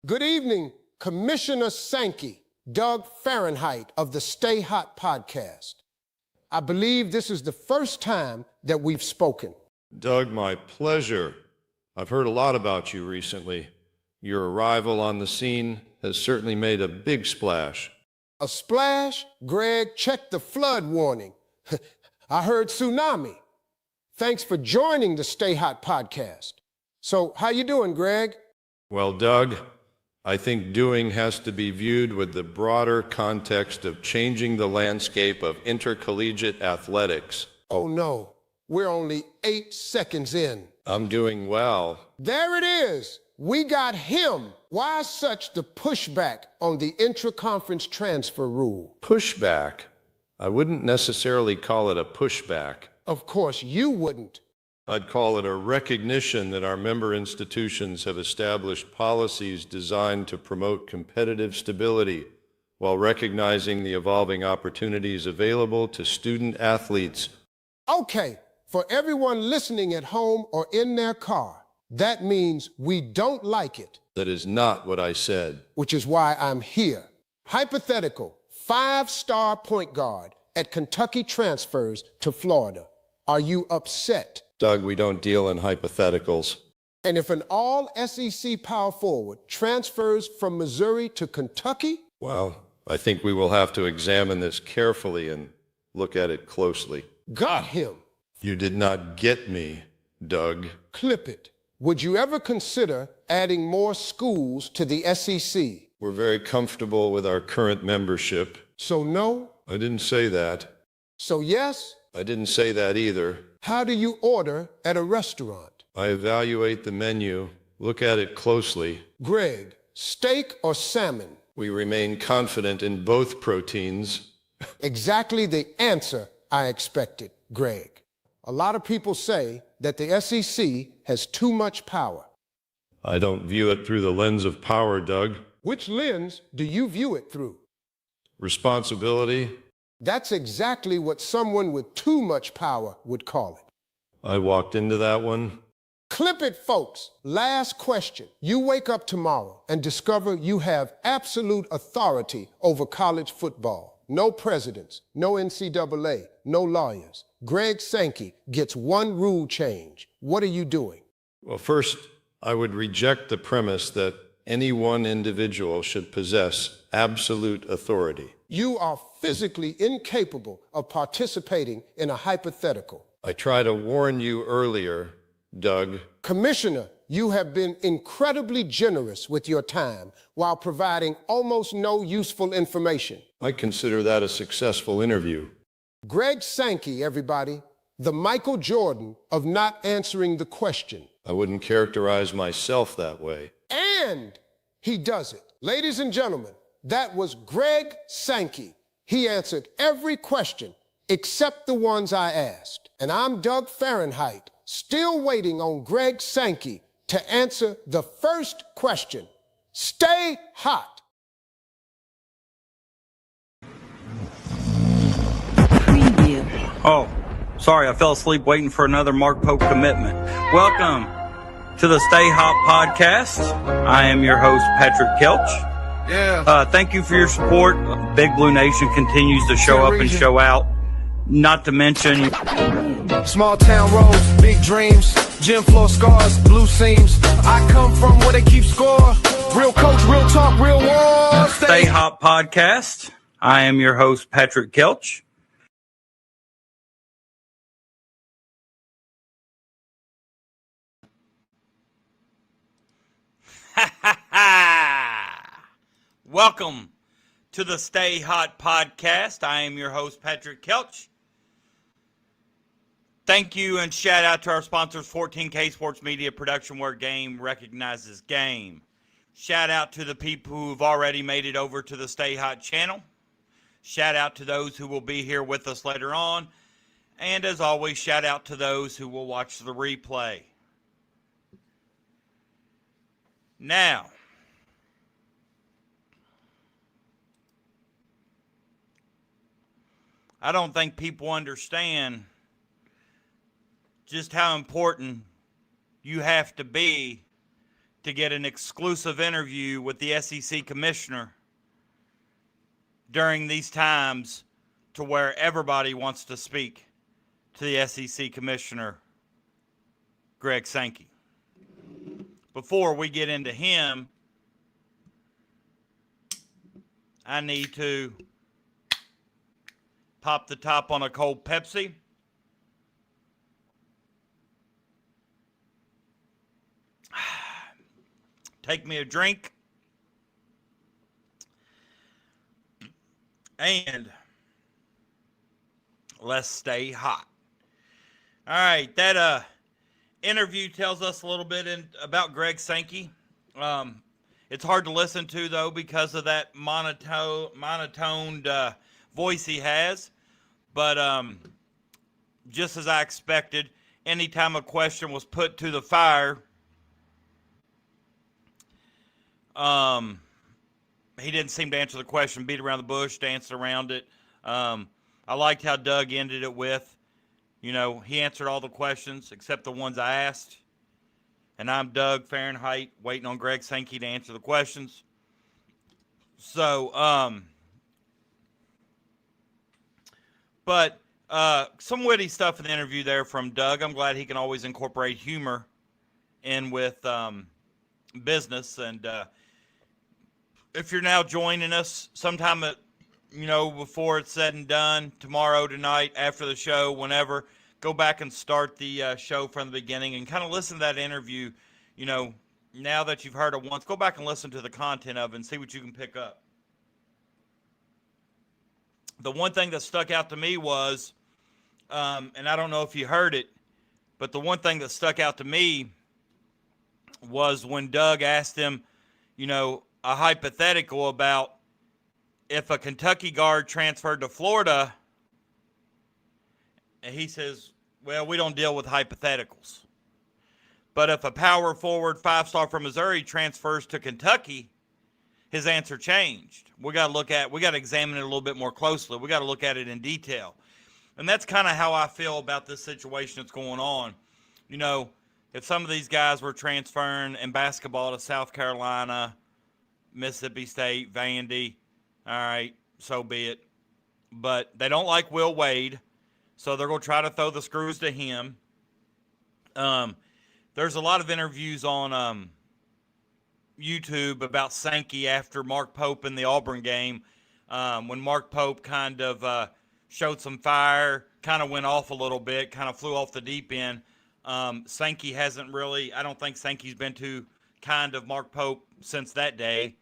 Good evening, Commissioner Sankey, Doug Fahrenheit of the Stay Hot podcast. I believe this is the first time that we've spoken. Doug, my pleasure. I've heard a lot about you recently. Your arrival on the scene has certainly made a big splash. A splash? Greg, check the flood warning. I heard tsunami. Thanks for joining the Stay Hot podcast. So, how you doing, Greg? Well, Doug, I think doing has to be viewed with the broader context of changing the landscape of intercollegiate athletics. Oh no, we're only 8 seconds in. I'm doing well. There it is. We got him. Why such the pushback on the intra-conference transfer rule? Pushback? I wouldn't necessarily call it a pushback. Of course you wouldn't. I'd call it a recognition that our member institutions have established policies designed to promote competitive stability while recognizing the evolving opportunities available to student athletes. Okay, for everyone listening at home or in their car, that means we don't like it. That is not what I said. Which is why I'm here. Hypothetical, 5-star point guard at Kentucky transfers to Florida. Are you upset? Doug, we don't deal in hypotheticals. And if an all-SEC power forward transfers from Missouri to Kentucky? Well, I think we will have to examine this carefully and look at it closely. Got him. You did not get me, Doug. Clip it. Would you ever consider adding more schools to the SEC? We're very comfortable with our current membership. So no? I didn't say that. So yes? I didn't say that either. How do you order at a restaurant? I evaluate the menu, look at it closely. Greg, steak or salmon? We remain confident in both proteins. Exactly the answer I expected, Greg. A lot of people say that the SEC has too much power. I don't view it through the lens of power, Doug. Which lens do you view it through? Responsibility. That's exactly what someone with too much power would call it. I walked into that one. Clip it, folks. Last question. You wake up tomorrow and discover you have absolute authority over college football. No presidents, no NCAA, no lawyers. Greg Sankey gets one rule change. What are you doing? Well, first, I would reject the premise that any one individual should possess absolute authority. You are physically incapable of participating in a hypothetical. I tried to warn you earlier, Doug. Commissioner, you have been incredibly generous with your time while providing almost no useful information. I consider that a successful interview. Greg Sankey, everybody, the Michael Jordan of not answering the question. I wouldn't characterize myself that way. And he does it. Ladies and gentlemen, that was Greg Sankey. He answered every question except the ones I asked. And I'm Doug Fahrenheit, still waiting on Greg Sankey to answer the first question. Stay hot. Preview. Oh, sorry, I fell asleep waiting for another Mark Pope commitment. Welcome to the Stay Hot podcast. I am your host, Patrick Kelch. Thank you for your support. Big Blue Nation continues to show up and show out. Not to mention small town roads, big dreams, gym floor scars, blue seams. I come from where they keep score. Real coach, real talk, real war. Stay Hot podcast. I am your host, Patrick Kelch. Welcome to the Stay Hot podcast. I am your host, Patrick Kelch. Thank you and shout out to our sponsors, 14K Sports Media Production, where game recognizes game. Shout out to the people who've already made it over to the Stay Hot channel. Shout out to those who will be here with us later on. And as always, shout out to those who will watch the replay. Now, I don't think people understand just how important you have to be to get an exclusive interview with the SEC commissioner during these times to where everybody wants to speak to the SEC commissioner, Greg Sankey. Before we get into him, I need to pop the top on a cold Pepsi. Take me a drink. And let's stay hot. All right, that interview tells us a little bit about Greg Sankey. It's hard to listen to, though, because of that monotoned voice he has. But just as I expected, anytime a question was put to the fire, he didn't seem to answer the question, beat around the bush, danced around it. I liked how Doug ended it with, he answered all the questions except the ones I asked. And I'm Doug Fahrenheit, waiting on Greg Sankey to answer the questions. So, but some witty stuff in the interview there from Doug. I'm glad he can always incorporate humor in with business. And if you're now joining us sometime before it's said and done, tomorrow, tonight, after the show, whenever, go back and start the show from the beginning and kind of listen to that interview. Now that you've heard it once, go back and listen to the content of it and see what you can pick up. The one thing that stuck out to me was, and I don't know if you heard it, but the one thing that stuck out to me was when Doug asked him, a hypothetical about if a Kentucky guard transferred to Florida, and he says, well, we don't deal with hypotheticals. But if a power forward 5-star from Missouri transfers to Kentucky, his answer changed. We got to examine it a little bit more closely. We got to look at it in detail. And that's kind of how I feel about this situation that's going on. If some of these guys were transferring in basketball to South Carolina, Mississippi State, Vandy, all right, so be it. But they don't like Will Wade, so they're going to try to throw the screws to him. There's a lot of interviews on YouTube about Sankey after Mark Pope in the Auburn game. When Mark Pope kind of showed some fire, kind of went off a little bit, kind of flew off the deep end. Sankey hasn't really, I don't think Sankey's been too kind of Mark Pope since that day.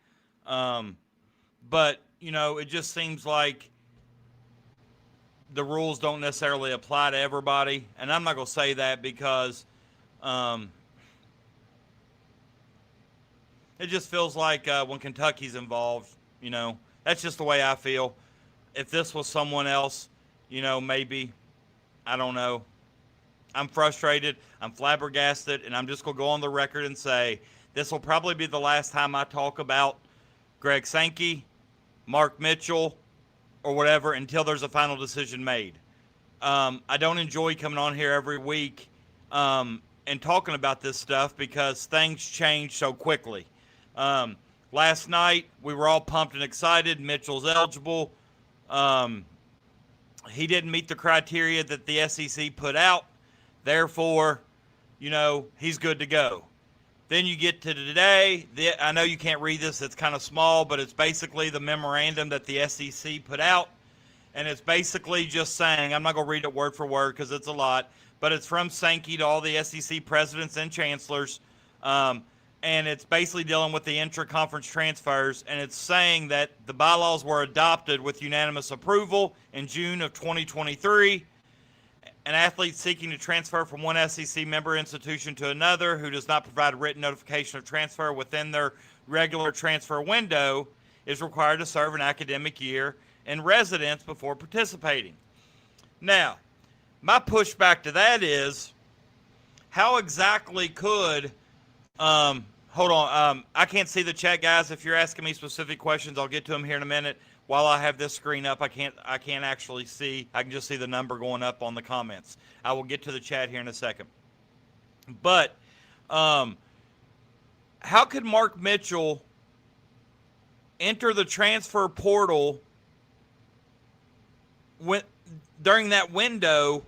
But, it just seems like the rules don't necessarily apply to everybody. And I'm not going to say that because it just feels like when Kentucky's involved, that's just the way I feel. If this was someone else, maybe, I don't know. I'm frustrated, I'm flabbergasted, and I'm just going to go on the record and say this will probably be the last time I talk about Greg Sankey, Mark Mitchell, or whatever until there's a final decision made. I don't enjoy coming on here every week and talking about this stuff because things change so quickly. Last night, we were all pumped and excited. Mitchell's eligible. He didn't meet the criteria that the SEC put out. Therefore, he's good to go. Then you get to today. I know you can't read this. It's kind of small, but it's basically the memorandum that the SEC put out. And it's basically just saying, I'm not going to read it word for word because it's a lot, but it's from Sankey to all the SEC presidents and chancellors. And it's basically dealing with the intra-conference transfers. And it's saying that the bylaws were adopted with unanimous approval in June of 2023. An athlete seeking to transfer from one SEC member institution to another who does not provide written notification of transfer within their regular transfer window is required to serve an academic year in residence before participating. Now, my pushback to that is, how exactly could, hold on, I can't see the chat, guys. If you're asking me specific questions, I'll get to them here in a minute. While I have this screen up, I can't actually see. I can just see the number going up on the comments. I will get to the chat here in a second. But how could Mark Mitchell enter the transfer portal when, during that window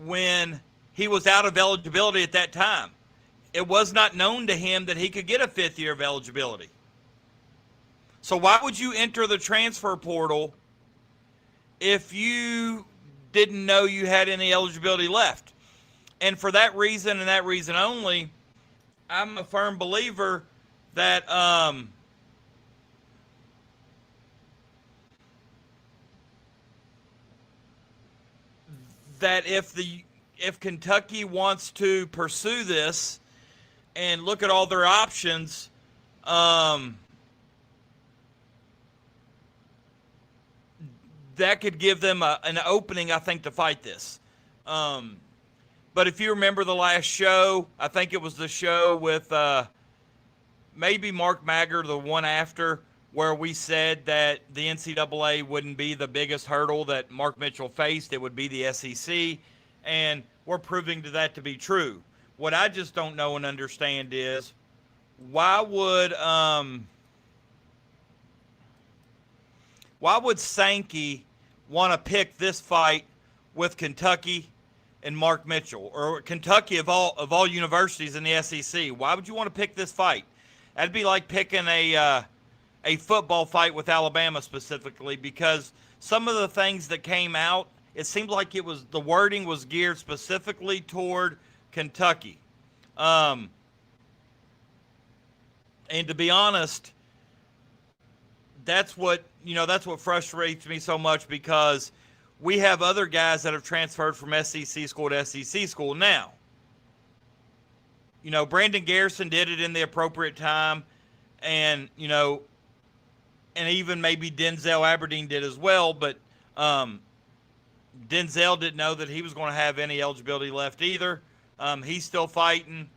when he was out of eligibility at that time? It was not known to him that he could get a 5th year of eligibility. So why would you enter the transfer portal if you didn't know you had any eligibility left? And for that reason and that reason only, I'm a firm believer that that if Kentucky wants to pursue this and look at all their options, that could give them an opening, I think, to fight this. But if you remember the last show, I think it was the show with maybe Mark Magger, the one after, where we said that the NCAA wouldn't be the biggest hurdle that Mark Mitchell faced. It would be the SEC, and we're proving that to be true. What I just don't know and understand is why would Sankey want to pick this fight with Kentucky and Mark Mitchell, or Kentucky of all universities in the SEC? Why would you want to pick this fight? That'd be like picking a football fight with Alabama specifically, because some of the things that came out, it seemed like the wording was geared specifically toward Kentucky. And to be honest, that's what frustrates me so much, because we have other guys that have transferred from SEC school to SEC school now. Brandon Garrison did it in the appropriate time, and even maybe Denzel Aberdeen did as well, but Denzel didn't know that he was going to have any eligibility left either. He's still fighting.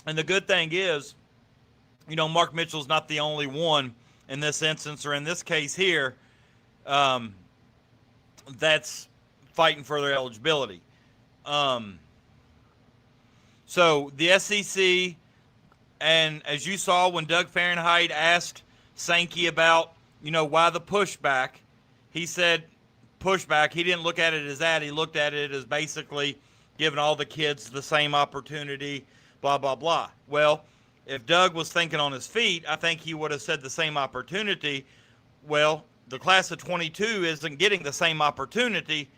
And the good thing is, Mark Mitchell's not the only one in this instance, or in this case here, that's fighting for their eligibility. So the SEC, and as you saw when Doug Fahrenheit asked Sankey about, why the pushback, he said pushback. He didn't look at it as that. He looked at it as basically giving all the kids the same opportunity, blah, blah, blah. Well, if Doug was thinking on his feet, I think he would have said the same opportunity. Well, the class of 22 isn't getting the same opportunity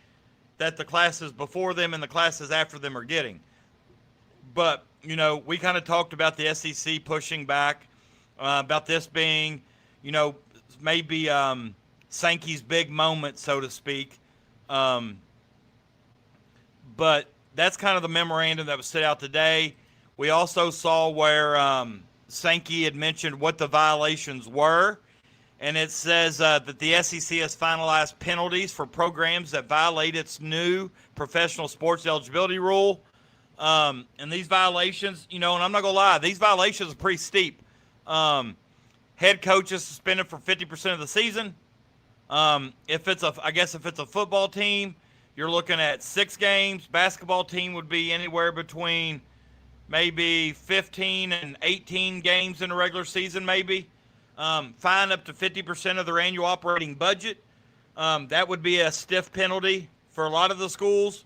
that the classes before them and the classes after them are getting. But, we kind of talked about the SEC pushing back, about this being, maybe Sankey's big moment, so to speak. But that's kind of the memorandum that was set out today. We also saw where Sankey had mentioned what the violations were, and it says that the SEC has finalized penalties for programs that violate its new professional sports eligibility rule. And these violations, and I'm not going to lie, these violations are pretty steep. Head coach is suspended for 50% of the season. If it's a football team, you're looking at 6 games. Basketball team would be anywhere between maybe 15 and 18 games in a regular season, maybe. Fine up to 50% of their annual operating budget. That would be a stiff penalty for a lot of the schools.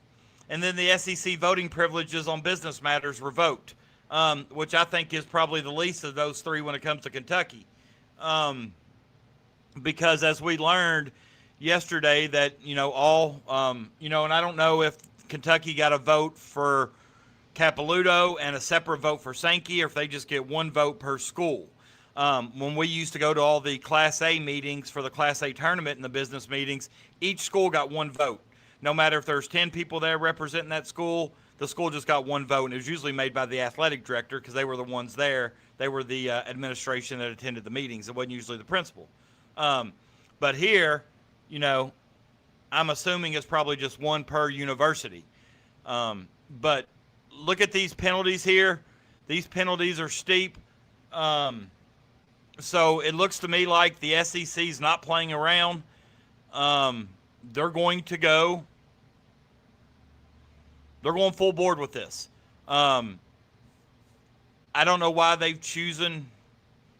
And then the SEC voting privileges on business matters revoked, which I think is probably the least of those 3 when it comes to Kentucky. Because as we learned yesterday that, and I don't know if Kentucky got a vote for Capilouto and a separate vote for Sankey, or if they just get 1 vote per school. When we used to go to all the Class A meetings for the Class A tournament and the business meetings, each school got 1 vote. No matter if there's 10 people there representing that school, the school just got 1 vote, and it was usually made by the athletic director because they were the ones there. They were the administration that attended the meetings. It wasn't usually the principal. But here, I'm assuming it's probably just 1 per university. But look at these penalties here. These penalties are steep. So it looks to me like the SEC's not playing around. They're going full board with this. I don't know why they've chosen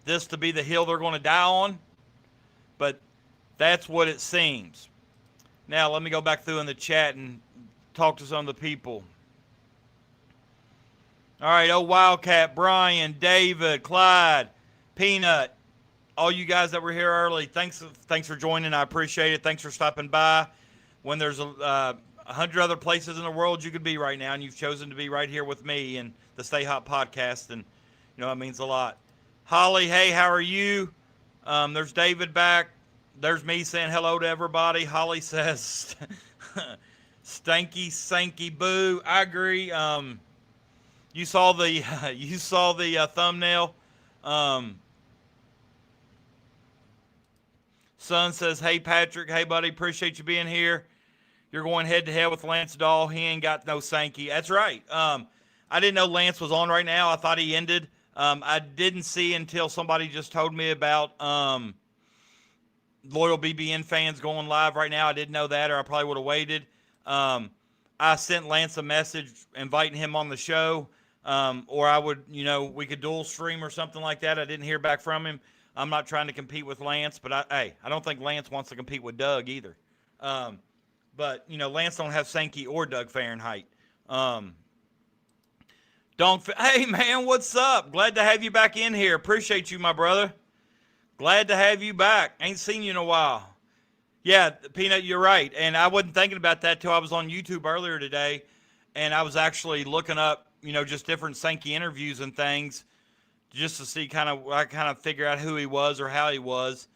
this to be the hill they're going to die on, but that's what it seems. Now, let me go back through in the chat and talk to some of the people. All right, Wildcat, Brian, David, Clyde, Peanut, all you guys that were here early, thanks for joining. I appreciate it. Thanks for stopping by. When there's 100 other places in the world you could be right now, and you've chosen to be right here with me and the Stay Hot podcast, and it means a lot. Holly, hey, how are you? There's David back. There's me saying hello to everybody. Holly says, stanky, sanky, boo. I agree. You saw the thumbnail. Son says, hey, Patrick. Hey, buddy. Appreciate you being here. You're going head to head with Lance Dahl. He ain't got no Sankey. That's right. I didn't know Lance was on right now. I thought he ended. I didn't see until somebody just told me about loyal BBN fans going live right now. I didn't know that, or I probably would have waited. I sent Lance a message inviting him on the show, or I would, we could dual stream or something like that. I didn't hear back from him. I'm not trying to compete with Lance, but I don't think Lance wants to compete with Doug either. But Lance don't have Sankey or Doug Fahrenheit. Hey man, what's up? Glad to have you back in here. Appreciate you, my brother. Glad to have you back. Ain't seen you in a while. Yeah, Peanut, you're right. And I wasn't thinking about that till I was on YouTube earlier today, and I was actually looking up, just different Sankey interviews and things, just to see I kind of figure out who he was or how he was.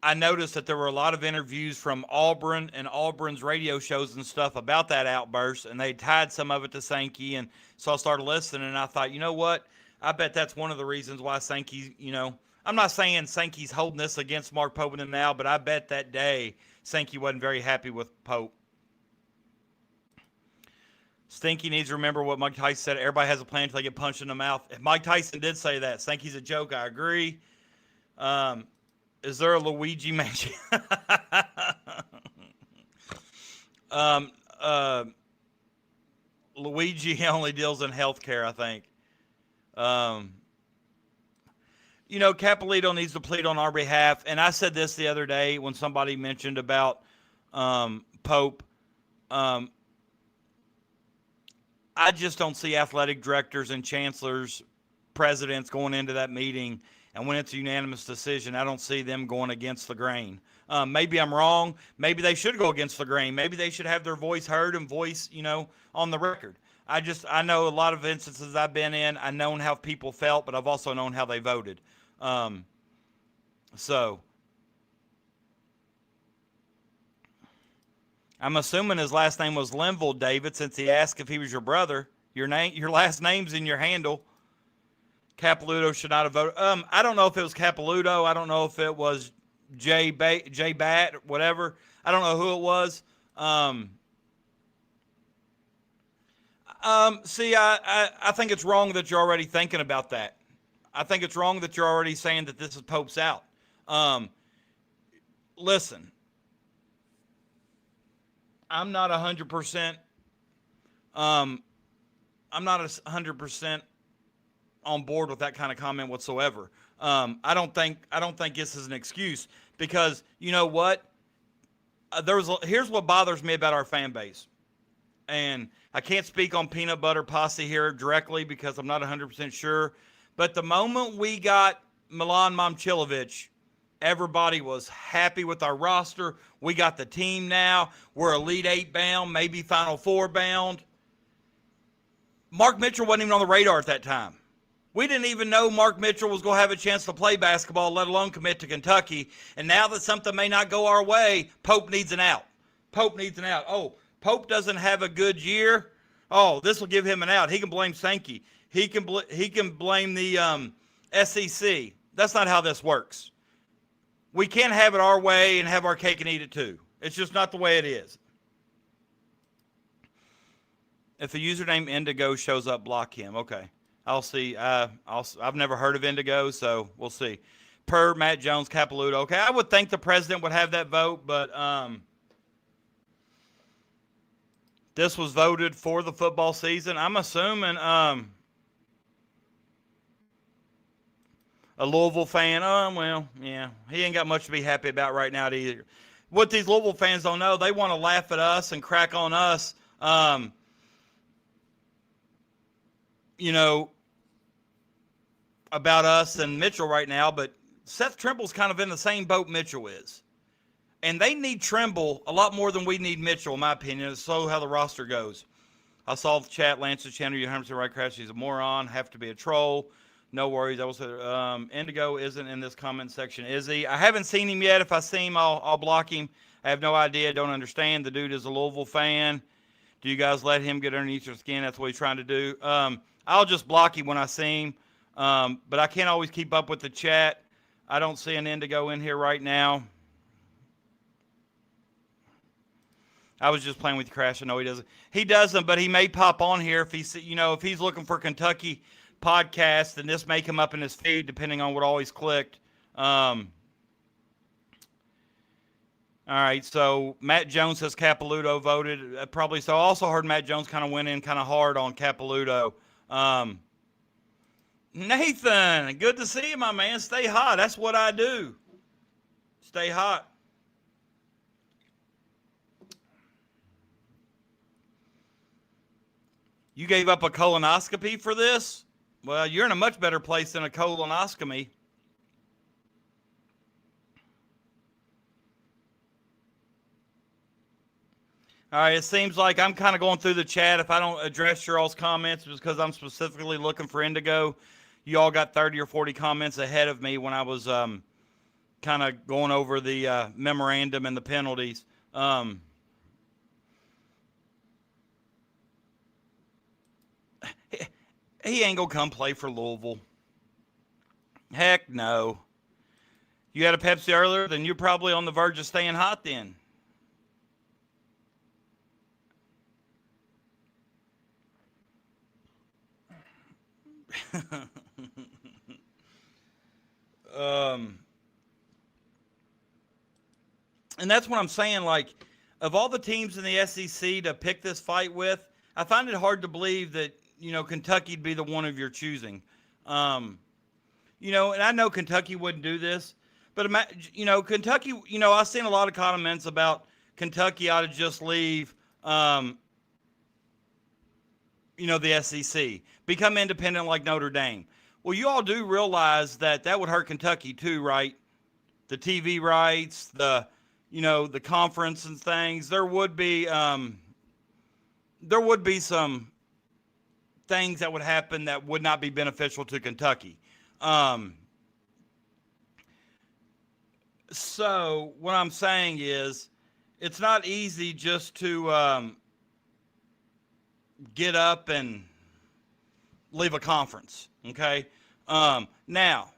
I noticed that there were a lot of interviews from Auburn and Auburn's radio shows and stuff about that outburst, and they tied some of it to Sankey. And so I started listening, and I thought, you know what? I bet that's one of the reasons why Sankey, I'm not saying Sankey's holding this against Mark Pope and them now, but I bet that day Sankey wasn't very happy with Pope. Stinky needs to remember what Mike Tyson said. Everybody has a plan until they get punched in the mouth. If Mike Tyson did say that, Sankey's a joke. I agree. Is there a Luigi Mansion? Luigi only deals in healthcare, I think. Capolito needs to plead on our behalf. And I said this the other day when somebody mentioned about Pope. I just don't see athletic directors and chancellors, presidents going into that meeting, and when it's a unanimous decision, I don't see them going against the grain. Maybe I'm wrong. Maybe they should go against the grain. Maybe they should have their voice heard and voice, on the record. I know a lot of instances I've been in. I've known how people felt, but I've also known how they voted. So I'm assuming his last name was Linville, David, since he asked if he was your brother. Your last name's in your handle. Capilouto should not have voted. I don't know if it was Capilouto. I don't know if it was Jay Bat, whatever. I don't know who it was. See, I think it's wrong that you're already thinking about that. I think it's wrong that you're already saying that this is Pope's out. Listen, I'm not 100%. I'm not 100% on board with that kind of comment whatsoever. I don't think this is an excuse, because you know what? Here's what bothers me about our fan base, and I can't speak on Peanut Butter Posse here directly because I'm not 100% sure. But the moment we got Milan Momcilovic, everybody was happy with our roster. We got the team now. We're Elite 8 bound, maybe Final Four bound. Mark Mitchell wasn't even on the radar at that time. We didn't even know Mark Mitchell was going to have a chance to play basketball, let alone commit to Kentucky. And now that something may not go our way, Pope needs an out. Pope needs an out. Oh, Pope doesn't have a good year. Oh, this will give him an out. He can blame Sankey. He can blame the SEC. That's not how this works. We can't have it our way and have our cake and eat it too. It's just not the way it is. If the username Indigo shows up, block him. Okay. I'll see. I've never heard of Indigo, so we'll see. Per Matt Jones, Capilouto. Okay, I would think the president would have that vote, but This was voted for the football season. I'm assuming a Louisville fan. Well, yeah, he ain't got much to be happy about right now either. What these Louisville fans don't know, they want to laugh at us and crack on us. About us and Mitchell right now, but Seth Trimble's kind of in the same boat Mitchell is. And they need Trimble a lot more than we need Mitchell, in my opinion. It's so how the roster goes. I saw the chat. Lance's channel, you're 100% right, Crash. He's a moron. Have to be a troll. No worries. I will say Indigo isn't in this comment section, is he? I haven't seen him yet. If I see him, I'll block him. I have no idea. Don't understand. The dude is a Louisville fan. Do you guys let him get underneath your skin? That's what he's trying to do. I'll just block him when I see him. But I can't always keep up with the chat. I don't see an Indigo in here right now. I was just playing with you, Crash. I know he doesn't. He doesn't, but he may pop on here if if he's looking for Kentucky podcast, then this may come up in his feed depending on what always clicked. All right, so Matt Jones says Capilouto voted. Probably so. I also heard Matt Jones kind of went in kind of hard on Capilouto. Nathan, good to see you, my man. Stay hot. That's what I do. Stay hot. You gave up a colonoscopy for this? Well, you're in a much better place than a colonoscopy. All right, it seems like I'm kind of going through the chat. If I don't address your all's comments, it's because I'm specifically looking for Indigo. You all got 30 or 40 comments ahead of me when I was kind of going over the memorandum and the penalties. He ain't going to come play for Louisville. Heck no. You had a Pepsi earlier, then you're probably on the verge of staying hot then. And that's what I'm saying. Like, of all the teams in the SEC to pick this fight with, I find it hard to believe that, Kentucky'd be the one of your choosing. And I know Kentucky wouldn't do this, but, Kentucky, I've seen a lot of comments about Kentucky ought to just leave, the SEC, become independent like Notre Dame. Well, you all do realize that would hurt Kentucky too, right? The TV rights, the conference and things. There would be some things that would happen that would not be beneficial to Kentucky. So what I'm saying is, it's not easy just to get up and leave a conference, okay? Now,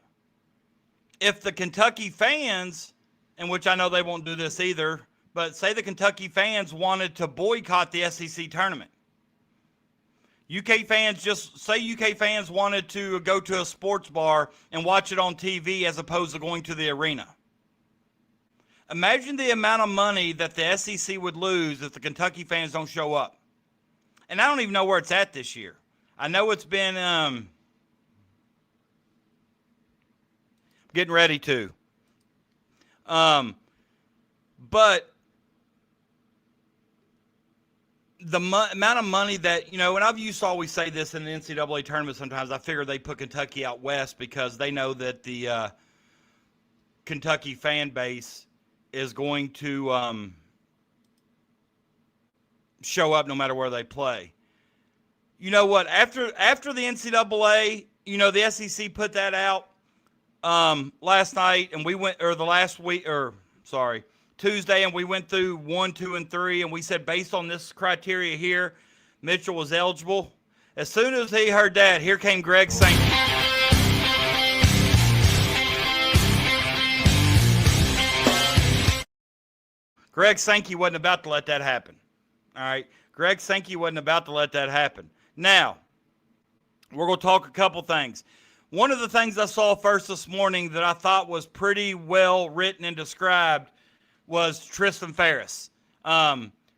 if the Kentucky fans, and which I know they won't do this either, but say the Kentucky fans wanted to boycott the SEC tournament. UK fans wanted to go to a sports bar and watch it on TV as opposed to going to the arena. Imagine the amount of money that the SEC would lose if the Kentucky fans don't show up. And I don't even know where it's at this year. I know it's been getting ready to. But the amount of money that, and I've used to always say this in the NCAA tournament sometimes, I figure they put Kentucky out west because they know that the Kentucky fan base is going to show up no matter where they play. You know what? After the NCAA, the SEC put that out last night, and we went, or the last week, Tuesday, and we went through 1, 2, and 3, and we said based on this criteria here, Mitchell was eligible. As soon as he heard that, here came Greg Sankey. Greg Sankey wasn't about to let that happen. All right? Greg Sankey wasn't about to let that happen. Now, we're going to talk a couple things. One of the things I saw first this morning that I thought was pretty well written and described was Tristan Ferris.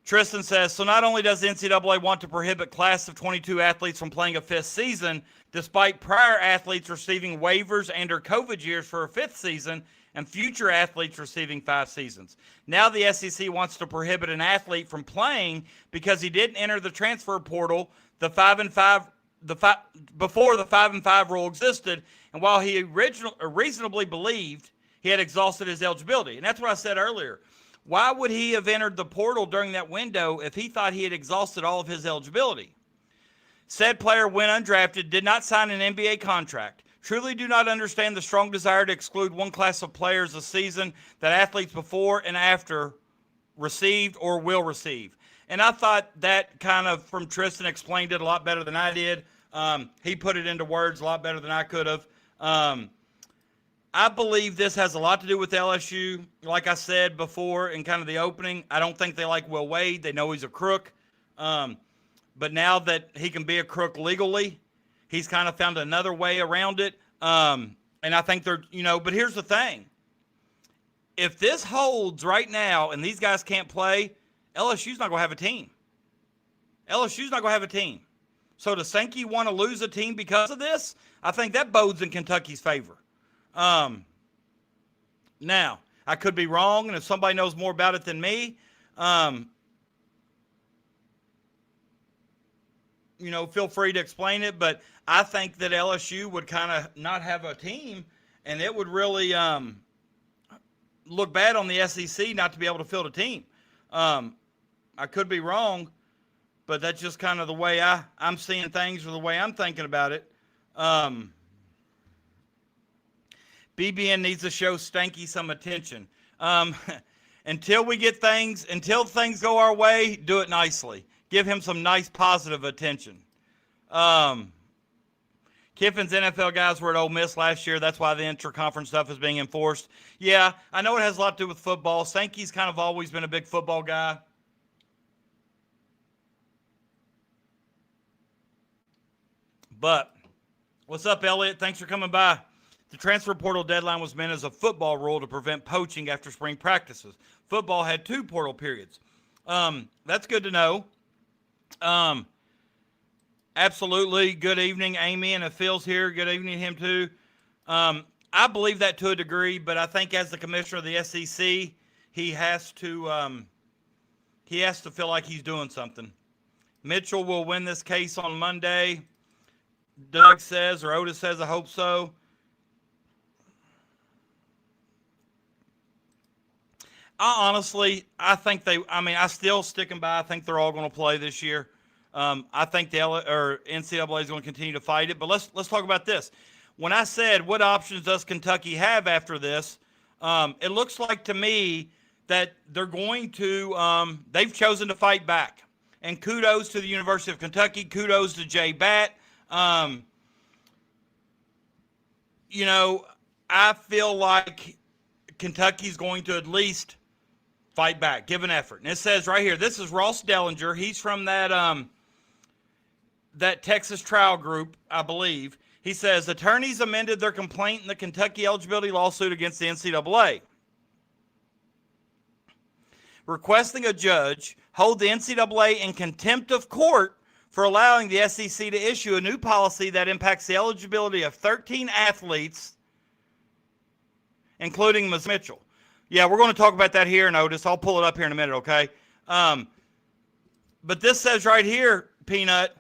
Tristan says, so not only does the NCAA want to prohibit class of 22 athletes from playing a fifth season, despite prior athletes receiving waivers and or COVID years for a fifth season and future athletes receiving 5 seasons. Now the SEC wants to prohibit an athlete from playing because he didn't enter the transfer portal before the 5-and-5 rule existed, and while he reasonably believed he had exhausted his eligibility. And that's what I said earlier. Why would he have entered the portal during that window if he thought he had exhausted all of his eligibility? Said player, when undrafted, did not sign an NBA contract. Truly do not understand the strong desire to exclude one class of players a season that athletes before and after received or will receive. And I thought that kind of, from Tristan, explained it a lot better than I did. He put it into words a lot better than I could have. I believe this has a lot to do with LSU. Like I said before in kind of the opening, I don't think they like Will Wade. They know he's a crook. But now that he can be a crook legally, he's kind of found another way around it. And I think they're, but here's the thing. If this holds right now and these guys can't play, LSU's not going to have a team. LSU's not going to have a team. So does Sankey want to lose a team because of this? I think that bodes in Kentucky's favor. Now, I could be wrong, and if somebody knows more about it than me, feel free to explain it. But I think that LSU would kind of not have a team, and it would really look bad on the SEC not to be able to field a team. I could be wrong, but that's just kind of the way I'm seeing things or the way I'm thinking about it. BBN needs to show Stanky some attention. Until things go our way, do it nicely. Give him some nice positive attention. Kiffin's NFL guys were at Ole Miss last year. That's why the intra-conference stuff is being enforced. Yeah, I know it has a lot to do with football. Stanky's kind of always been a big football guy. But what's up, Elliot? Thanks for coming by. The transfer portal deadline was meant as a football rule to prevent poaching after spring practices. Football had 2 portal periods. That's good to know. Absolutely. Good evening, Amy, and if Phil's here, good evening to him too. I believe that to a degree, but I think as the commissioner of the SEC, he has to feel like he's doing something. Mitchell will win this case on Monday. Doug says, or Otis says, I hope so. I still sticking by. I think they're all going to play this year. I think NCAA is going to continue to fight it. But let's talk about this. When I said, what options does Kentucky have after this? It looks like to me that they're going to, they've chosen to fight back. And kudos to the University of Kentucky. Kudos to Jay Batt. I feel like Kentucky's going to at least fight back, give an effort. And it says right here, this is Ross Dellinger. He's from that Texas trial group, I believe. He says, attorneys amended their complaint in the Kentucky eligibility lawsuit against the NCAA, requesting a judge hold the NCAA in contempt of court for allowing the SEC to issue a new policy that impacts the eligibility of 13 athletes, including Ms. Mitchell. Yeah, we're going to talk about that here, Otis. I'll pull it up here in a minute, okay? But this says right here, Peanut,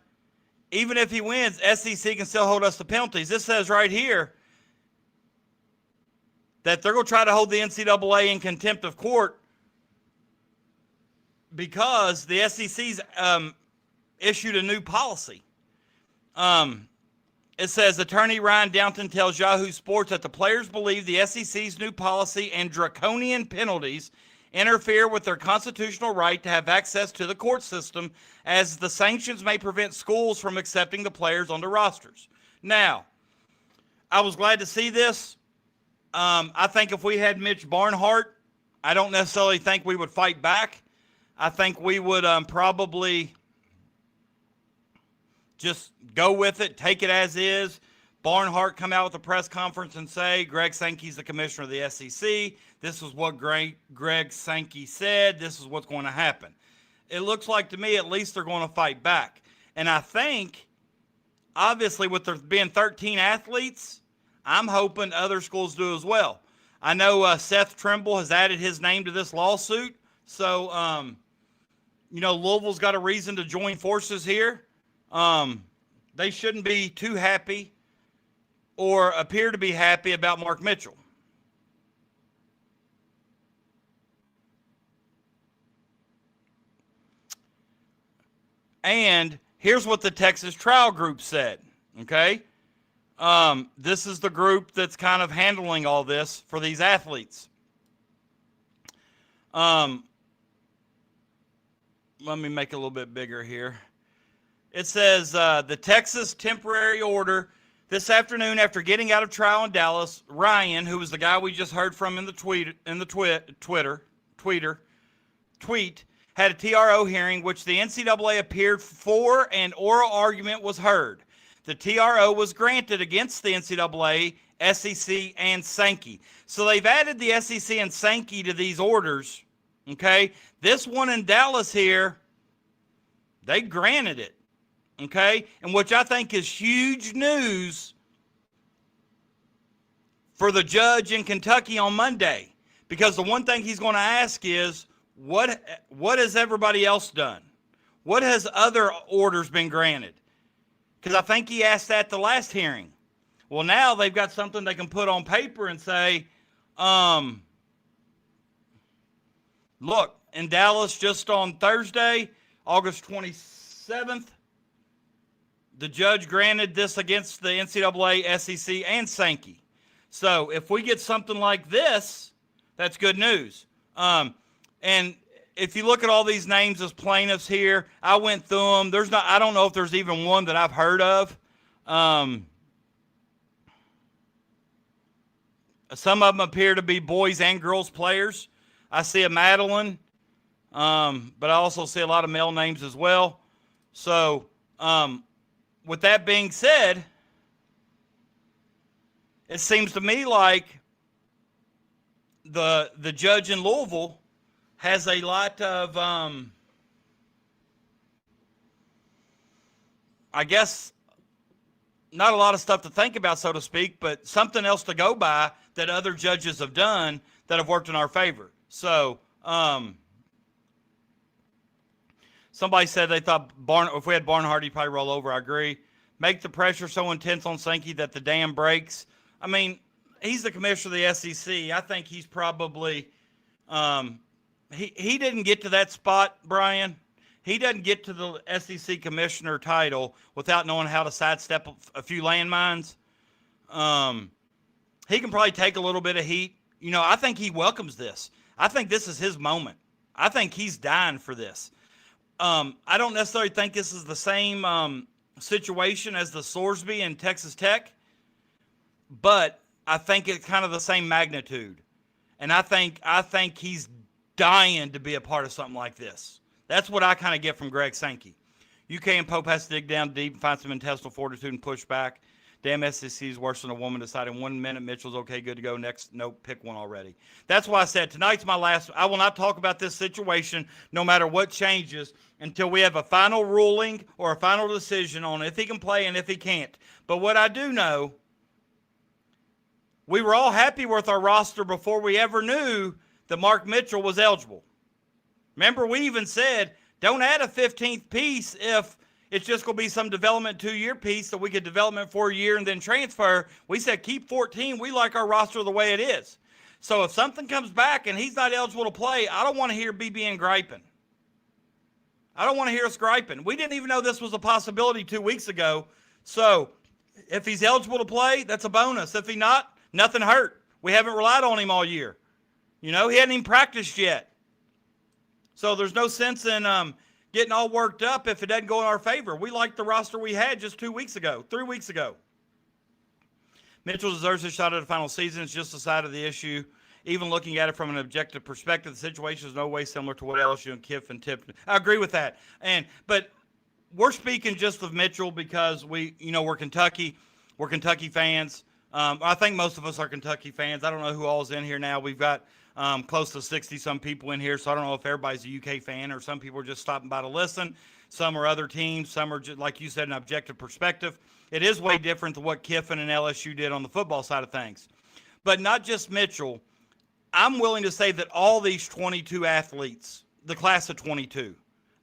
even if he wins, SEC can still hold us to penalties. This says right here that they're going to try to hold the NCAA in contempt of court because the SEC's issued a new policy. It says, Attorney Ryan Downton tells Yahoo Sports that the players believe the SEC's new policy and draconian penalties interfere with their constitutional right to have access to the court system, as the sanctions may prevent schools from accepting the players onto rosters. Now, I was glad to see this. I think if we had Mitch Barnhart, I don't necessarily think we would fight back. I think we would probably just go with it, take it as is. Barnhart come out with a press conference and say, Greg Sankey's the commissioner of the SEC. This is what Greg Sankey said. This is what's going to happen. it looks like to me at least they're going to fight back. And I think, obviously, with there being 13 athletes, I'm hoping other schools do as well. I know Seth Trimble has added his name to this lawsuit. So, Louisville's got a reason to join forces here. They shouldn't be too happy or appear to be happy about Mark Mitchell. And here's what the Texas Trial Group said, okay? This is the group that's kind of handling all this for these athletes. Let me make it a little bit bigger here. It says, the Texas temporary order this afternoon after getting out of trial in Dallas, Ryan, who was the guy we just heard from in the tweet, had a TRO hearing which the NCAA appeared for and oral argument was heard. The TRO was granted against the NCAA, SEC, and Sankey. So they've added the SEC and Sankey to these orders, okay? This one in Dallas here, they granted it, okay? And which I think is huge news for the judge in Kentucky on Monday. Because the one thing he's going to ask is, what has everybody else done? What has other orders been granted? Because I think he asked that the last hearing. Well, now they've got something they can put on paper and say, look, in Dallas just on Thursday, August 27th, the judge granted this against the NCAA, SEC, and Sankey. So if we get something like this, that's good news. And if you look at all these names as plaintiffs here, I went through them. I don't know if there's even one that I've heard of. Some of them appear to be boys and girls players. I see a Madeline, but I also see a lot of male names as well. So, with that being said, it seems to me like the judge in Louisville has a lot of, I guess, not a lot of stuff to think about, so to speak, but something else to go by that other judges have done that have worked in our favor. So, somebody said they thought if we had Barnhart, he'd probably roll over. I agree. Make the pressure so intense on Sankey that the dam breaks. I mean, he's the commissioner of the SEC. I think he's probably he didn't get to that spot, Brian. He doesn't get to the SEC commissioner title without knowing how to sidestep a few landmines. He can probably take a little bit of heat. I think he welcomes this. I think this is his moment. I think he's dying for this. I don't necessarily think this is the same situation as the Sorsby and Texas Tech, but I think it's kind of the same magnitude. And I think he's dying to be a part of something like this. That's what I kind of get from Greg Sankey. UK and Pope has to dig down deep and find some intestinal fortitude and push back. Damn, SEC is worse than a woman deciding 1 minute Mitchell's okay, good to go. Next, nope, pick one already. That's why I said tonight's my last. I will not talk about this situation no matter what changes until we have a final ruling or a final decision on if he can play and if he can't. But what I do know, we were all happy with our roster before we ever knew that Mark Mitchell was eligible. Remember, we even said, don't add a 15th piece if it's just going to be some development 2-year piece so we could development for a year and then transfer. We said keep 14. We like our roster the way it is. So if something comes back and he's not eligible to play, I don't want to hear BBN griping. I don't want to hear us griping. We didn't even know this was a possibility 2 weeks ago. So if he's eligible to play, that's a bonus. If he's not, nothing hurt. We haven't relied on him all year. He hadn't even practiced yet. So there's no sense in getting all worked up if it doesn't go in our favor. We like the roster we had just 3 weeks ago. Mitchell deserves a shot at the final season. It's just the side of the issue. Even looking at it from an objective perspective, the situation is no way similar to what LSU and Kiff and Tipton. I agree with that. But we're speaking just of Mitchell because we're Kentucky. We're Kentucky fans. I think most of us are Kentucky fans. I don't know who all's in here now. We've got Close to 60-some people in here, so I don't know if everybody's a UK fan or some people are just stopping by to listen. Some are other teams. Some are, just, like you said, an objective perspective. It is way different than what Kiffin and LSU did on the football side of things. But not just Mitchell. I'm willing to say that all these 22 athletes, the class of 22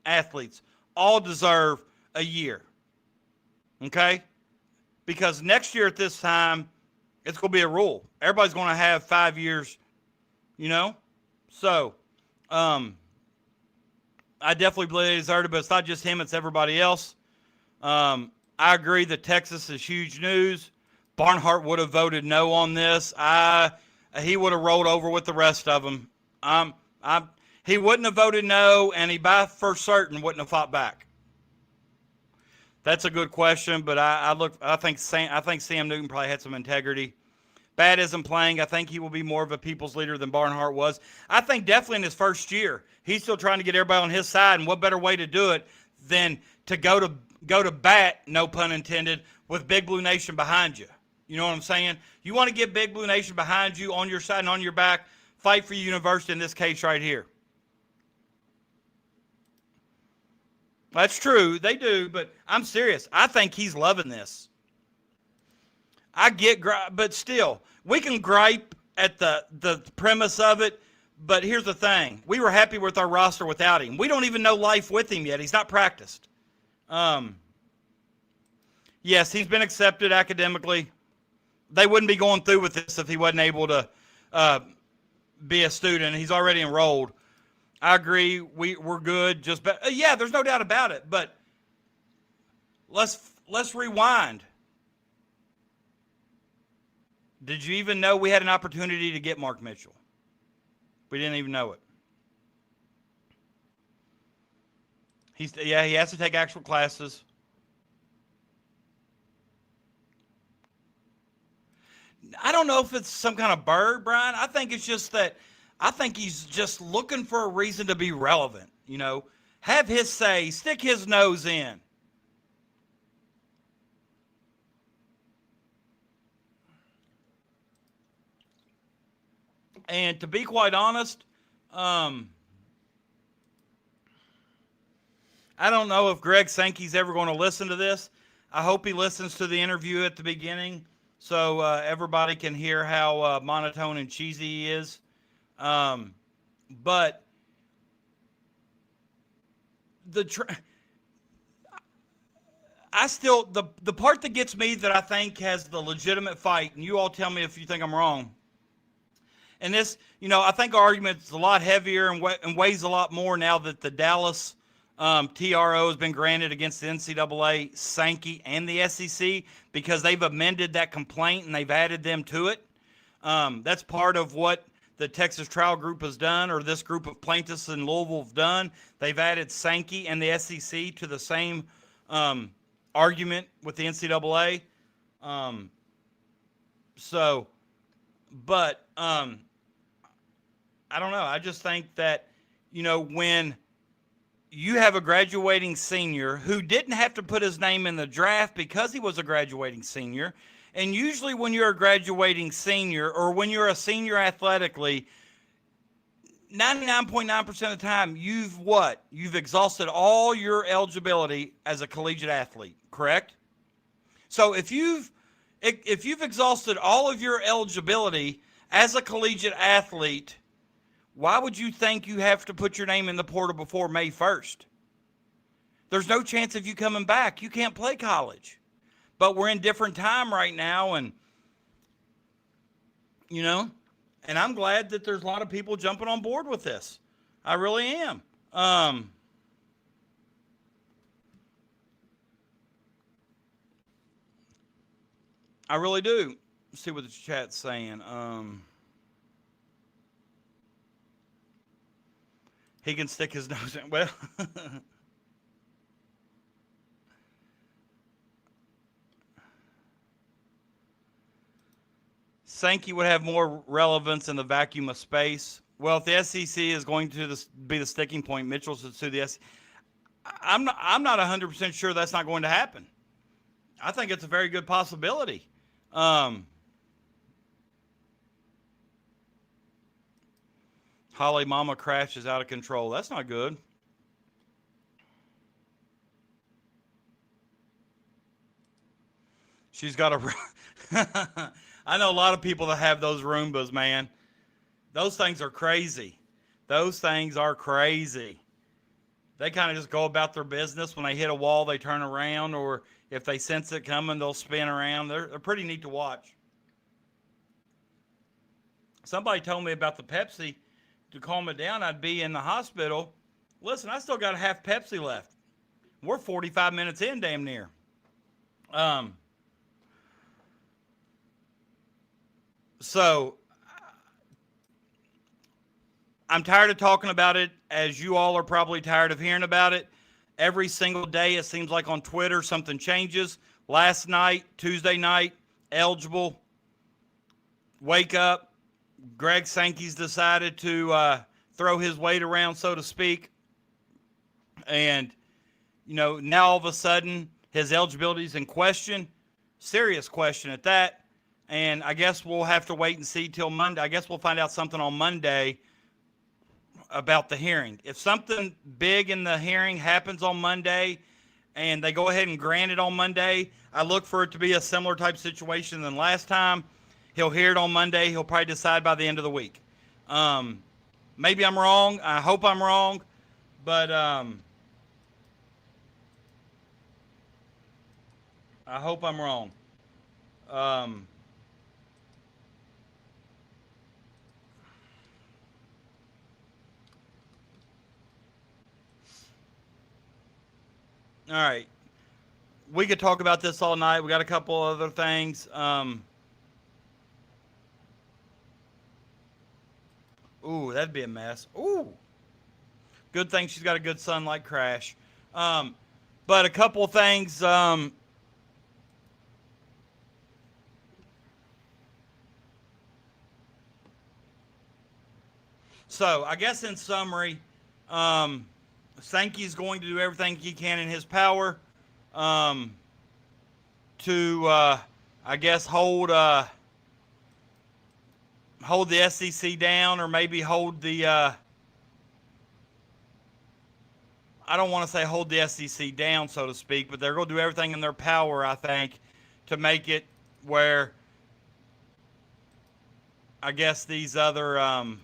athletes, all deserve a year. Okay? Because next year at this time, it's going to be a rule. Everybody's going to have 5 years, you know? So, I definitely believe they deserve it, but it's not just him, it's everybody else. I agree that Texas is huge news. Barnhart would have voted no on this. He would have rolled over with the rest of them. He wouldn't have voted no, and he by for certain wouldn't have fought back. That's a good question, but I think Sam Newton probably had some integrity. Bad isn't playing. I think he will be more of a people's leader than Barnhart was. I think definitely in his first year, he's still trying to get everybody on his side, and what better way to do it than to go to bat, no pun intended, with Big Blue Nation behind you. You know what I'm saying? You want to get Big Blue Nation behind you, on your side and on your back, fight for your university in this case right here. That's true. They do, but I'm serious. I think he's loving this. I get, but still, we can gripe at the premise of it, but here's the thing. We were happy with our roster without him. We don't even know life with him yet. He's not practiced. Yes, he's been accepted academically. They wouldn't be going through with this if he wasn't able to be a student. He's already enrolled. I agree. We're good. Yeah, there's no doubt about it. But let's rewind. Did you even know we had an opportunity to get Mark Mitchell? We didn't even know it. He has to take actual classes. I don't know if it's some kind of bird, Brian. I think it's just that I think he's just looking for a reason to be relevant, you know. Have his say, stick his nose in. And to be quite honest, I don't know if Greg Sankey's ever going to listen to this. I hope he listens to the interview at the beginning so everybody can hear how monotone and cheesy he is. But the part that gets me that I think has the legitimate fight, and you all tell me if you think I'm wrong. And this, you know, I think our argument is a lot heavier and weighs a lot more now that the Dallas TRO has been granted against the NCAA, Sankey, and the SEC because they've amended that complaint and they've added them to it. That's part of what the Texas Trial Group has done, or this group of plaintiffs in Louisville have done. They've added Sankey and the SEC to the same argument with the NCAA. But I don't know. I just think that, you know, when you have a graduating senior who didn't have to put his name in the draft because he was a graduating senior, and usually when you're a graduating senior or when you're a senior athletically, 99.9% of the time, you've exhausted all your eligibility as a collegiate athlete, correct? So if you've exhausted all of your eligibility as a collegiate athlete, why would you think you have to put your name in the portal before May 1st? There's no chance of you coming back. You can't play college. But we're in different time right now, and, you know, and I'm glad that there's a lot of people jumping on board with this. I really am. I really do. Let's see what the chat's saying. He can stick his nose in. Well, Sankey would have more relevance in the vacuum of space. Well, if the SEC is going to be the sticking point, Mitchell should sue the SEC. I'm not 100% sure that's not going to happen. I think it's a very good possibility. Holly Mama Crash is out of control. That's not good. She's got a. I know a lot of people that have those Roombas, man. Those things are crazy. Those things are crazy. They kind of just go about their business. When they hit a wall, they turn around, or if they sense it coming, they'll spin around. They're pretty neat to watch. Somebody told me about the Pepsi to calm it down. I'd be in the hospital. Listen, I still got a half Pepsi left. We're 45 minutes in, damn near. So I'm tired of talking about it, as you all are probably tired of hearing about it. Every single day, it seems like on Twitter, something changes. Last night, Tuesday night, eligible, wake up. Greg Sankey's decided to throw his weight around, so to speak. And, you know, now all of a sudden, his eligibility is in question. Serious question at that. And I guess we'll have to wait and see till Monday. I guess we'll find out something on Monday about the hearing. If something big in the hearing happens on Monday and they go ahead and grant it on Monday, I look for it to be a similar type situation than last time. He'll hear it on Monday. He'll probably decide by the end of the week. Maybe I'm wrong. I hope I'm wrong. But I hope I'm wrong. All right. We could talk about this all night. We got a couple other things. Ooh, that'd be a mess. Ooh. Good thing she's got a good son like Crash. But a couple things. So, I guess in summary, Sankey's going to do everything he can in his power to, I guess, hold the SEC down, or maybe hold the, I don't want to say hold the SEC down, so to speak, but they're going to do everything in their power, I think, to make it where, I guess, these other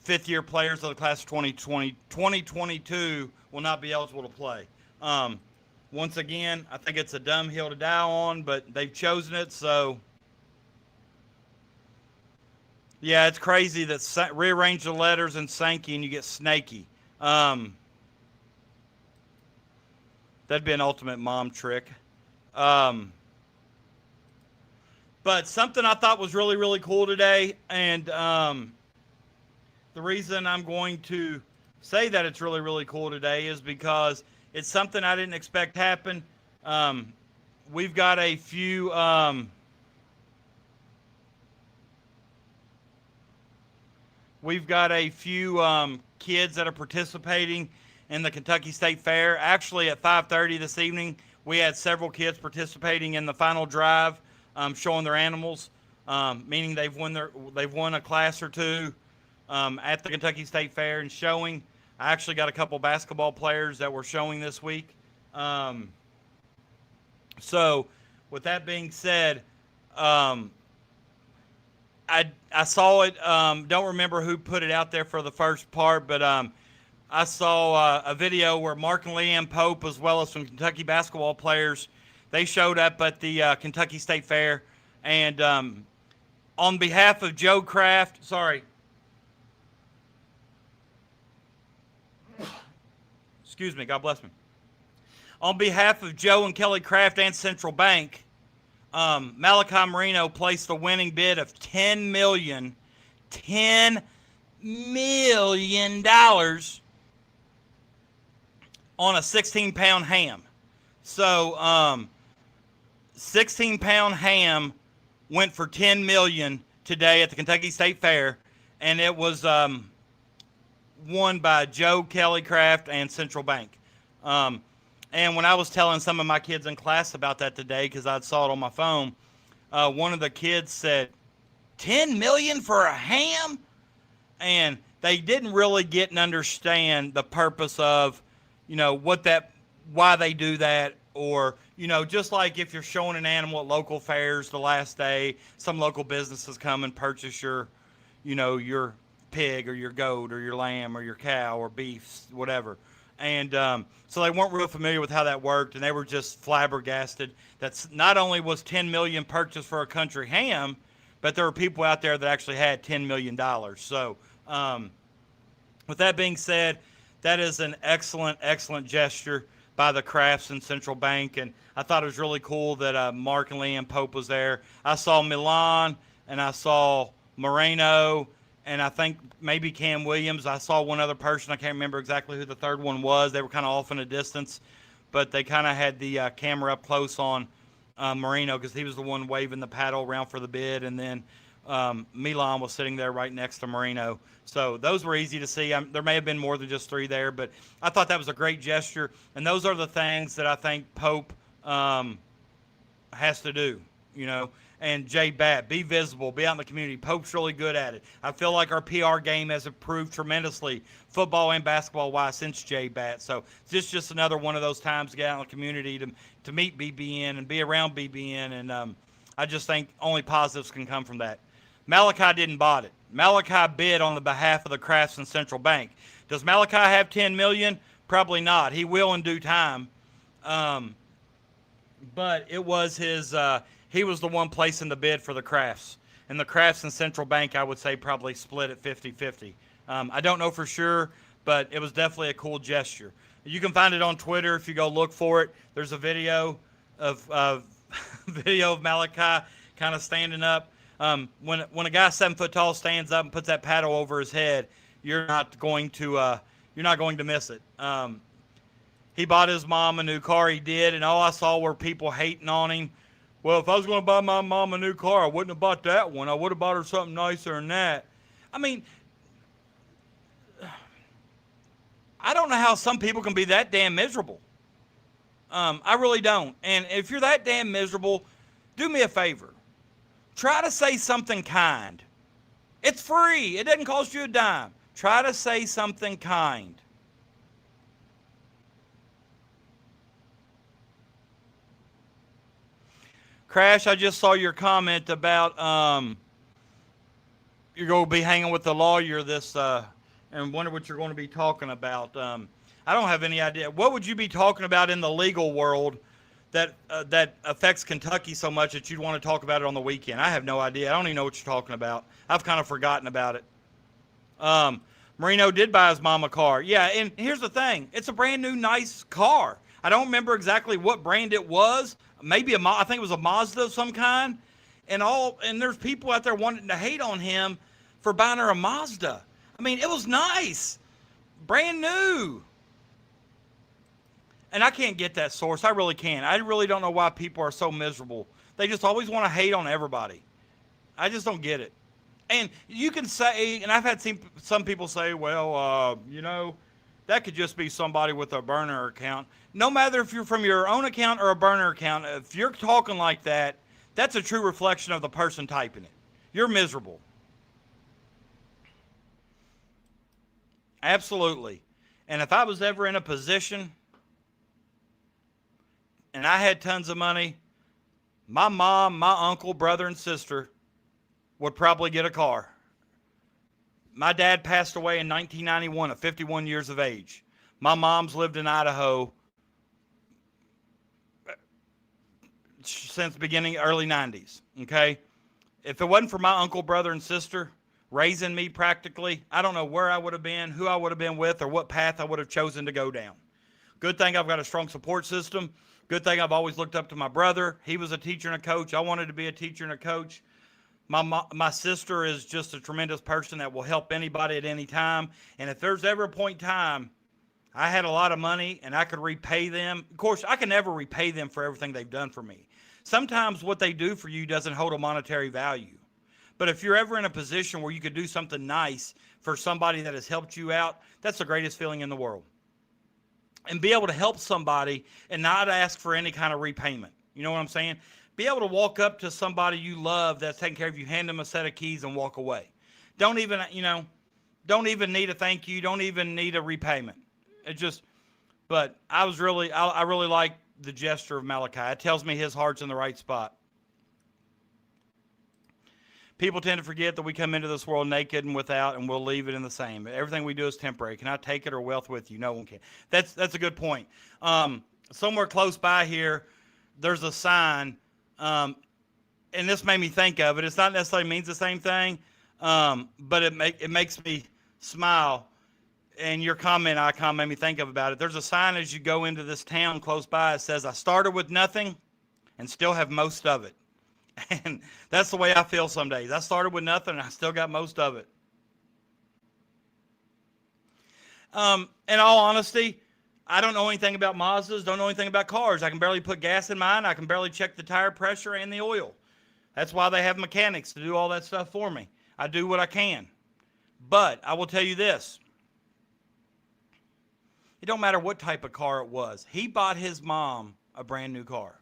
fifth-year players of the class of 2022 will not be eligible to play. Once again, I think it's a dumb hill to die on, but they've chosen it, so yeah, it's crazy that rearrange the letters in Sankey and you get Snaky. That'd be an ultimate mom trick. But something I thought was really, really cool today, and the reason I'm going to say that it's really, really cool today is because it's something I didn't expect happen. We've got a few kids that are participating in the Kentucky State Fair. Actually, at 5:30 this evening, we had several kids participating in the final drive, showing their animals, meaning they've won a class or two at the Kentucky State Fair and showing. I actually got a couple basketball players that were showing this week. So, with that being said, I saw it. Don't remember who put it out there for the first part, but I saw a video where Mark and Leanne Pope, as well as some Kentucky basketball players, they showed up at the Kentucky State Fair. And on behalf of Joe Kraft, excuse me, God bless me. On behalf of Joe and Kelly Kraft and Central Bank, Malachi Marino placed a winning bid of $10 million on a 16-pound ham. So, 16-pound ham went for $10 million today at the Kentucky State Fair, and it was won by Joe, Kelly Kraft, and Central Bank. And when I was telling some of my kids in class about that today, because I saw it on my phone, one of the kids said, $10 million for a ham? And they didn't really get and understand the purpose of, why they do that. Or, just like if you're showing an animal at local fairs the last day, some local businesses come and purchase your pig or your goat or your lamb or your cow or beef, whatever. And so they weren't real familiar with how that worked, and they were just flabbergasted. That's not only was $10 million purchased for a country ham, but there were people out there that actually had $10 million. So with that being said, that is an excellent, excellent gesture by the Crafts and Central Bank. And I thought it was really cool that Mark and Leanne Pope was there. I saw Milan, and I saw Moreno, and I think maybe Cam Williams. I saw one other person. I can't remember exactly who the third one was. They were kind of off in a distance, but they kind of had the camera up close on Moreno because he was the one waving the paddle around for the bid, and then Milan was sitting there right next to Moreno. So those were easy to see. There may have been more than just three there, but I thought that was a great gesture, and those are the things that I think Pope has to do, and Jay Batt, be visible, be out in the community. Pope's really good at it. I feel like our PR game has improved tremendously, football and basketball-wise, since Jay Batt. So it's just another one of those times to get out in the community to meet BBN and be around BBN, and I just think only positives can come from that. Malachi didn't bought it. Malachi bid on the behalf of the Crafts and Central Bank. Does Malachi have $10 million? Probably not. He will in due time. But it was his he was the one placing the bid for the Crafts. And the Crafts and Central Bank, I would say, probably split at 50-50. I don't know for sure, but it was definitely a cool gesture. You can find it on Twitter if you go look for it. There's a video of Malachi kind of standing up. When a guy 7 foot tall stands up and puts that paddle over his head, you're not going to miss it. He bought his mom a new car. He did, and all I saw were people hating on him. Well, if I was going to buy my mom a new car, I wouldn't have bought that one. I would have bought her something nicer than that. I mean, I don't know how some people can be that damn miserable. I really don't. And if you're that damn miserable, do me a favor. Try to say something kind. It's free. It doesn't cost you a dime. Try to say something kind. Crash, I just saw your comment about you're going to be hanging with the lawyer this and wonder what you're going to be talking about. I don't have any idea. What would you be talking about in the legal world that affects Kentucky so much that you'd want to talk about it on the weekend? I have no idea. I don't even know what you're talking about. I've kind of forgotten about it. Marino did buy his mom a car. Yeah, and here's the thing. It's a brand new, nice car. I don't remember exactly what brand it was. Maybe I think it was a Mazda of some kind. And there's people out there wanting to hate on him for buying her a Mazda. I mean, it was nice. Brand new. And I can't get that source. I really can't. I really don't know why people are so miserable. They just always want to hate on everybody. I just don't get it. And you can say, and I've had some people say, well, that could just be somebody with a burner account. No matter if you're from your own account or a burner account, if you're talking like that, that's a true reflection of the person typing it. You're miserable. Absolutely. And if I was ever in a position and I had tons of money, my mom, my uncle, brother, and sister would probably get a car. My dad passed away in 1991 at 51 years of age. My mom's lived in Idaho since the beginning, early 90s, okay? If it wasn't for my uncle, brother, and sister raising me practically, I don't know where I would have been, who I would have been with, or what path I would have chosen to go down. Good thing I've got a strong support system. Good thing I've always looked up to my brother. He was a teacher and a coach. I wanted to be a teacher and a coach. My sister is just a tremendous person that will help anybody at any time. And if there's ever a point in time I had a lot of money and I could repay them, of course, I can never repay them for everything they've done for me. Sometimes what they do for you doesn't hold a monetary value. But if you're ever in a position where you could do something nice for somebody that has helped you out, that's the greatest feeling in the world. And be able to help somebody and not ask for any kind of repayment. You know what I'm saying? Be able to walk up to somebody you love that's taking care of you, hand them a set of keys, and walk away. Don't even, don't even need a thank you. Don't even need a repayment. It just, but I really like the gesture of Malachi. It tells me his heart's in the right spot. People tend to forget that we come into this world naked and without, and we'll leave it in the same. Everything we do is temporary. Can I take it or wealth with you? No one can. That's a good point. Somewhere close by here, there's a sign, and this made me think of it. It's not necessarily means the same thing, but it makes me smile. And your comment icon made me think about it. There's a sign as you go into this town close by. It says, "I started with nothing and still have most of it." And that's the way I feel some days. I started with nothing and I still got most of it. In all honesty, I don't know anything about Mazdas, don't know anything about cars. I can barely put gas in mine. I can barely check the tire pressure and the oil. That's why they have mechanics to do all that stuff for me. I do what I can. But I will tell you this. It don't matter what type of car it was. He bought his mom a brand new car.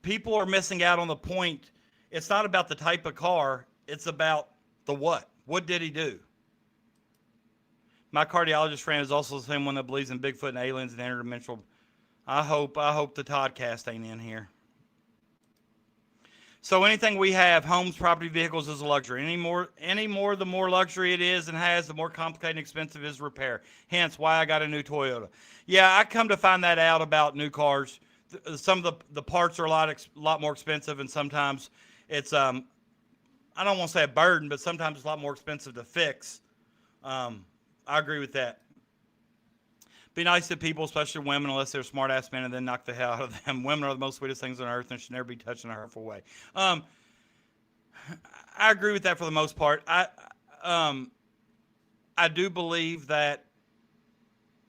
People are missing out on the point. It's not about the type of car. It's about the what. What did he do? My cardiologist friend is also the same one that believes in Bigfoot and aliens and interdimensional. I hope the Toddcast ain't in here. So anything we have, homes, property, vehicles, is a luxury. Any more, the more luxury it is and has, the more complicated and expensive it is repair. Hence why I got a new Toyota. Yeah, I come to find that out about new cars. Some of the parts are a lot more expensive, and sometimes it's I don't want to say a burden, but sometimes it's a lot more expensive to fix. I agree with that. Be nice to people, especially women, unless they're smart-ass men, and then knock the hell out of them. Women are the most sweetest things on earth and should never be touched in a hurtful way. I agree with that for the most part. I do believe that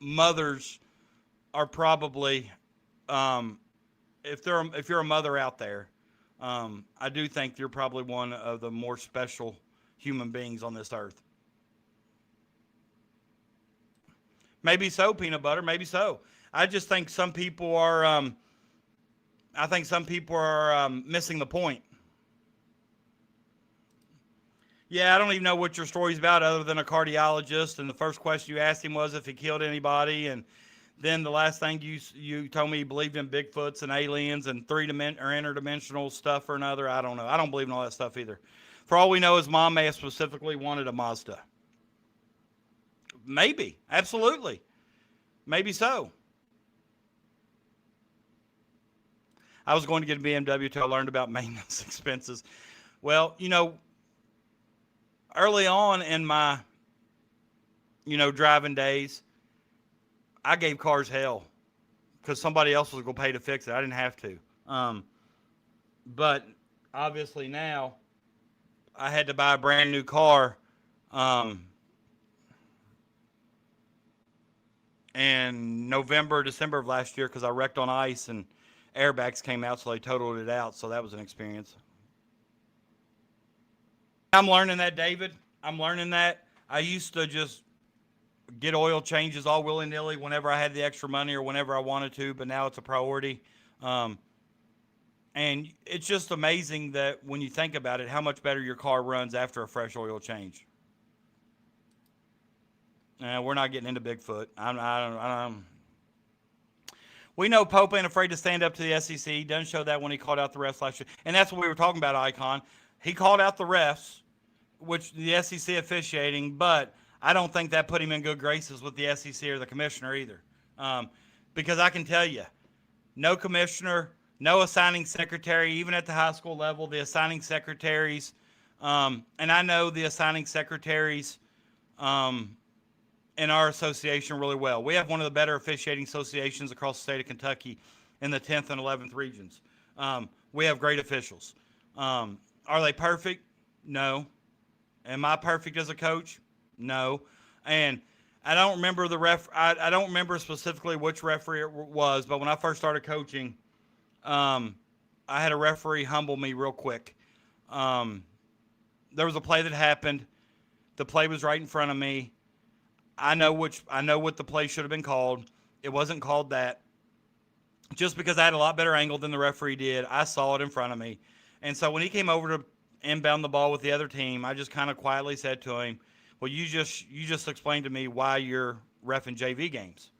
mothers are probably, if you're a mother out there, I do think you're probably one of the more special human beings on this earth. Maybe so, peanut butter. Maybe so. I just think some people are. Missing the point. Yeah, I don't even know what your story's about, other than a cardiologist. And the first question you asked him was if he killed anybody, and then the last thing you told me you believed in Bigfoots and aliens and interdimensional stuff or another. I don't know. I don't believe in all that stuff either. For all we know, his mom may have specifically wanted a Mazda. Maybe. Absolutely. Maybe so. I was going to get a BMW until I learned about maintenance expenses. Well, early on in my, driving days, I gave cars hell because somebody else was going to pay to fix it. I didn't have to. But obviously now I had to buy a brand new car. In November, December of last year, because I wrecked on ice and airbags came out, so they totaled it out. So that was an experience. I'm learning that, David. I'm learning that. I used to just get oil changes all willy-nilly whenever I had the extra money or whenever I wanted to, but now it's a priority. And it's just amazing that when you think about it, how much better your car runs after a fresh oil change. We're not getting into Bigfoot. We know Pope ain't afraid to stand up to the SEC. He doesn't show that when he called out the refs last year. And that's what we were talking about, Icon. He called out the refs, which the SEC officiating, but I don't think that put him in good graces with the SEC or the commissioner either. Because I can tell you, no commissioner, no assigning secretary, even at the high school level, the assigning secretaries, and I know the assigning secretaries in our association really well. We have one of the better officiating associations across the state of Kentucky in the 10th and 11th regions. We have great officials. Are they perfect? No. Am I perfect as a coach? No. And I don't remember I don't remember specifically which referee it was, but when I first started coaching, I had a referee humble me real quick. There was a play that happened. The play was right in front of me. I know what the play should have been called. It wasn't called that. just because I had a lot better angle than the referee did. I saw it in front of me. And so when he came over to inbound the ball with the other team, I just kind of quietly said to him, well, you just explained to me why you're reffing JV games.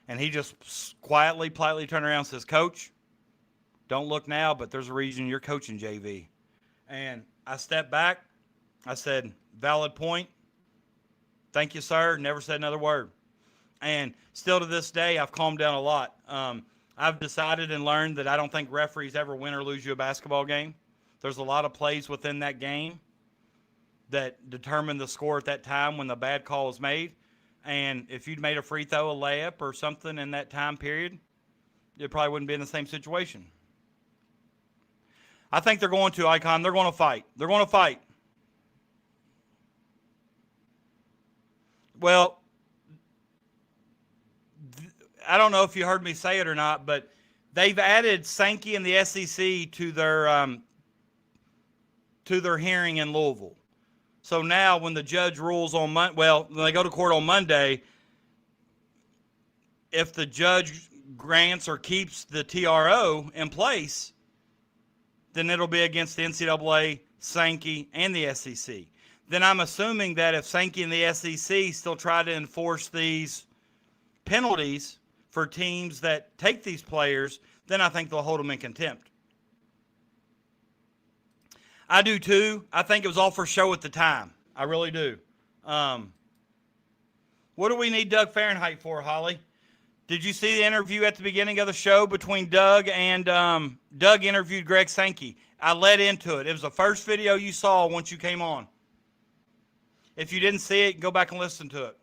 And he just quietly, politely turned around and says, Coach, don't look now, but there's a reason you're coaching JV. And I stepped back. I said, valid point. Thank you, sir. Never said another word. And still to this day, I've calmed down a lot. I've decided and learned that I don't think referees ever win or lose you a basketball game. There's a lot of plays within that game that determine the score at that time when the bad call is made. And if you'd made a free throw, a layup, or something in that time period, it probably wouldn't be in the same situation. I think they're going to, Icon. They're going to fight. They're going to fight. Well, I don't know if you heard me say it or not, but they've added Sankey and the SEC to their hearing in Louisville. So now when the judge rules on when they go to court on Monday, if the judge grants or keeps the TRO in place, then it'll be against the NCAA, Sankey, and the SEC. Then I'm assuming that if Sankey and the SEC still try to enforce these penalties for teams that take these players, then I think they'll hold them in contempt. I do too. I think it was all for show at the time. I really do. What do we need Doug Fahrenheit for, Holly? Did you see the interview at the beginning of the show between Doug and Doug interviewed Greg Sankey? I led into it. It was the first video you saw once you came on. If you didn't see it, go back and listen to it.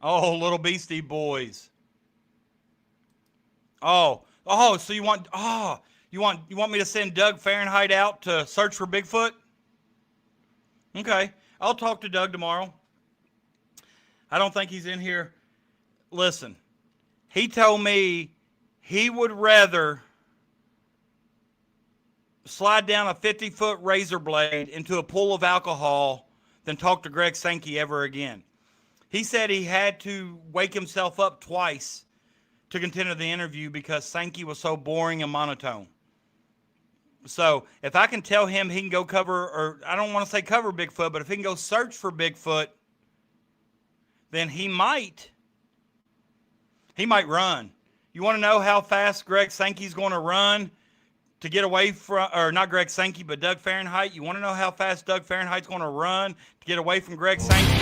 Oh, little Beastie Boys. Oh, so you want me to send Doug Fahrenheit out to search for Bigfoot? Okay, I'll talk to Doug tomorrow. I don't think he's in here. Listen, he told me he would rather slide down a 50-foot razor blade into a pool of alcohol than talk to Greg Sankey ever again. He said he had to wake himself up twice to continue the interview because Sankey was so boring and monotone. So if I can tell him he can go cover, or I don't want to say cover Bigfoot, but if he can go search for Bigfoot, then he might run. You want to know how fast Greg Sankey's going to run to get away from, or not Greg Sankey, but Doug Fahrenheit? You want to know how fast Doug Fahrenheit's going to run to get away from Greg Sankey?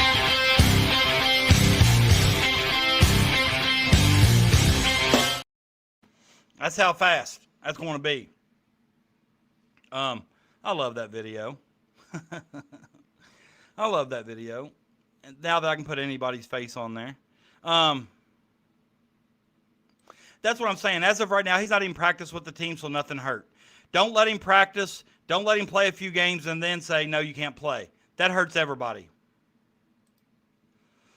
That's how fast that's going to be. I love that video. I love that video. And now that I can put anybody's face on there. That's what I'm saying. As of right now, he's not even practiced with the team, so nothing hurt. Don't let him practice. Don't let him play a few games and then say, no, you can't play. That hurts everybody.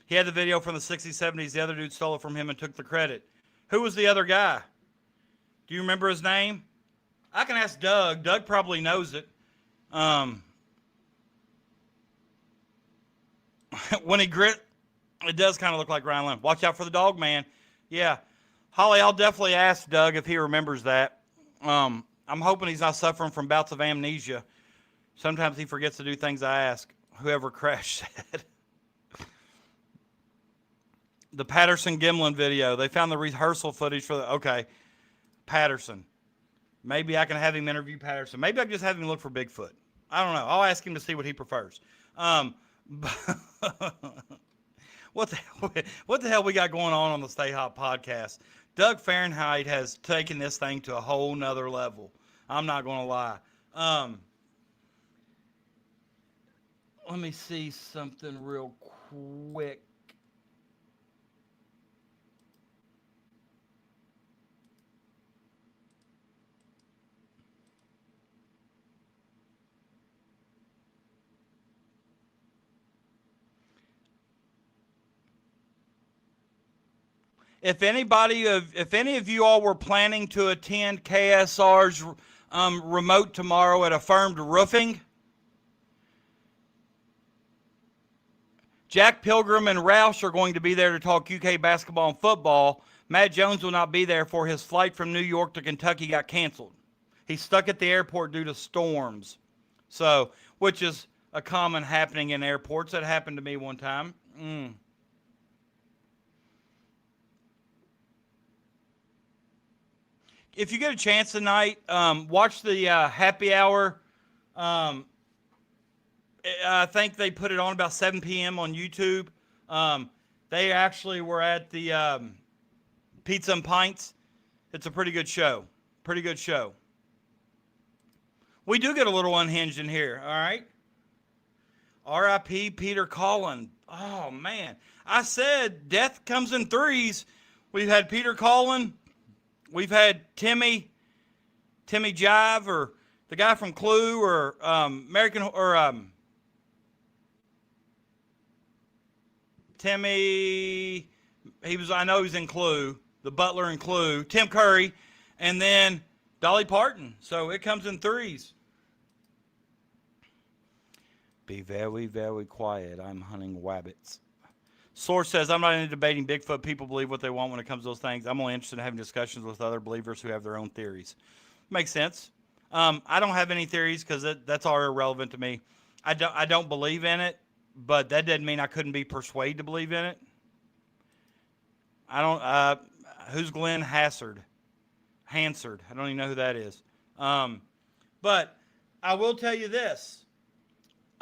He had the video from the 60s, 70s. The other dude stole it from him and took the credit. Who was the other guy? Do you remember his name? I can ask Doug. Doug probably knows it. When he grit, it does kind of look like Ryan Lemon. Watch out for the dog, man. Yeah. Holly, I'll definitely ask Doug if he remembers that. I'm hoping he's not suffering from bouts of amnesia. Sometimes he forgets to do things I ask. Whoever crashed said. The Patterson-Gimlin video. They found the rehearsal footage for the... Okay. Patterson. Maybe I can have him interview Patterson. Maybe I can just have him look for Bigfoot. I don't know. I'll ask him to see what he prefers. What the hell we got going on the Stay Hot podcast? Doug Fahrenheit has taken this thing to a whole nother level. I'm not going to lie. Let me see something real quick. If any of you all were planning to attend KSR's remote tomorrow at Affirmed Roofing, Jack Pilgrim and Roush are going to be there to talk UK basketball and football. Matt Jones will not be there for his flight from New York to Kentucky got canceled. He's stuck at the airport due to storms. So, which is a common happening in airports. That happened to me one time. If you get a chance tonight, watch the happy hour. I think they put it on about 7 p.m. on YouTube. They actually were at the Pizza and Pints. It's a pretty good show. Pretty good show. We do get a little unhinged in here, all right? R.I.P. Peter Collin. Oh, man. I said death comes in threes. We've had Peter Collin. We've had Timmy Jive, or the guy from Clue, or Timmy. I know he's in Clue, the butler in Clue. Tim Curry, and then Dolly Parton. So it comes in threes. Be very, very quiet. I'm hunting wabbits. Source says, I'm not into debating Bigfoot. People believe what they want when it comes to those things. I'm only interested in having discussions with other believers who have their own theories. Makes sense. I don't have any theories because that's all irrelevant to me. I don't believe in it, but that doesn't mean I couldn't be persuaded to believe in it. Who's Glenn Hansard? I don't even know who that is. But I will tell you this.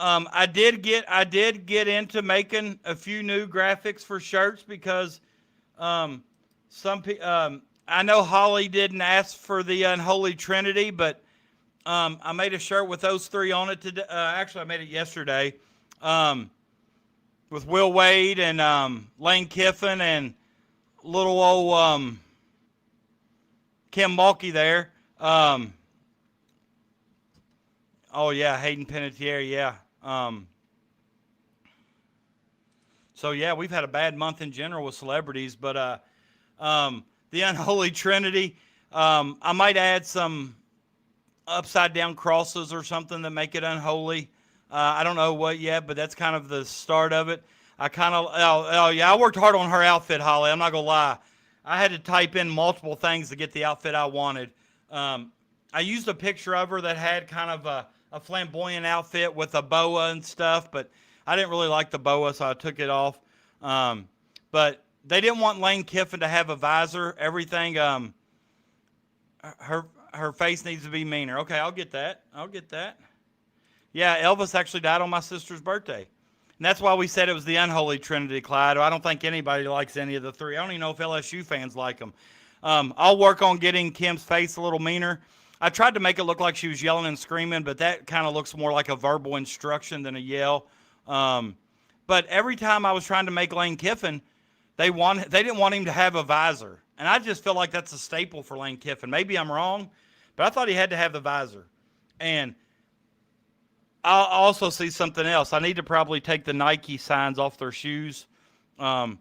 I did get into making a few new graphics for shirts because I know Holly didn't ask for the Unholy Trinity, but I made a shirt with those three on it today. Actually, I made it yesterday with Will Wade and Lane Kiffin and little old Kim Mulkey there. Oh yeah, Hayden Panettiere, yeah. So yeah, we've had a bad month in general with celebrities, but the Unholy Trinity, I might add some upside down crosses or something that make it unholy. I don't know what yet, but that's kind of the start of it. I worked hard on her outfit, Holly. I'm not gonna lie. I had to type in multiple things to get the outfit I wanted. I used a picture of her that had kind of a flamboyant outfit with a boa and stuff, but I didn't really like the boa, so I took it off. But they didn't want Lane Kiffin to have a visor. Everything, her face needs to be meaner. Okay, I'll get that. Yeah, Elvis actually died on my sister's birthday. And that's why we said it was the Unholy Trinity, Clyde. I don't think anybody likes any of the three. I don't even know if LSU fans like them. I'll work on getting Kim's face a little meaner. I tried to make it look like she was yelling and screaming, but that kind of looks more like a verbal instruction than a yell. But every time I was trying to make Lane Kiffin, they didn't want him to have a visor. And I just feel like that's a staple for Lane Kiffin. Maybe I'm wrong, but I thought he had to have the visor. And I'll also see something else. I need to probably take the Nike signs off their shoes. I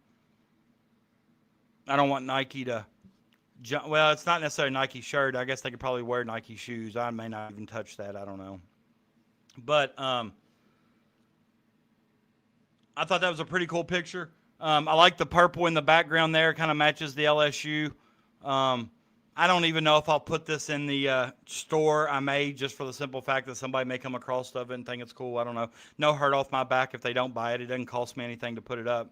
don't want Nike to... Well, it's not necessarily a Nike shirt. I guess they could probably wear Nike shoes. I may not even touch that. I don't know. But I thought that was a pretty cool picture. I like the purple in the background there. It kind of matches the LSU. I don't even know if I'll put this in the store I made, just for the simple fact that somebody may come across stuff and think it's cool. I don't know. No hurt off my back if they don't buy it. It doesn't cost me anything to put it up.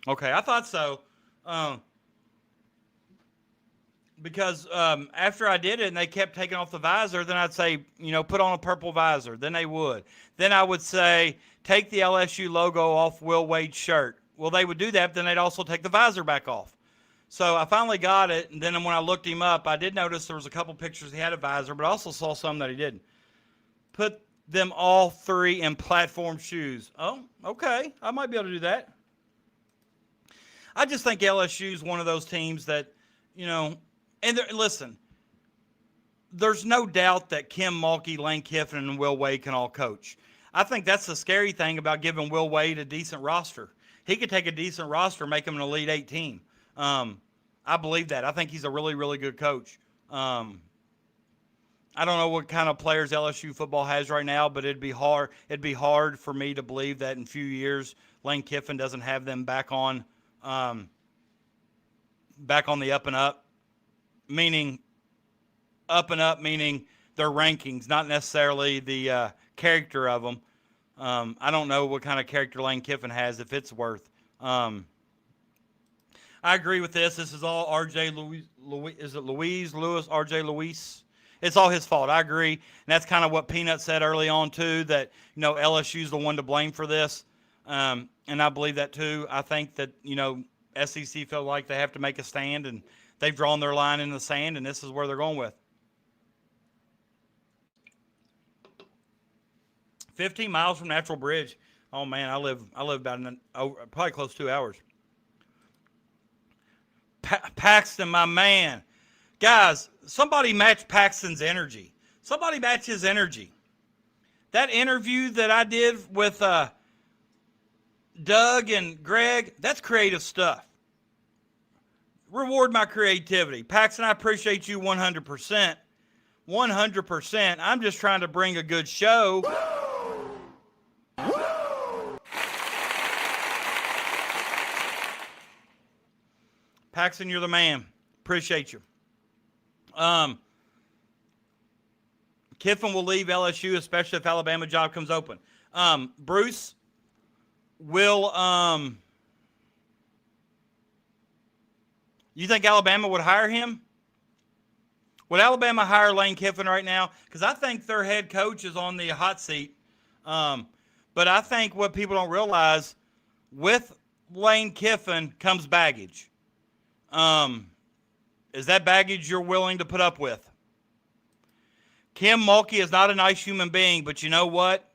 Okay, I thought so. Because after I did it and they kept taking off the visor, then I'd say, put on a purple visor. Then they would. Then I would say, take the LSU logo off Will Wade's shirt. Well, they would do that, but then they'd also take the visor back off. So I finally got it, and then when I looked him up, I did notice there was a couple pictures he had a visor, but I also saw some that he didn't. Put them all three in platform shoes. Oh, okay. I might be able to do that. I just think LSU is one of those teams that, and listen, there's no doubt that Kim Mulkey, Lane Kiffin, and Will Wade can all coach. I think that's the scary thing about giving Will Wade a decent roster. He could take a decent roster and make him an Elite Eight team. I believe that. I think he's a really, really good coach. I don't know what kind of players LSU football has right now, but it'd be hard. It'd be hard for me to believe that in a few years Lane Kiffin doesn't have them back on the up and up, meaning their rankings, not necessarily the character of them. I don't know what kind of character Lane Kiffin has, if it's worth. I agree with this. This is all RJ Louis. Is it Louise? RJ Luis? It's all his fault. I agree. And that's kind of what Peanut said early on, too, that, LSU's the one to blame for this. And I believe that, too. I think that, SEC feel like they have to make a stand, and they've drawn their line in the sand, and this is where they're going with. 15 miles from Natural Bridge. Oh, man, I live about probably close to 2 hours. Paxton, my man. Guys, somebody match Paxton's energy. Somebody match his energy. That interview that I did with Doug and Greg, that's creative stuff. Reward my creativity. Paxton, I appreciate you 100%. 100%. I'm just trying to bring a good show. Paxton, you're the man. Appreciate you. Kiffin will leave LSU, especially if Alabama job comes open. Bruce will. You think Alabama would hire him? Would Alabama hire Lane Kiffin right now? Because I think their head coach is on the hot seat. But I think what people don't realize, with Lane Kiffin comes baggage. Is that baggage you're willing to put up with? Kim Mulkey is not a nice human being, but you know what?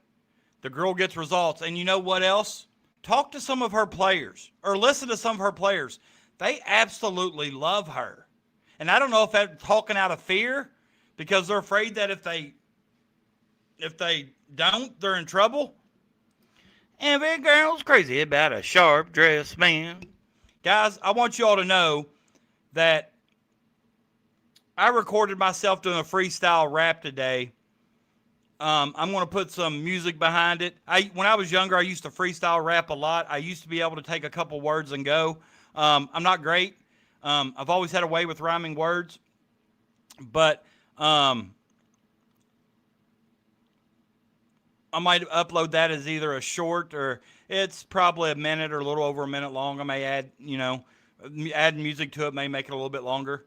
The girl gets results. And you know what else? Talk to some of her players, or listen to some of her players. They absolutely love her. And I don't know if that's talking out of fear, because they're afraid that if they don't, they're in trouble. Every girl's crazy about a sharp-dressed man. Guys, I want you all to know that I recorded myself doing a freestyle rap today. I'm going to put some music behind it. When I was younger, I used to freestyle rap a lot. I used to be able to take a couple words and go. I'm not great. I've always had a way with rhyming words. But I might upload that as either a short, or it's probably a minute or a little over a minute long. I may add, add music to it, may make it a little bit longer.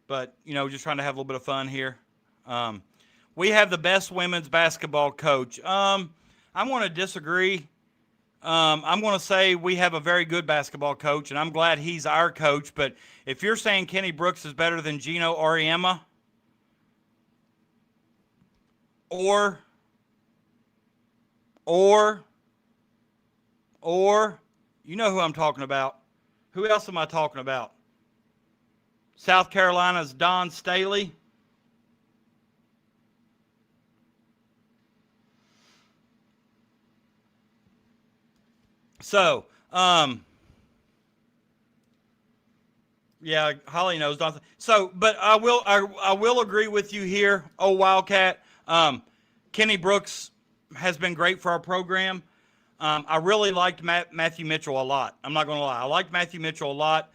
But, just trying to have a little bit of fun here. We have the best women's basketball coach. I'm going to disagree. I'm going to say we have a very good basketball coach, and I'm glad he's our coach. But if you're saying Kenny Brooks is better than Gino Auriemma, or you know who I'm talking about. Who else am I talking about? South Carolina's Don Staley. So, yeah, Holly knows Don. So, but I will agree with you here, oh Wildcat. Kenny Brooks has been great for our program. I really liked Matthew Mitchell a lot. I'm not going to lie. I liked Matthew Mitchell a lot.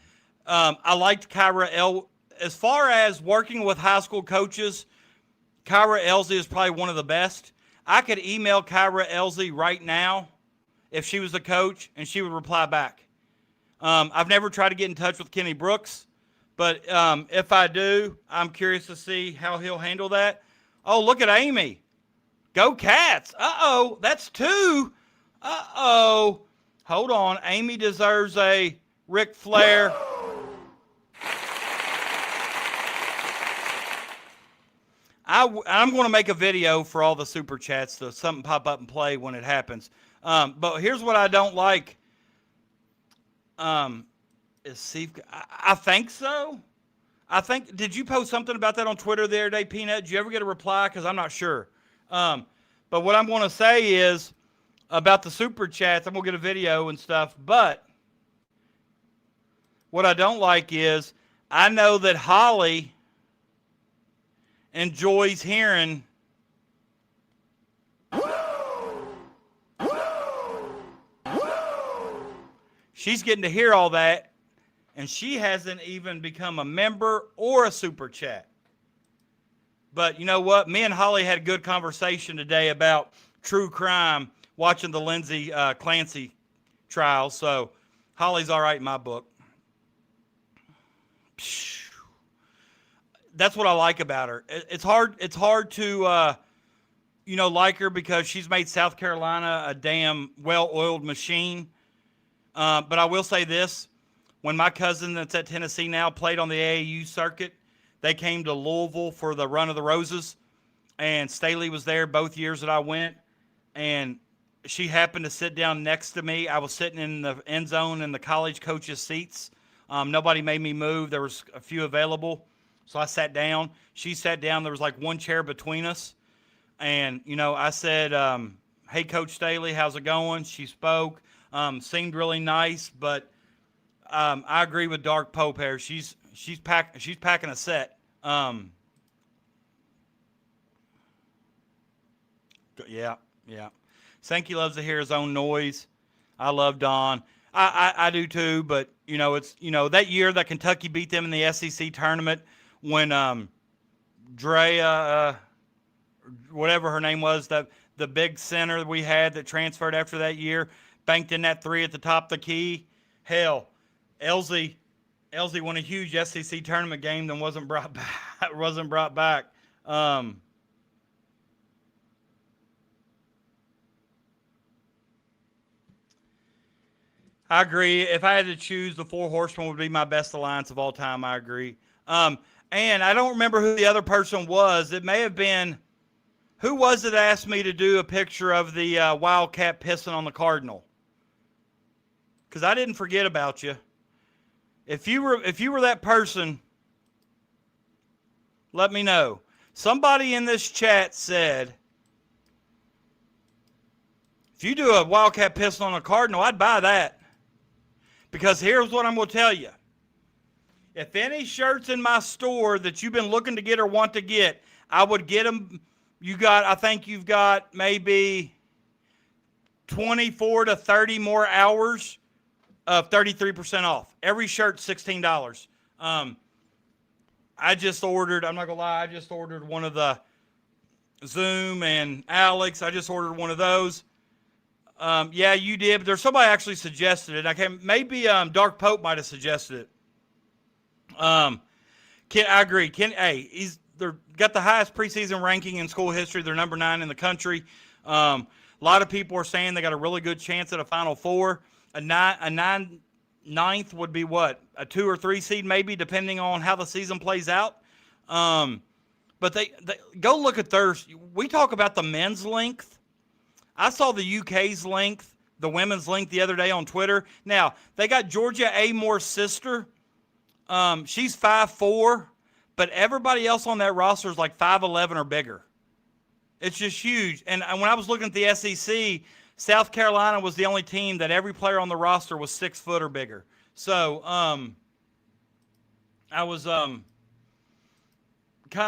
I liked Kyra as far as working with high school coaches, Kyra Elsie is probably one of the best. I could email Kyra Elsie right now if she was the coach, and she would reply back. I've never tried to get in touch with Kenny Brooks, but if I do, I'm curious to see how he'll handle that. Oh, look at Amy. Go Cats. Uh-oh, that's 2. Uh-oh. Hold on. Amy deserves a Ric Flair. I'm going to make a video for all the super chats, so something pop up and play when it happens. But here's what I don't like. Is Steve? I think so. Did you post something about that on Twitter the other day, Peanut? Did you ever get a reply? Because I'm not sure. But what I'm going to say is about the super chats, I'm going to get a video and stuff. But what I don't like is I know that Holly enjoys hearing she's getting to hear all that, and she hasn't even become a member or a super chat. But you know what? Me and Holly had a good conversation today about true crime, watching the Lindsay Clancy trial. So Holly's all right in my book. That's what I like about her. It's hard to like her because she's made South Carolina a damn well-oiled machine. But I will say this. When my cousin that's at Tennessee now played on the AAU circuit, they came to Louisville for the Run of the Roses, and Staley was there both years that I went, and she happened to sit down next to me. I was sitting in the end zone in the college coaches' seats. Nobody made me move. There was a few available, so I sat down. She sat down. There was like one chair between us, and, I said, hey, Coach Staley, how's it going? She spoke, seemed really nice, but I agree with Dark Pope here. She's packing a set. Yeah. Sankey loves to hear his own noise. I love Don. I do too, but it's that year that Kentucky beat them in the SEC tournament when Drea, whatever her name was, the big center that we had that transferred after that year, banked in that three at the top of the key. Hell, Elsie won a huge SEC tournament game that wasn't brought back. I agree. If I had to choose, the Four Horsemen would be my best alliance of all time. I agree. And I don't remember who the other person was. It may have been, who was it that asked me to do a picture of the Wildcat pissing on the Cardinal? Because I didn't forget about you. If you were that person, let me know. Somebody in this chat said, if you do a Wildcat pissing on a Cardinal, I'd buy that. Because here's what I'm going to tell you. If any shirts in my store that you've been looking to get or want to get, I would get them. I think you've got maybe 24 to 30 more hours of 33% off. Every shirt's $16. I just ordered, I'm not going to lie, I just ordered one of the Zoom and Alex. I just ordered one of those. Yeah, you did, but there's somebody actually suggested it. Maybe Dark Pope might have suggested it. I agree. They're got the highest preseason ranking in school history. They're number 9 in the country. A lot of people are saying they got a really good chance at a Final Four. A ninth would be what? A 2 or 3 seed maybe, depending on how the season plays out. But they go look at theirs. We talk about the men's length. I saw the UK's length, the women's length the other day on Twitter. Now, they got Georgia Amore's sister. She's 5'4", but everybody else on that roster is like 5'11" or bigger. It's just huge. And when I was looking at the SEC, South Carolina was the only team that every player on the roster was 6 foot or bigger. So I was kind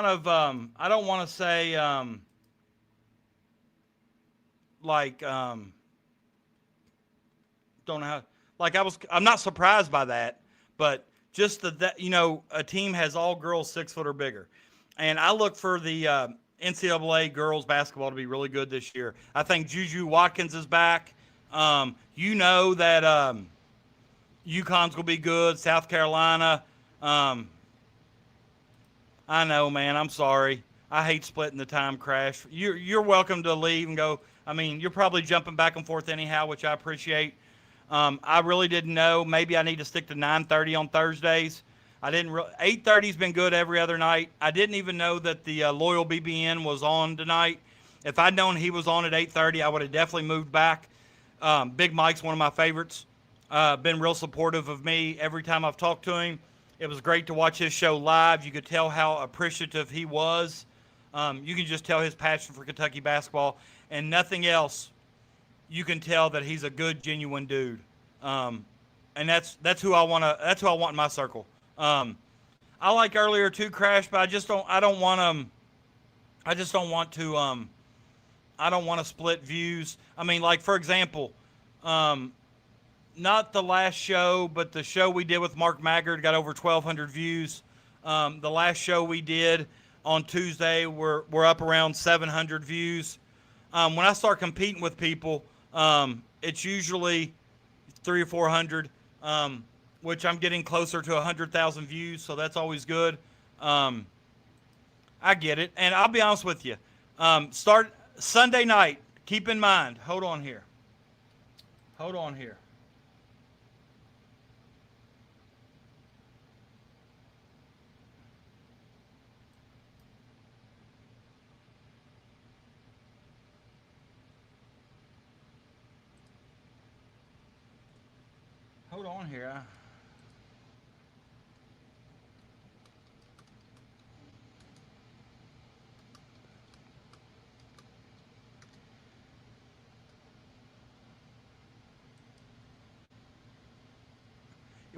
of I don't want to say don't know how, I'm not surprised by that, but just that a team has all girls 6 foot or bigger. And I look for the NCAA girls basketball to be really good this year. I think Juju Watkins is back. That UConn's going to be good. South Carolina. I know, man. I'm sorry. I hate splitting the time crash. You're welcome to leave and go. I mean, you're probably jumping back and forth anyhow, which I appreciate. I really didn't know. Maybe I need to stick to 9:30 on Thursdays. 8:30's been good every other night. I didn't even know that the Loyal BBN was on tonight. If I'd known he was on at 8:30, I would have definitely moved back. Big Mike's one of my favorites. Been real supportive of me every time I've talked to him. It was great to watch his show live. You could tell how appreciative he was. You can just tell his passion for Kentucky basketball and nothing else. You can tell that he's a good, genuine dude. And that's who I want in my circle. I like earlier too, Crash, but I don't want them. I just don't want to. I don't want to split views. I mean, like for example, not the last show, but the show we did with Mark Maggard got over 1,200 views. The last show we did on Tuesday, we're up around 700 views. When I start competing with people, it's usually 300 or 400, which I'm getting closer to 100,000 views, so that's always good. I get it, and I'll be honest with you. Start Sunday night. Keep in mind. Hold on here. Hold on here. Hold on here.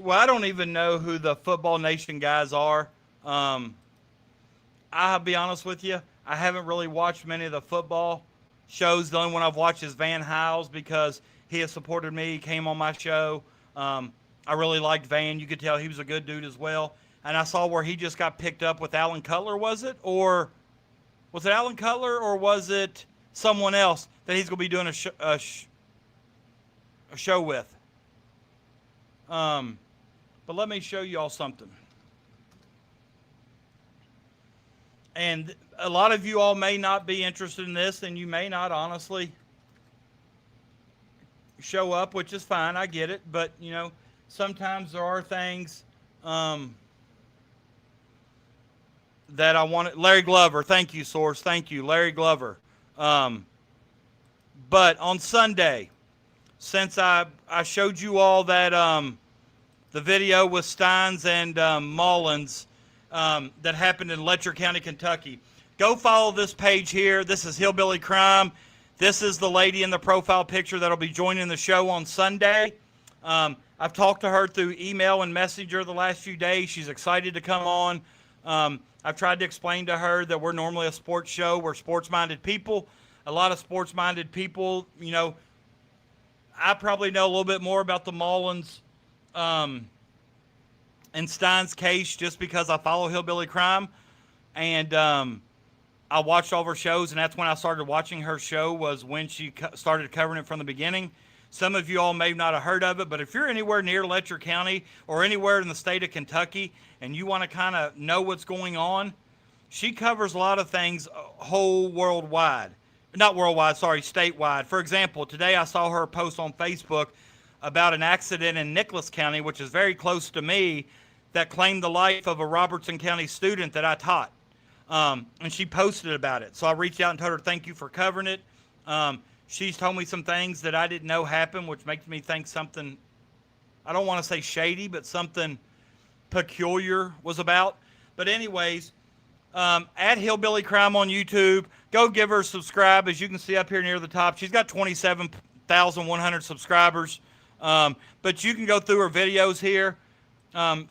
Well, I don't even know who the Football Nation guys are. I'll be honest with you. I haven't really watched many of the football shows. The only one I've watched is Van Hiles because he has supported me. He came on my show. I really liked Van. You could tell he was a good dude as well. And I saw where he just got picked up with Alan Cutler, was it? Or was it Alan Cutler or was it someone else that he's going to be doing a show with? But let me show you all something. And a lot of you all may not be interested in this, and you may not honestly show up, which is fine. I get it. But, you know, sometimes there are things that I want. Larry Glover. Thank you, Source. Thank you, Larry Glover. But on Sunday, since I showed you all that the video with Steins and Mullins that happened in Letcher County, Kentucky, go follow this page here. This is Hillbilly Crime. This is the lady in the profile picture that'll be joining the show on Sunday. I've talked to her through email and messenger the last few days. She's excited to come on. I've tried to explain to her that we're normally a sports show. We're sports-minded people. A lot of sports-minded people, you know, I probably know a little bit more about the Mullins and Steins case just because I follow Hillbilly Crime. And I watched all of her shows, and that's when I started watching her show, was when she started covering it from the beginning. Some of you all may not have heard of it, but if you're anywhere near Letcher County or anywhere in the state of Kentucky and you want to kind of know what's going on, she covers a lot of things whole worldwide. Not worldwide, sorry, statewide. For example, today I saw her post on Facebook about an accident in Nicholas County, which is very close to me, that claimed the life of a Robertson County student that I taught. And she posted about it. So I reached out and told her thank you for covering it. She's told me some things that I didn't know happened, which makes me think something, I don't want to say shady, but something peculiar was about. But anyways, at Hillbilly Crime on YouTube, go give her a subscribe. As you can see up here near the top, she's got 27,100 subscribers. But you can go through her videos here.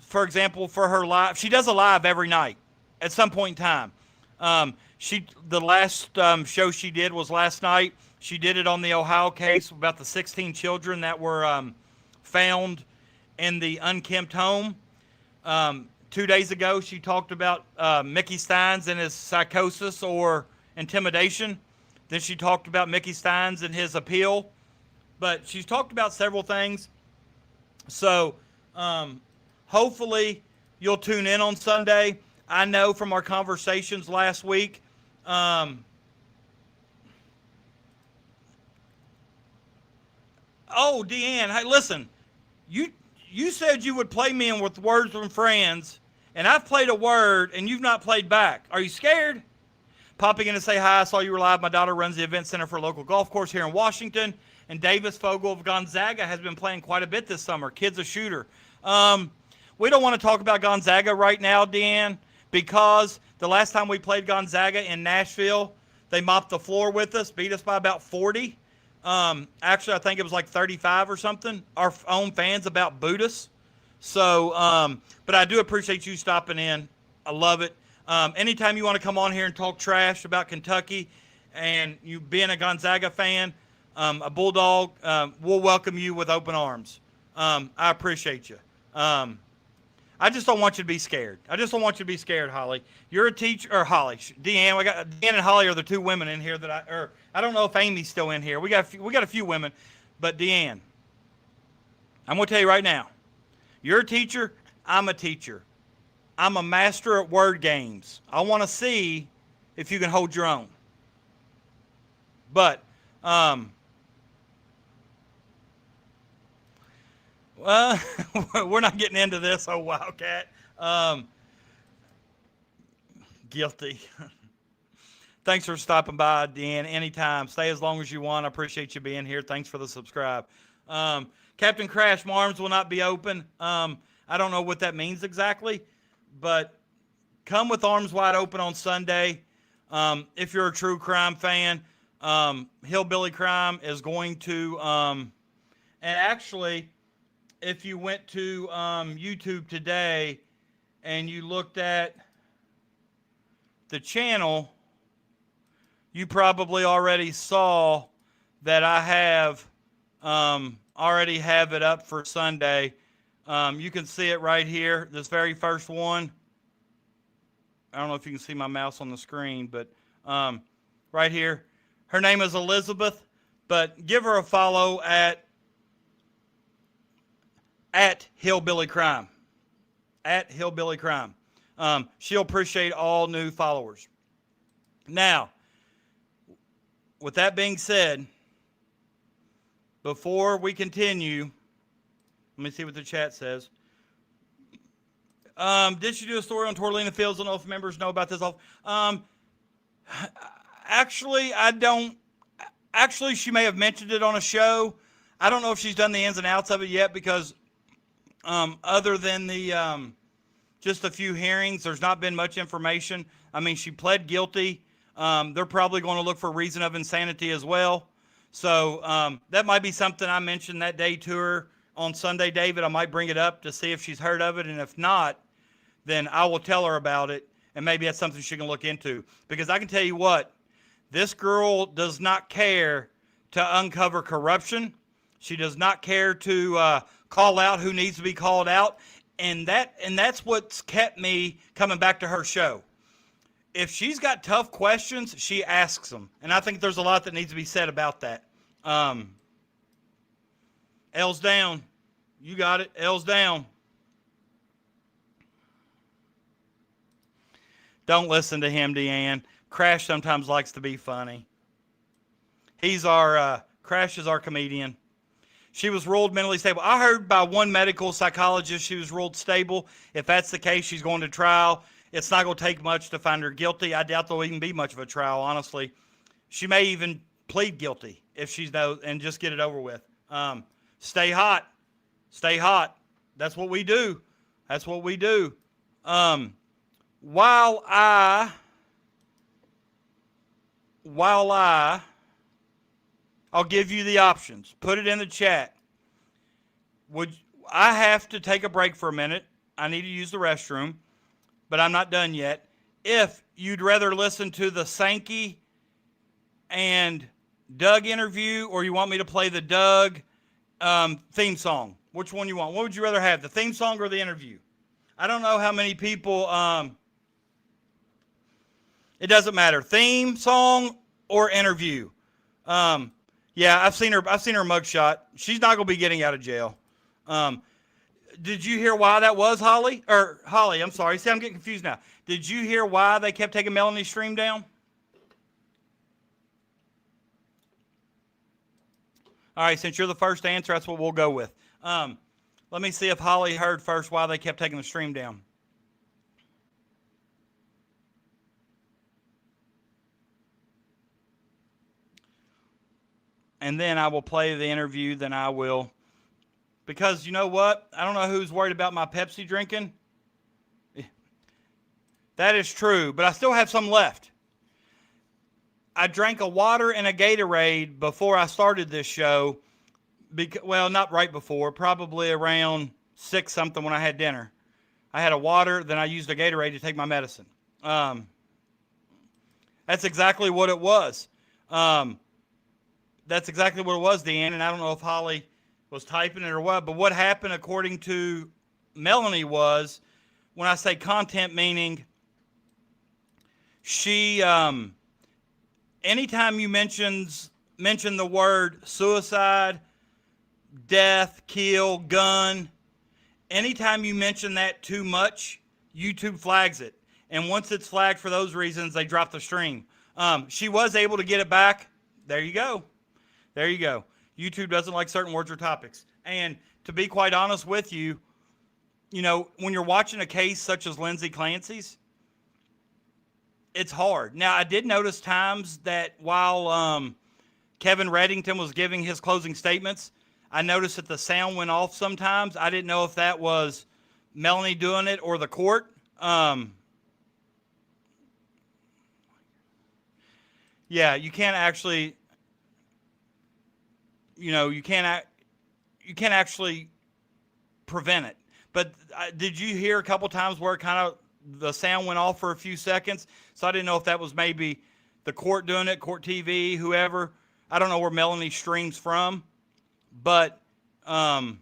For example, for her live, she does a live every night at some point in time. The last show she did was last night. She did it on the Ohio case about the 16 children that were found in the unkempt home. 2 days ago, she talked about Mickey Steins and his psychosis or intimidation. Then she talked about Mickey Steins and his appeal. But she's talked about several things. So hopefully you'll tune in on Sunday. I know from our conversations last week, oh, Deanne, hey, listen, you said you would play me in with words from friends, and I've played a word, and you've not played back. Are you scared? Popping in to say hi. I saw you were live. My daughter runs the event center for a local golf course here in Washington, and Davis Fogel of Gonzaga has been playing quite a bit this summer. Kid's a shooter. We don't want to talk about Gonzaga right now, Deanne, because the last time we played Gonzaga in Nashville, they mopped the floor with us, beat us by about 40. Actually, I think it was like 35 or something. Our own fans about booed us. So, but I do appreciate you stopping in. I love it. Anytime you want to come on here and talk trash about Kentucky and you being a Gonzaga fan, a Bulldog, we'll welcome you with open arms. I appreciate you. I just don't want you to be scared. I just don't want you to be scared, Holly. You're a teacher, or Holly, Deanne. Deanne and Holly are the two women in here that I don't know if Amy's still in here. We got a few women, but Deanne, I'm gonna tell you right now, you're a teacher. I'm a teacher. I'm a master at word games. I want to see if you can hold your own. But well, we're not getting into this, oh Wildcat. Guilty. Thanks for stopping by, Dan. Anytime. Stay as long as you want. I appreciate you being here. Thanks for the subscribe. Captain Crash, my arms will not be open. I don't know what that means exactly, but come with arms wide open on Sunday. If you're a true crime fan, Hillbilly Crime is going to, and actually, if you went to YouTube today and you looked at the channel, you probably already saw that I have already have it up for Sunday. You can see it right here, this very first one. I don't know if you can see my mouse on the screen, but right here. Her name is Elizabeth, but give her a follow at Hillbilly Crime. At Hillbilly Crime. She'll appreciate all new followers. Now, with that being said, before we continue, let me see what the chat says. Did you do a story on Torlina Fields? I don't know if members know about this. Actually, I don't. Actually, she may have mentioned it on a show. I don't know if she's done the ins and outs of it yet because other than the just a few hearings, there's not been much information. I mean, she pled guilty. They're probably going to look for reason of insanity as well. So that might be something I mentioned that day to her on Sunday, David. I might bring it up to see if she's heard of it. And if not, then I will tell her about it. And maybe that's something she can look into. Because I can tell you what, this girl does not care to uncover corruption. She does not care to call out who needs to be called out. And that's what's kept me coming back to her show. If she's got tough questions, she asks them. And I think there's a lot that needs to be said about that. L's down. You got it. L's down. Don't listen to him, Deanne. Crash sometimes likes to be funny. He's Crash is our comedian. She was ruled mentally stable. I heard by one medical psychologist she was ruled stable. If that's the case, she's going to trial. It's not going to take much to find her guilty. I doubt there'll even be much of a trial, honestly. She may even plead guilty if she's and just get it over with. Stay hot. Stay hot. That's what we do. That's what we do. I'll give you the options. Put it in the chat. I have to take a break for a minute. I need to use the restroom, but I'm not done yet. If you'd rather listen to the Sankey and Doug interview, or you want me to play the Doug theme song, which one you want? What would you rather have, the theme song or the interview? I don't know how many people. It doesn't matter, theme song or interview. Yeah, I've seen her mugshot. She's not gonna be getting out of jail. Did you hear why that was, Holly? Or Holly, I'm sorry. See, I'm getting confused now. Did you hear why they kept taking Melanie's stream down? All right, since you're the first to answer, that's what we'll go with. Let me see if Holly heard first why they kept taking the stream down. And then I will play the interview, then I will. Because you know what? I don't know who's worried about my Pepsi drinking. That is true, but I still have some left. I drank a water and a Gatorade before I started this show. Well, not right before, probably around 6 something when I had dinner. I had a water, then I used a Gatorade to take my medicine. That's exactly what it was. That's exactly what it was, Deanne, and I don't know if Holly was typing it or what, but what happened according to Melanie was, when I say content, meaning she, anytime you mention the word suicide, death, kill, gun, anytime you mention that too much, YouTube flags it. And once it's flagged for those reasons, they drop the stream. She was able to get it back. There you go. There you go. YouTube doesn't like certain words or topics. And to be quite honest with you, you know, when you're watching a case such as Lindsay Clancy's, it's hard. Now, I did notice times that while Kevin Reddington was giving his closing statements, I noticed that the sound went off sometimes. I didn't know if that was Melanie doing it or the court. Yeah, you can't actually, you can't actually prevent it. But did you hear a couple times where the sound went off for a few seconds? So I didn't know if that was maybe the court doing it, Court TV, whoever. I don't know where Melanie streams from, but yeah,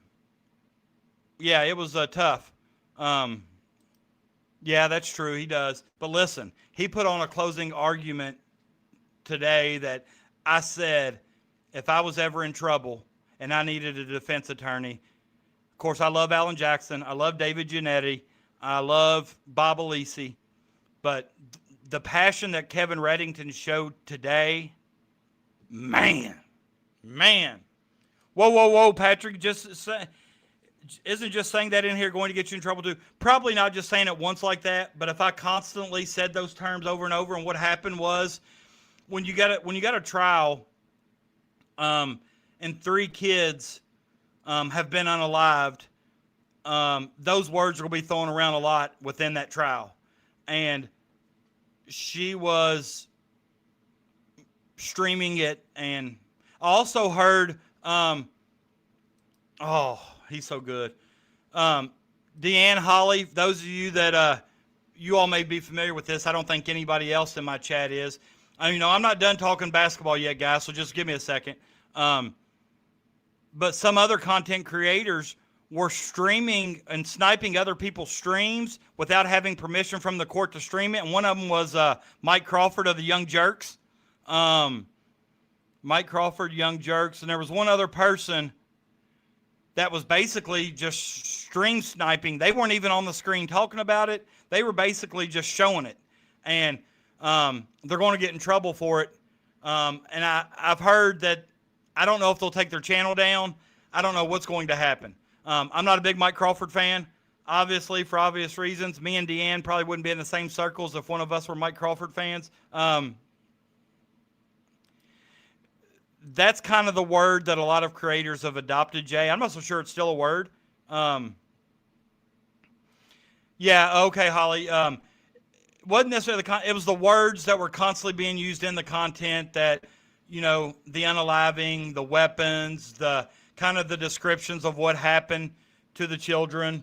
it was tough. Yeah, that's true. He does. But listen, he put on a closing argument today that I said, if I was ever in trouble and I needed a defense attorney, of course, I love Alan Jackson. I love David Giannetti. I love Bob Alisi. But the passion that Kevin Reddington showed today, man. Whoa, Patrick. Isn't just saying that in here going to get you in trouble too? Probably not just saying it once like that, but if I constantly said those terms over and over, and what happened was when you got a trial and 3 kids have been unalived, those words will be thrown around a lot within that trial. And she was streaming it, and I also heard, oh, he's so good. Deanne, Holly, those of you that you all may be familiar with this. I don't think anybody else in my chat is. I'm not done talking basketball yet, guys, so just give me a second. But some other content creators were streaming and sniping other people's streams without having permission from the court to stream it. And one of them was Mike Crawford of the Young Jerks. Mike Crawford, Young Jerks. And there was one other person that was basically just stream sniping. They weren't even on the screen talking about it. They were basically just showing it. And they're going to get in trouble for it. And I've heard that, I don't know if they'll take their channel down. I don't know what's going to happen. I'm not a big Mike Crawford fan, obviously, for obvious reasons. Me and Deanne probably wouldn't be in the same circles if one of us were Mike Crawford fans. That's kind of the word that a lot of creators have adopted, Jay. I'm not so sure it's still a word. Yeah, okay, Holly. Wasn't necessarily it was the words that were constantly being used in the content that, the unaliving, the weapons, the kind of the descriptions of what happened to the children.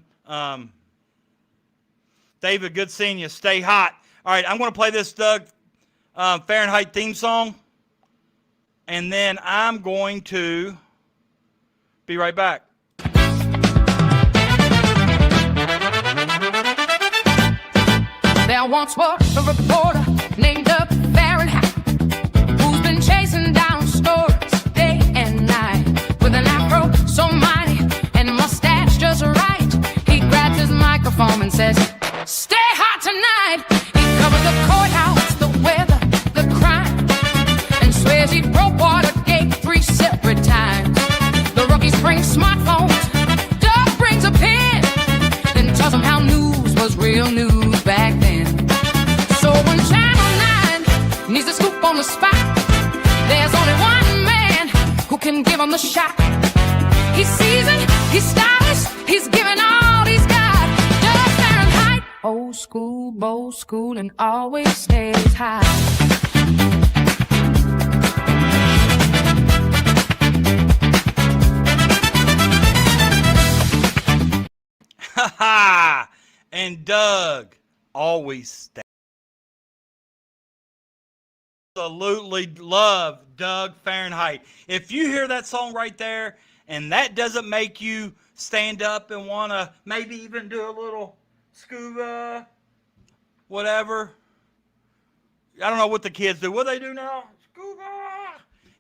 David, good seeing you. Stay hot. All right, I'm going to play this Doug Fahrenheit theme song, and then I'm going to be right back. There once was a reporter named Doug Fahrenheit who's been chasing down stories day and night with an afro so mighty and a mustache just right. He grabs his microphone and says, "Stay hot tonight." He covered the courthouse, the weather, the crime, and swears he broke Watergate 3 separate times. The rookies bring smartphones, Doug brings a pen, then tells them how news was real news back then. So when Channel 9 needs a scoop on the spot, there's only one man who can give him the shot. He's seasoned, he's stylish, he's giving all he's got. Doug Fahrenheit, old school, bold school, and always stays high. Ha ha! And Doug always stays. absolutely love Doug Fahrenheit. If you hear that song right there and that doesn't make you stand up and want to maybe even do a little scuba, whatever. I don't know what the kids do. What do they do now? Scuba.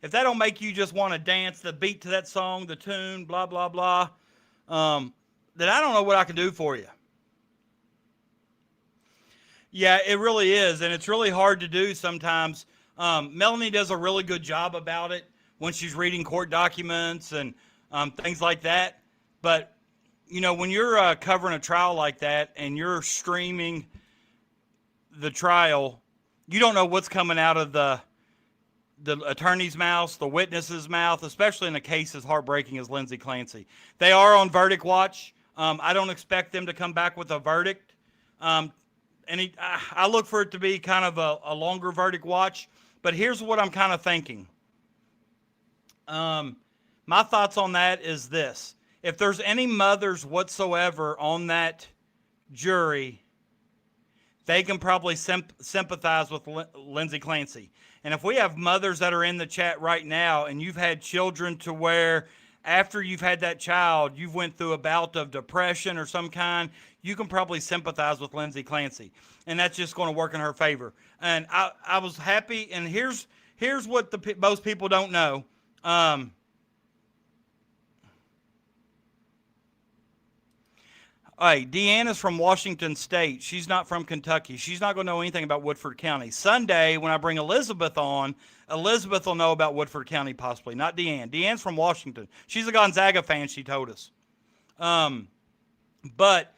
If that don't make you just want to dance the beat to that song, the tune, blah, blah, blah, then I don't know what I can do for you. Yeah, it really is, and it's really hard to do sometimes. Melanie does a really good job about it when she's reading court documents and things like that. But, you know, when you're covering a trial like that and you're streaming the trial, you don't know what's coming out of the attorney's mouth, the witness's mouth, especially in a case as heartbreaking as Lindsay Clancy. They are on verdict watch. I don't expect them to come back with a verdict. I look for it to be kind of a longer verdict watch. But here's what I'm kind of thinking. My thoughts on that is this. If there's any mothers whatsoever on that jury, they can probably sympathize with Lindsay Clancy. And if we have mothers that are in the chat right now and you've had children to where after you've had that child, you've went through a bout of depression or some kind, you can probably sympathize with Lindsay Clancy. And that's just going to work in her favor. And I was happy. And here's what most people don't know. Hey, Deanna's from Washington State. She's not from Kentucky. She's not going to know anything about Woodford County. Sunday, when I bring Elizabeth on, Elizabeth will know about Woodford County possibly, not Deanne. Deanne's from Washington. She's a Gonzaga fan, she told us. But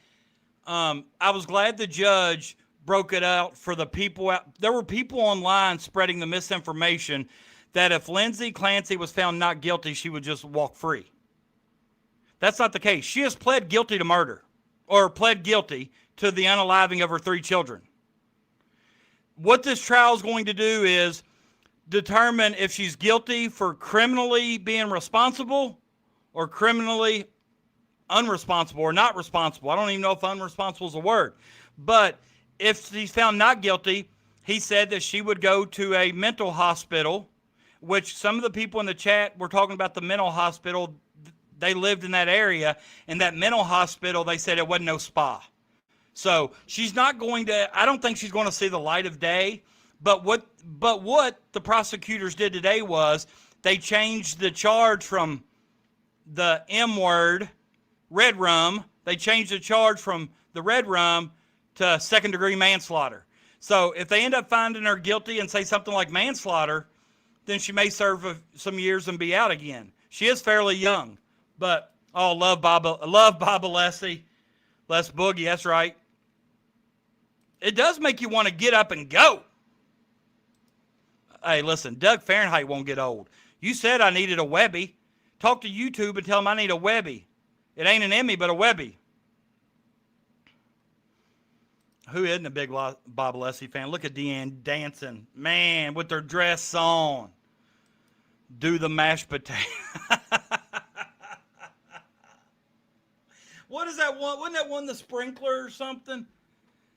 I was glad the judge broke it out for the people out. There were people online spreading the misinformation that if Lindsay Clancy was found not guilty, she would just walk free. That's not the case. She has pled guilty to murder, or pled guilty to the unaliving of her 3 children. What this trial is going to do is determine if she's guilty for criminally being responsible or criminally unresponsible or not responsible. I don't even know if unresponsible is a word. But if she's found not guilty, he said that she would go to a mental hospital, which some of the people in the chat were talking about the mental hospital. They lived in that area, and that mental hospital, they said it wasn't no spa. So she's not going to, I don't think she's going to see the light of day. But what the prosecutors did today was they changed the charge from the M word, red rum. They changed the charge from the red rum to second-degree manslaughter. So if they end up finding her guilty and say something like manslaughter, then she may serve some years and be out again. She is fairly young. But, love Baba Leslie. Les Boogie, that's right. It does make you want to get up and go. Hey, listen, Doug Fahrenheit won't get old. You said I needed a Webby. Talk to YouTube and tell them I need a Webby. It ain't an Emmy, but a Webby. Who isn't a big Bob Leslie fan? Look at Deanne dancing. Man, with their dress on. Do the mashed potato. What is that one? Wasn't that one the sprinkler or something?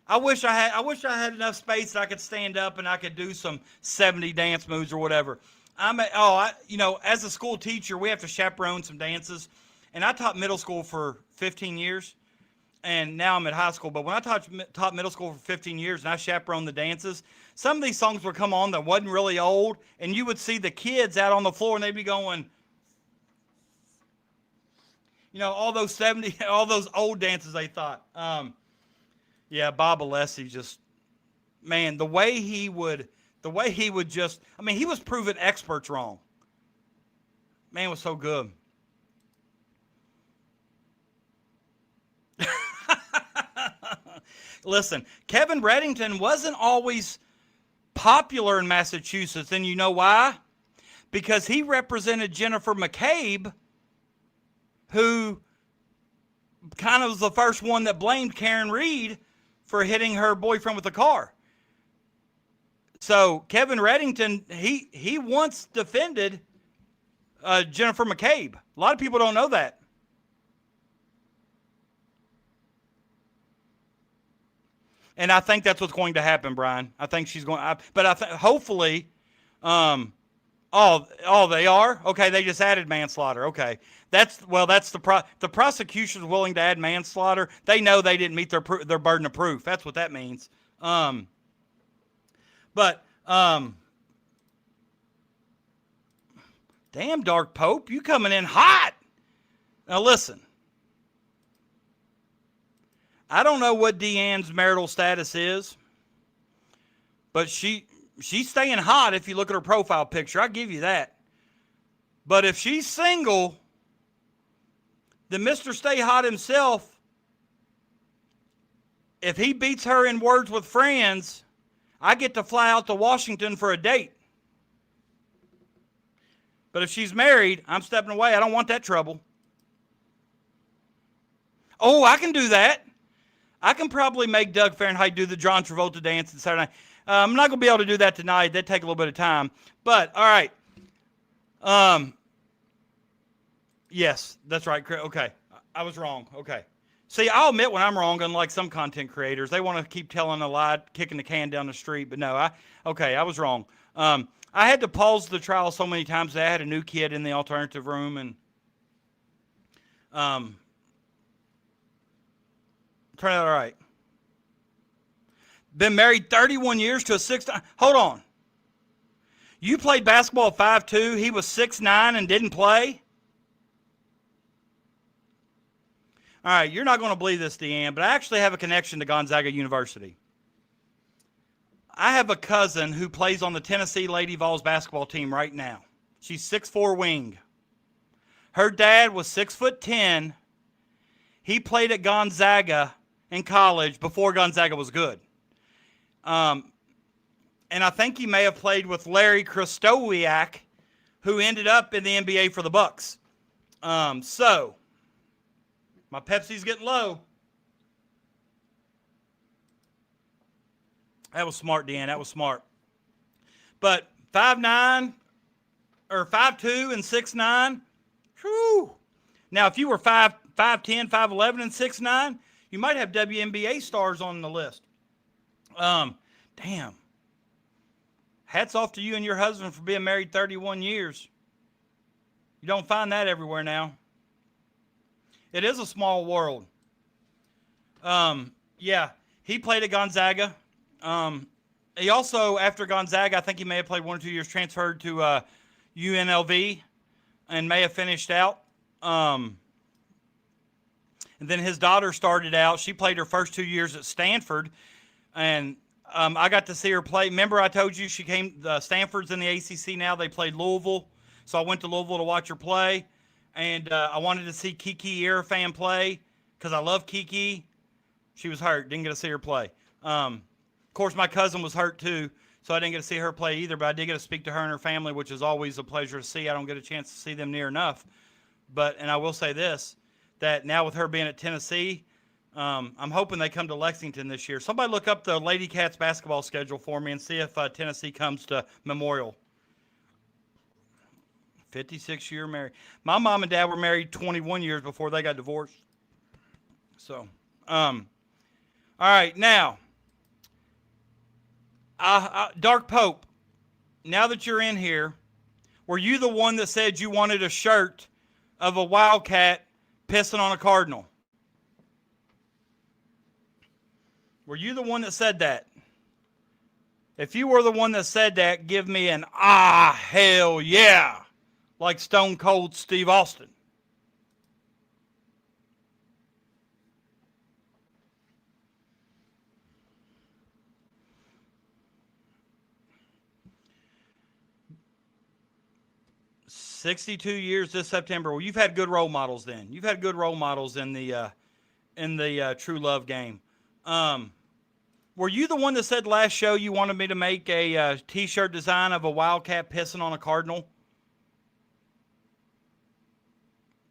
I wish I had enough space that I could stand up and I could do some 70 dance moves or whatever. As a school teacher, we have to chaperone some dances. And I taught middle school for 15 years. And now I'm at high school. But when I taught middle school for 15 years and I chaperoned the dances, some of these songs would come on that wasn't really old. And you would see the kids out on the floor and they'd be going, all those old dances they thought. Bob Alessi just, man, the way he would just, he was proving experts wrong. Man, it was so good. Listen, Kevin Reddington wasn't always popular in Massachusetts, and you know why? Because he represented Jennifer McCabe, who kind of was the first one that blamed Karen Reed for hitting her boyfriend with a car. So Kevin Reddington, he once defended Jennifer McCabe. A lot of people don't know that. And I think that's what's going to happen, Brian. I think she's going. Hopefully, Oh, they are? Okay, they just added manslaughter. Okay. That's the prosecution's willing to add manslaughter. They know they didn't meet their burden of proof. That's what that means. Damn, Dark Pope, you coming in hot. Now listen. I don't know what Deanne's marital status is, but she's staying hot if you look at her profile picture. I'll give you that. But if she's single, then Mr. Stay Hot himself, if he beats her in Words with Friends, I get to fly out to Washington for a date. But if she's married, I'm stepping away. I don't want that trouble. Oh, I can do that. I can probably make Doug Fahrenheit do the John Travolta dance on Saturday night. I'm not going to be able to do that tonight. That'd take a little bit of time. But, all right. Yes, that's right. Okay. I was wrong. Okay. See, I'll admit when I'm wrong, unlike some content creators. They want to keep telling a lie, kicking the can down the street. But no, I was wrong. I had to pause the trial so many times that I had a new kid in the alternative room. And turned out all right. Been married 31 years to a 6'9". Hold on. You played basketball at 5'2". He was 6'9" and didn't play? All right, you're not going to believe this, Deanne, but I actually have a connection to Gonzaga University. I have a cousin who plays on the Tennessee Lady Vols basketball team right now. She's 6'4" wing. Her dad was 6'10". He played at Gonzaga in college before Gonzaga was good. And I think he may have played with Larry Krystowiak, who ended up in the NBA for the Bucks. So, my Pepsi's getting low. That was smart, Deanne. That was smart. But 5'9", or 5'2" and 6'9", whew. Now, if you were 5'10", 5'11", and 6'9", you might have WNBA stars on the list. Damn. Hats off to you and your husband for being married 31 years. You don't find that everywhere now. It is a small world. Yeah, he played at Gonzaga. He also, after Gonzaga, I think he may have played 1 or 2 years, transferred to UNLV and may have finished out. And then his daughter started out. She played her first 2 years at Stanford. And I got to see her play. Remember I told you she came, Stanford's in the ACC now. They played Louisville. So I went to Louisville to watch her play. And I wanted to see Kiki Irfan play because I love Kiki. She was hurt. Didn't get to see her play. Of course, my cousin was hurt too, so I didn't get to see her play either. But I did get to speak to her and her family, which is always a pleasure to see. I don't get a chance to see them near enough. And I will say this, that now with her being at Tennessee, I'm hoping they come to Lexington this year. Somebody look up the Lady Cats basketball schedule for me and see if Tennessee comes to Memorial. 56-year married. My mom and dad were married 21 years before they got divorced. So, all right, now, Dark Pope, now that you're in here, were you the one that said you wanted a shirt of a Wildcat pissing on a Cardinal? Were you the one that said that? If you were the one that said that, give me an hell yeah, like Stone Cold Steve Austin. "62 years this September." Well, you've had good role models then. You've had good role models in the True Love game. Were you the one that said last show you wanted me to make a T-shirt design of a Wildcat pissing on a Cardinal?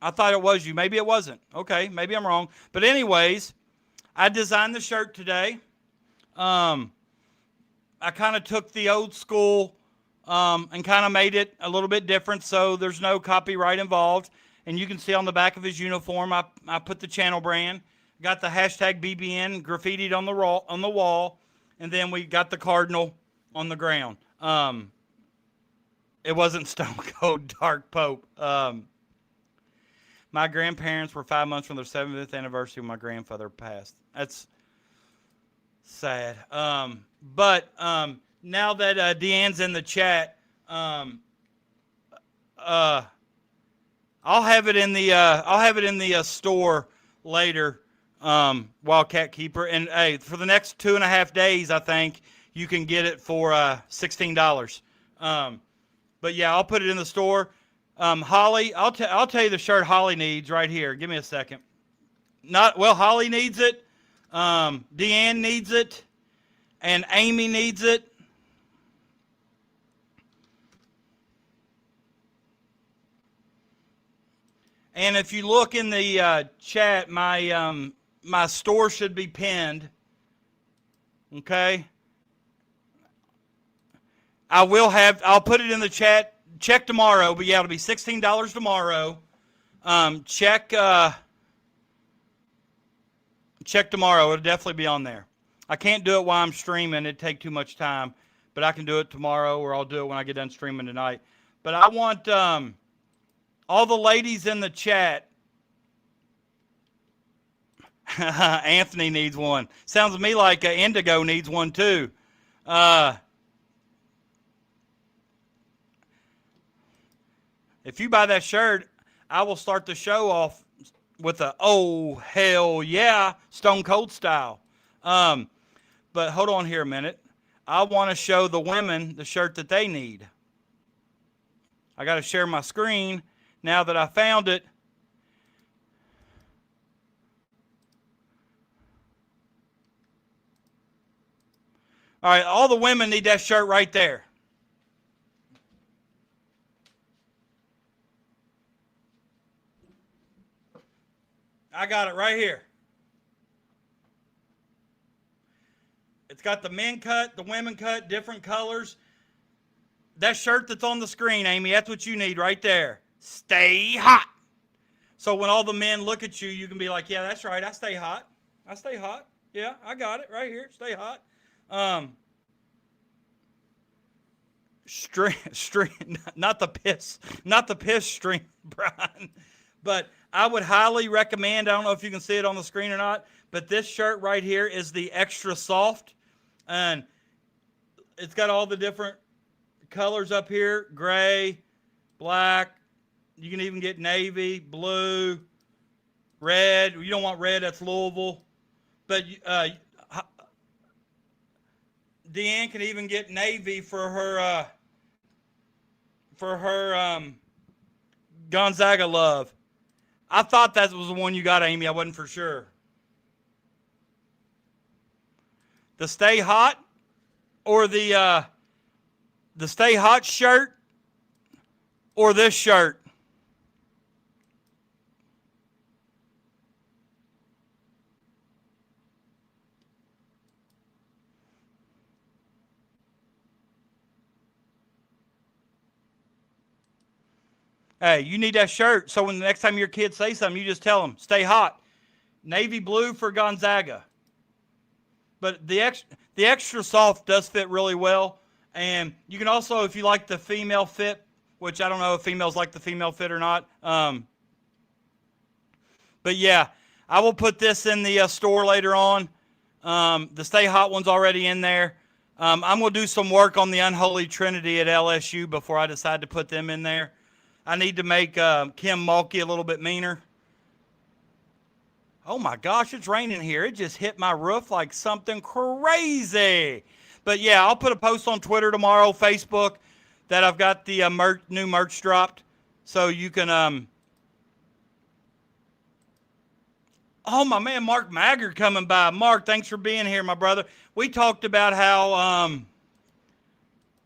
I thought it was you. Maybe it wasn't. Okay, maybe I'm wrong. But anyways, I designed the shirt today. I kind of took the old school and kind of made it a little bit different, so there's no copyright involved. And you can see on the back of his uniform, I put the channel brand. Got the hashtag BBN graffitied on the wall, and then we got the Cardinal on the ground. It wasn't Stone Cold Dark Pope. My grandparents were 5 months from their 70th anniversary when my grandfather passed. That's sad. But now that Deanne's in the chat, I'll have it in the store later. Wildcat Keeper, and hey, for the next 2.5 days, I think you can get it for $16. But yeah, I'll put it in the store. Holly, I'll tell you the shirt Holly needs right here. Give me a second. Holly needs it. Deanne needs it, and Amy needs it. And if you look in the chat, my store should be pinned. Okay. I'll put it in the chat. Check tomorrow, but yeah, it'll be $16 tomorrow. Check tomorrow. It'll definitely be on there. I can't do it while I'm streaming. It'd take too much time, but I can do it tomorrow, or I'll do it when I get done streaming tonight. But I want all the ladies in the chat. Anthony needs one. Sounds to me like Indigo needs one too. If you buy that shirt, I will start the show off with a "Oh hell yeah" Stone Cold style. But hold on here a minute. I want to show the women the shirt that they need. I got to share my screen now that I found it. All right, all the women need that shirt right there. I got it right here. It's got the men cut, the women cut, different colors. That shirt that's on the screen, Amy, that's what you need right there. Stay hot. So when all the men look at you, you can be like, yeah, that's right. I stay hot. I stay hot. Yeah, I got it right here. Stay hot. String, not the piss string, Brian. But I would highly recommend, I don't know if you can see it on the screen or not, but this shirt right here is the extra soft. And it's got all the different colors up here, gray, black. You can even get navy, blue, red. You don't want red, that's Louisville. But Deanne can even get navy for her Gonzaga love. I thought that was the one you got, Amy. I wasn't for sure. The Stay Hot or the Stay Hot shirt or this shirt? Hey, you need that shirt, so when the next time your kids say something, you just tell them, stay hot. Navy blue for Gonzaga. But the extra soft does fit really well. And you can also, if you like the female fit, which I don't know if females like the female fit or not. But yeah, I will put this in the store later on. The Stay Hot one's already in there. I'm going to do some work on the Unholy Trinity at LSU before I decide to put them in there. I need to make Kim Mulkey a little bit meaner. Oh my gosh, it's raining here. It just hit my roof like something crazy. But yeah, I'll put a post on Twitter tomorrow, Facebook, that I've got the new merch dropped. So you can... Oh, my man, Mark Maggard coming by. Mark, thanks for being here, my brother. We talked about how...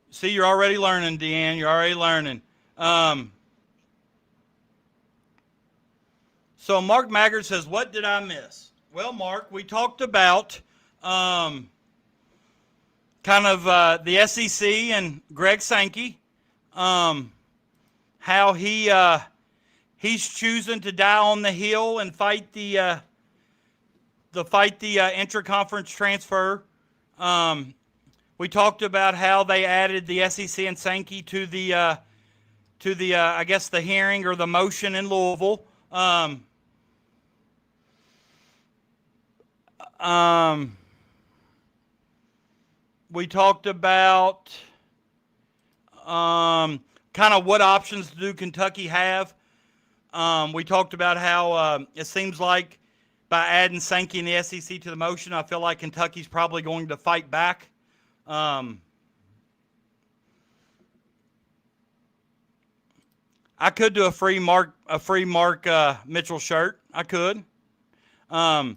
See, you're already learning, Deanne. You're already learning. So Mark Maggard says, what did I miss? Well, Mark, we talked about kind of the SEC and Greg Sankey, how he's choosing to die on the hill and fight the intra-conference transfer. We talked about how they added the SEC and Sankey to the the I guess the hearing or the motion in Louisville. We talked about kind of what options do Kentucky have. We talked about how it seems like by adding Sankey and the SEC to the motion, I feel like Kentucky's probably going to fight back. I could do a free Mark Mitchell shirt. I could. But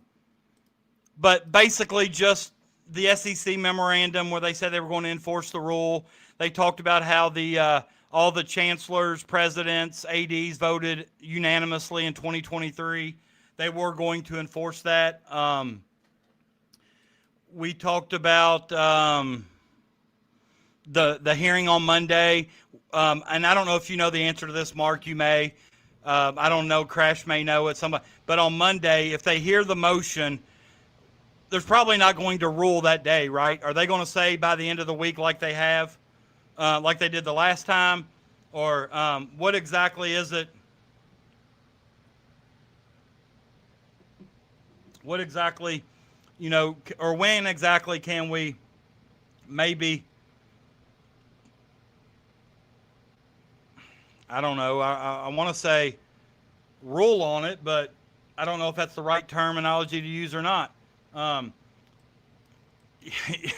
basically just the SEC memorandum where they said they were going to enforce the rule. They talked about how all the chancellors, presidents, ADs voted unanimously in 2023. They were going to enforce that. We talked about the hearing on Monday. And I don't know if you know the answer to this, Mark. You may. I don't know. Crash may know it. Somebody. But on Monday, if they hear the motion, there's probably not going to rule that day, right? Are they going to say by the end of the week like they have, like they did the last time? Or what exactly is it? What exactly, or when exactly can we maybe, I don't know, I want to say rule on it, but I don't know if that's the right terminology to use or not.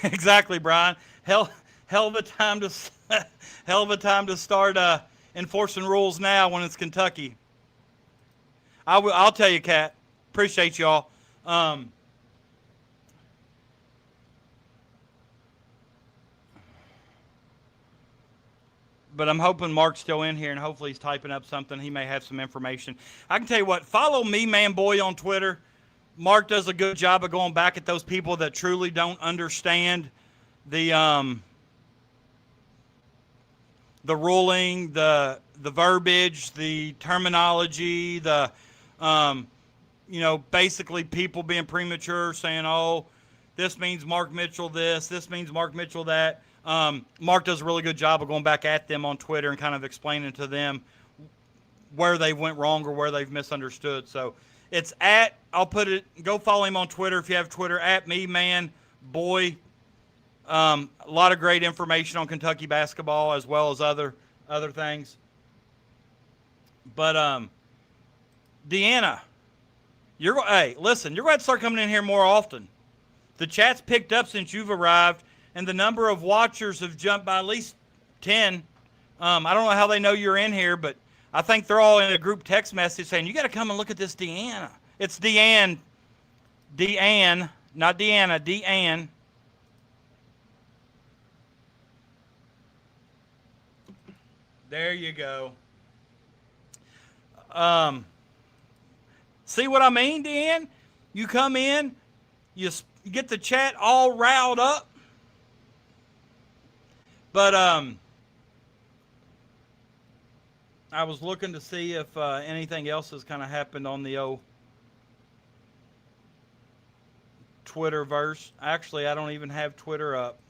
Exactly, Brian. Hell of a time to start enforcing rules now when it's Kentucky. I'll tell you, Kat. Appreciate y'all. But I'm hoping Mark's still in here, and hopefully he's typing up something. He may have some information. I can tell you what. Follow me, Man Boy, on Twitter. Mark does a good job of going back at those people that truly don't understand the ruling, the verbiage, the terminology, basically people being premature, saying, oh, this means Mark Mitchell this means Mark Mitchell that. Mark does a really good job of going back at them on Twitter and kind of explaining to them where they went wrong or where they've misunderstood. So it's go follow him on Twitter if you have Twitter, at me, Man Boy. A lot of great information on Kentucky basketball as well as other things. But Deanna, hey, listen, you're going to start coming in here more often. The chat's picked up since you've arrived, and the number of watchers have jumped by at least 10. I don't know how they know you're in here, but I think they're all in a group text message saying, you got to come and look at this Deanna. It's Deanne, not Deanna, Deanne. There you go. See what I mean, Deanne? You come in, you get the chat all riled up. But I was looking to see if anything else has kind of happened on the old Twitterverse. Actually, I don't even have Twitter up.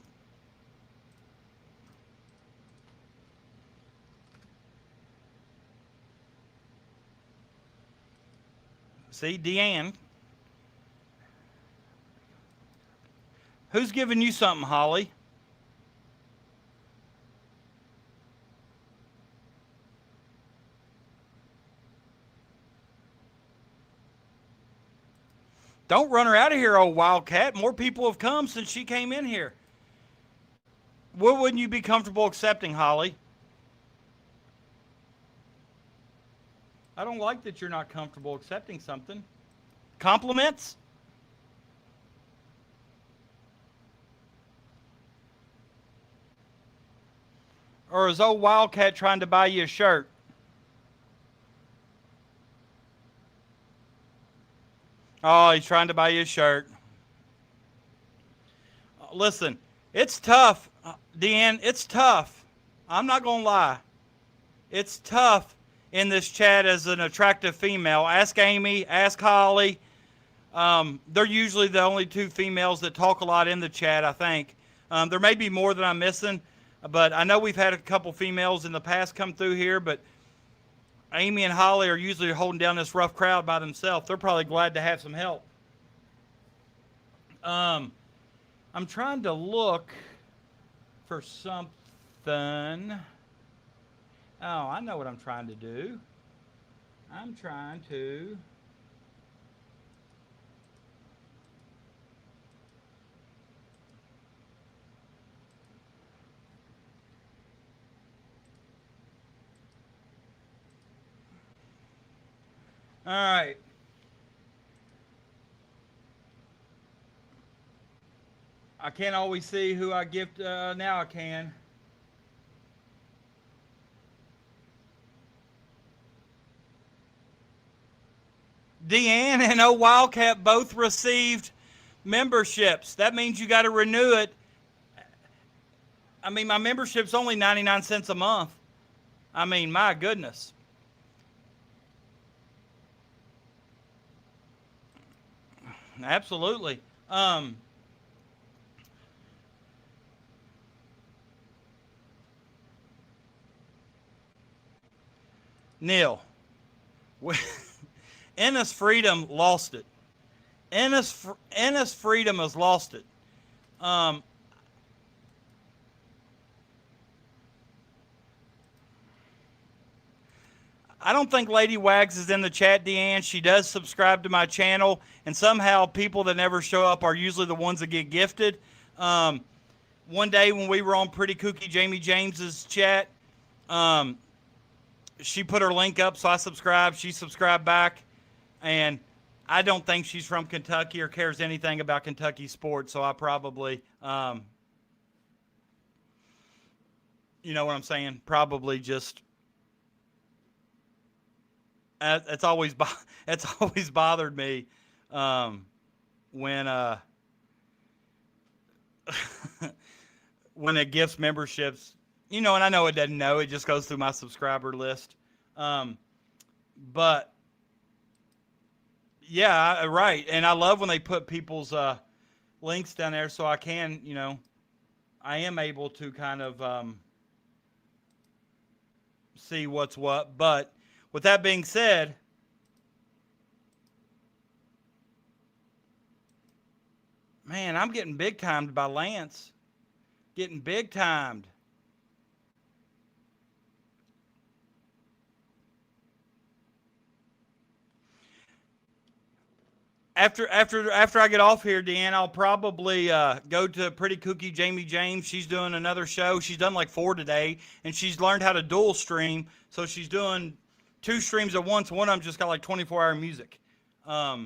See, Deanne. Who's giving you something, Holly? Don't run her out of here, old Wildcat. More people have come since she came in here. What wouldn't you be comfortable accepting, Holly? I don't like that you're not comfortable accepting something. Compliments? Or is old Wildcat trying to buy you a shirt? Oh, he's trying to buy you a shirt. Listen, it's tough, Deanne. It's tough. I'm not going to lie. It's tough in this chat as an attractive female. Ask Amy, ask Holly. They're usually the only two females that talk a lot in the chat, I think. There may be more that I'm missing, But I know we've had a couple females in the past come through here, but Amy and Holly are usually holding down this rough crowd by themselves. They're probably glad to have some help. I'm trying to look for something. Oh, I know what I'm trying to do. I'm trying to... All right. I can't always see who I gift. Now I can. Deanne and O Wildcat both received memberships. That means you got to renew it. I mean, my membership's only 99 cents a month. I mean, my goodness. Absolutely. Neil, Ennis Freedom lost it. Ennis Freedom has lost it. I don't think Lady Wags is in the chat, Deanne. She does subscribe to my channel, and somehow people that never show up are usually the ones that get gifted. One day when we were on Pretty Kooky Jamie James's chat, she put her link up, so I subscribed. She subscribed back, and I don't think she's from Kentucky or cares anything about Kentucky sports, so I probably, you know what I'm saying? Probably just... It's always bothered me when when it gifts memberships, you know, and I know it doesn't know, it just goes through my subscriber list. But yeah, right. And I love when they put people's links down there, so I can, you know, I am able to kind of see what's what. But with that being said, man, I'm getting big timed by Lance. Getting big timed. After I get off here, Deanne, I'll probably go to Pretty Kooky Jamie James. She's doing another show. She's done like 4 today, and she's learned how to dual stream. So she's doing 2 streams at once. One of them just got like 24-hour music. All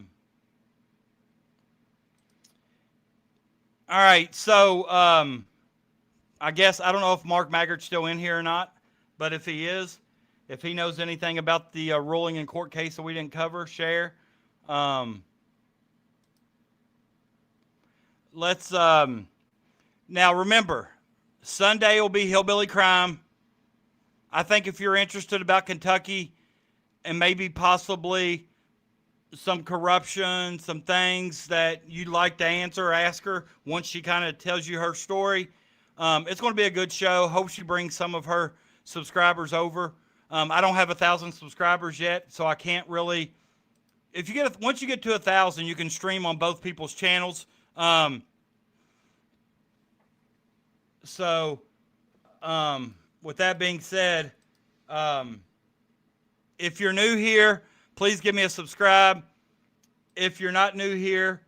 right, so I guess I don't know if Mark Maggart's still in here or not, but if he is, if he knows anything about the ruling in court case that we didn't cover, share. Let's now remember, Sunday will be Hillbilly Crime. I think if you're interested about Kentucky and maybe possibly some corruption, some things that you'd like to answer or ask her once she kind of tells you her story, it's going to be a good show. Hope she brings some of her subscribers over. I don't have 1,000 subscribers yet, so I can't really. If you get once you get to 1,000, you can stream on both people's channels. With that being said, if you're new here, please give me a subscribe. If you're not new here,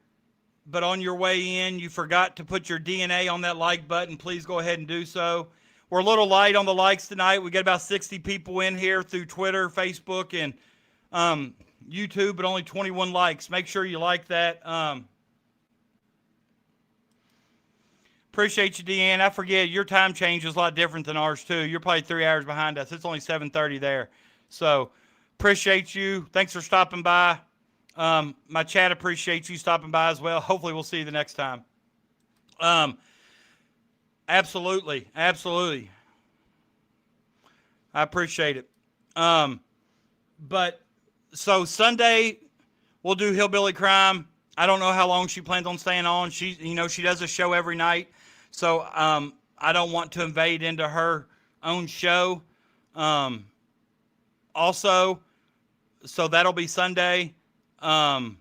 but on your way in, you forgot to put your DNA on that like button, please go ahead and do so. We're a little light on the likes tonight. We got about 60 people in here through Twitter, Facebook, and YouTube, but only 21 likes. Make sure you like that. Appreciate you, Deanne. I forget, your time change is a lot different than ours, too. You're probably 3 hours behind us. It's only 7:30 there. So, appreciate you. Thanks for stopping by. My chat appreciates you stopping by as well. Hopefully, we'll see you the next time. Absolutely. Absolutely. I appreciate it. But, so, Sunday, we'll do Hillbilly Crime. I don't know how long she plans on staying on. She, you know, she does a show every night. So, I don't want to invade into her own show. Also, so that'll be Sunday. Then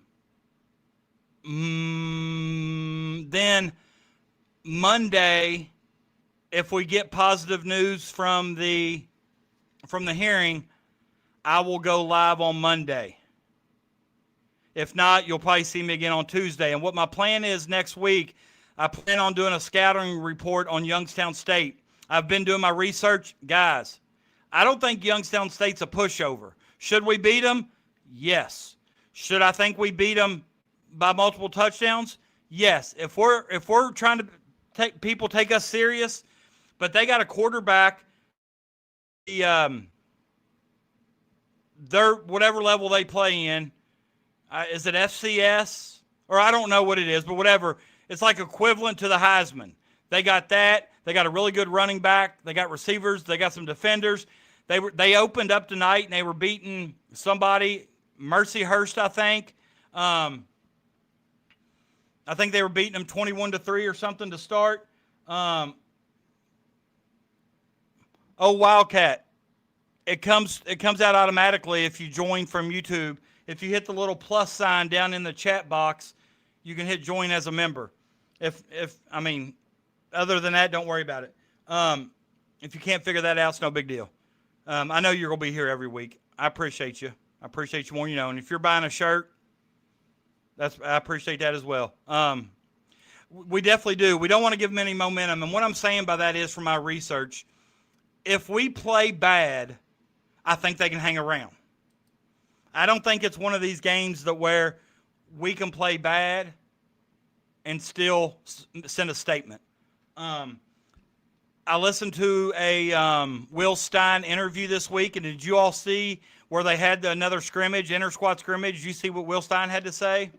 Monday, if we get positive news from the hearing, I will go live on Monday. If not, you'll probably see me again on Tuesday. And what my plan is next week, I plan on doing a scouting report on Youngstown State. I've been doing my research. Guys, I don't think Youngstown State's a pushover. Should we beat them? Yes. Should I think we beat them by multiple touchdowns? Yes. If we're trying to take us serious, but they got a quarterback, their whatever level they play in, is it FCS? Or I don't know what it is, but whatever. It's like equivalent to the Heisman. They got that. They got a really good running back. They got receivers. They got some defenders. They opened up tonight, and they were beating somebody, Mercyhurst, I think. I think they were beating them 21-3 or something to start. Wildcat. It comes out automatically if you join from YouTube. If you hit the little plus sign down in the chat box, you can hit join as a member. Other than that, don't worry about it. If you can't figure that out, it's no big deal. I know you're going to be here every week. I appreciate you. I appreciate you more, And if you're buying a shirt, I appreciate that as well. We definitely do. We don't want to give them any momentum. And what I'm saying by that is, from my research, if we play bad, I think they can hang around. I don't think it's one of these games where we can play bad and still send a statement. I listened to a Will Stein interview this week, and did you all see where they had another scrimmage, inter-squad scrimmage? Did you see what Will Stein had to say?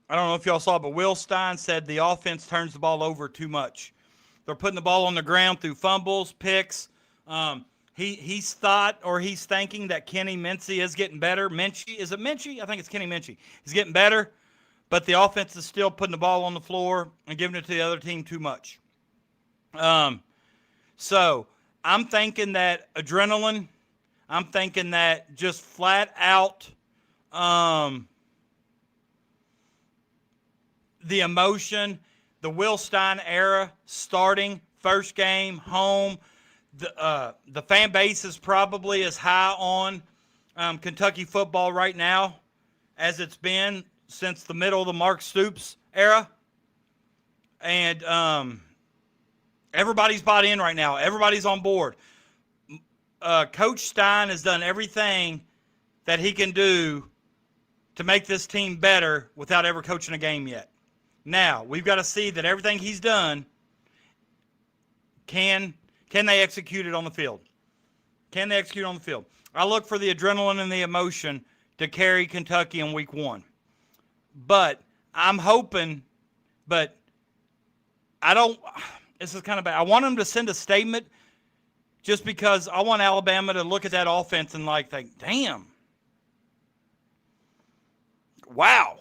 I don't know if y'all saw, but Will Stein said the offense turns the ball over too much. They're putting the ball on the ground through fumbles, picks. He's thinking that Kenny Minchey is getting better. Is it Minchey? I think it's Kenny Minchey. He's getting better, but the offense is still putting the ball on the floor and giving it to the other team too much. So I'm thinking that adrenaline. I'm thinking that just flat out the emotion, the Will Stein era starting, first game, home. The fan base is probably as high on Kentucky football right now as it's been since the middle of the Mark Stoops era. And everybody's bought in right now. Everybody's on board. Coach Stein has done everything that he can do to make this team better without ever coaching a game yet. Now, we've got to see that everything he's done, can they execute it on the field? Can they execute on the field? I look for the adrenaline and the emotion to carry Kentucky in week 1. But I'm hoping, but I don't, this is kind of bad. I want them to send a statement just because I want Alabama to look at that offense and think, damn, wow,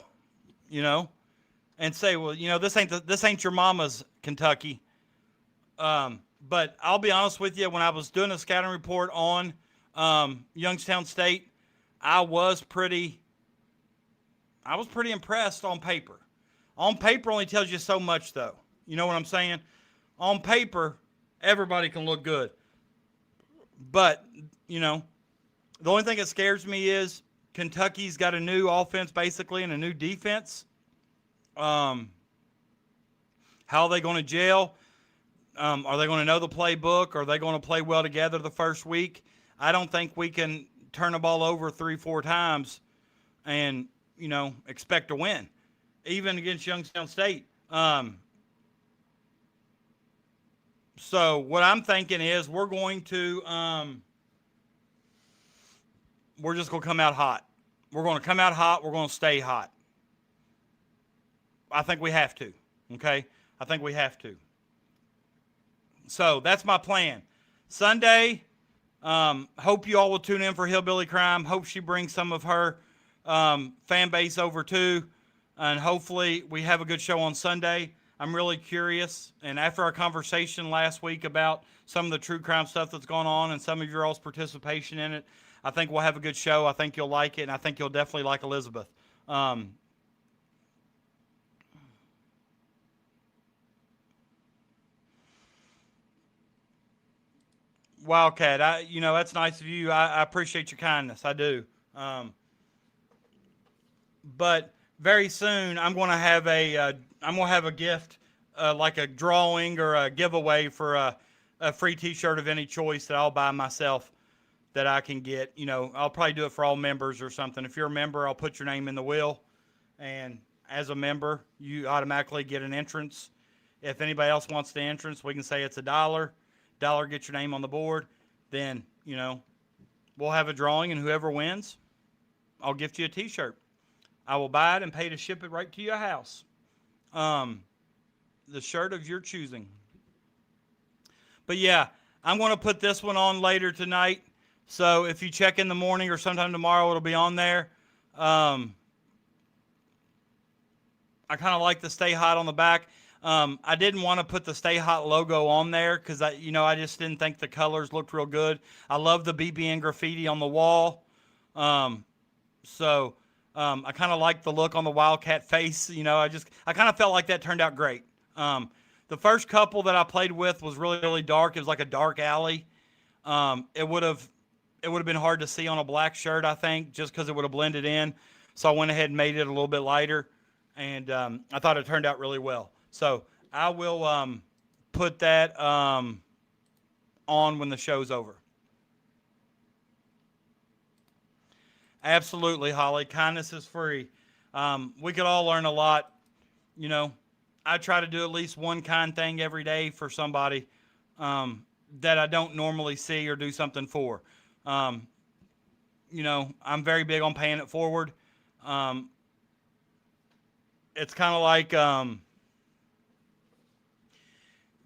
and say, well, this ain't your mama's Kentucky. But I'll be honest with you, when I was doing a scouting report on Youngstown State, I was pretty impressed on paper. On paper only tells you so much, though. You know what I'm saying? On paper, everybody can look good. But, the only thing that scares me is Kentucky's got a new offense, basically, and a new defense. How are they going to gel? Are they going to know the playbook? Are they going to play well together the first week? I don't think we can turn the ball over 3-4 times and, expect to win, even against Youngstown State. So what I'm thinking is we're going to we're just going to come out hot. We're going to come out hot. We're going to stay hot. I think we have to, okay? I think we have to. So that's my plan. Sunday, Hope you all will tune in for Hillbilly Crime. Hope she brings some of her fan base over too. And hopefully we have a good show on Sunday. I'm really curious. And after our conversation last week about some of the true crime stuff that's going on and some of your all's participation in it, I think we'll have a good show. I think you'll like it, and I think you'll definitely like Elizabeth. Wildcat, that's nice of you. I appreciate your kindness. I do. But very soon I'm going to have a gift, like a drawing or a giveaway for a free T-shirt of any choice that I'll buy myself that I can get. I'll probably do it for all members or something. If you're a member, I'll put your name in the wheel, and as a member, you automatically get an entrance. If anybody else wants the entrance, we can say it's $1. Get your name on the board. Then, we'll have a drawing, and whoever wins, I'll gift you a T-shirt. I will buy it and pay to ship it right to your house. The shirt of your choosing. But yeah, I'm going to put this one on later tonight. So if you check in the morning or sometime tomorrow, it'll be on there. I kind of like the Stay Hot on the back. I didn't want to put the Stay Hot logo on there because I just didn't think the colors looked real good. I love the BBN graffiti on the wall. So I kind of like the look on the Wildcat face. I kind of felt like that turned out great. The first couple that I played with was really, really dark. It was like a dark alley. It would have been hard to see on a black shirt, I think, just because it would have blended in. So I went ahead and made it a little bit lighter, and I thought it turned out really well. So I will put that on when the show's over. Absolutely, Holly. Kindness is free. We could all learn a lot. I try to do at least one kind thing every day for somebody that I don't normally see or do something for. I'm very big on paying it forward. It's kind of like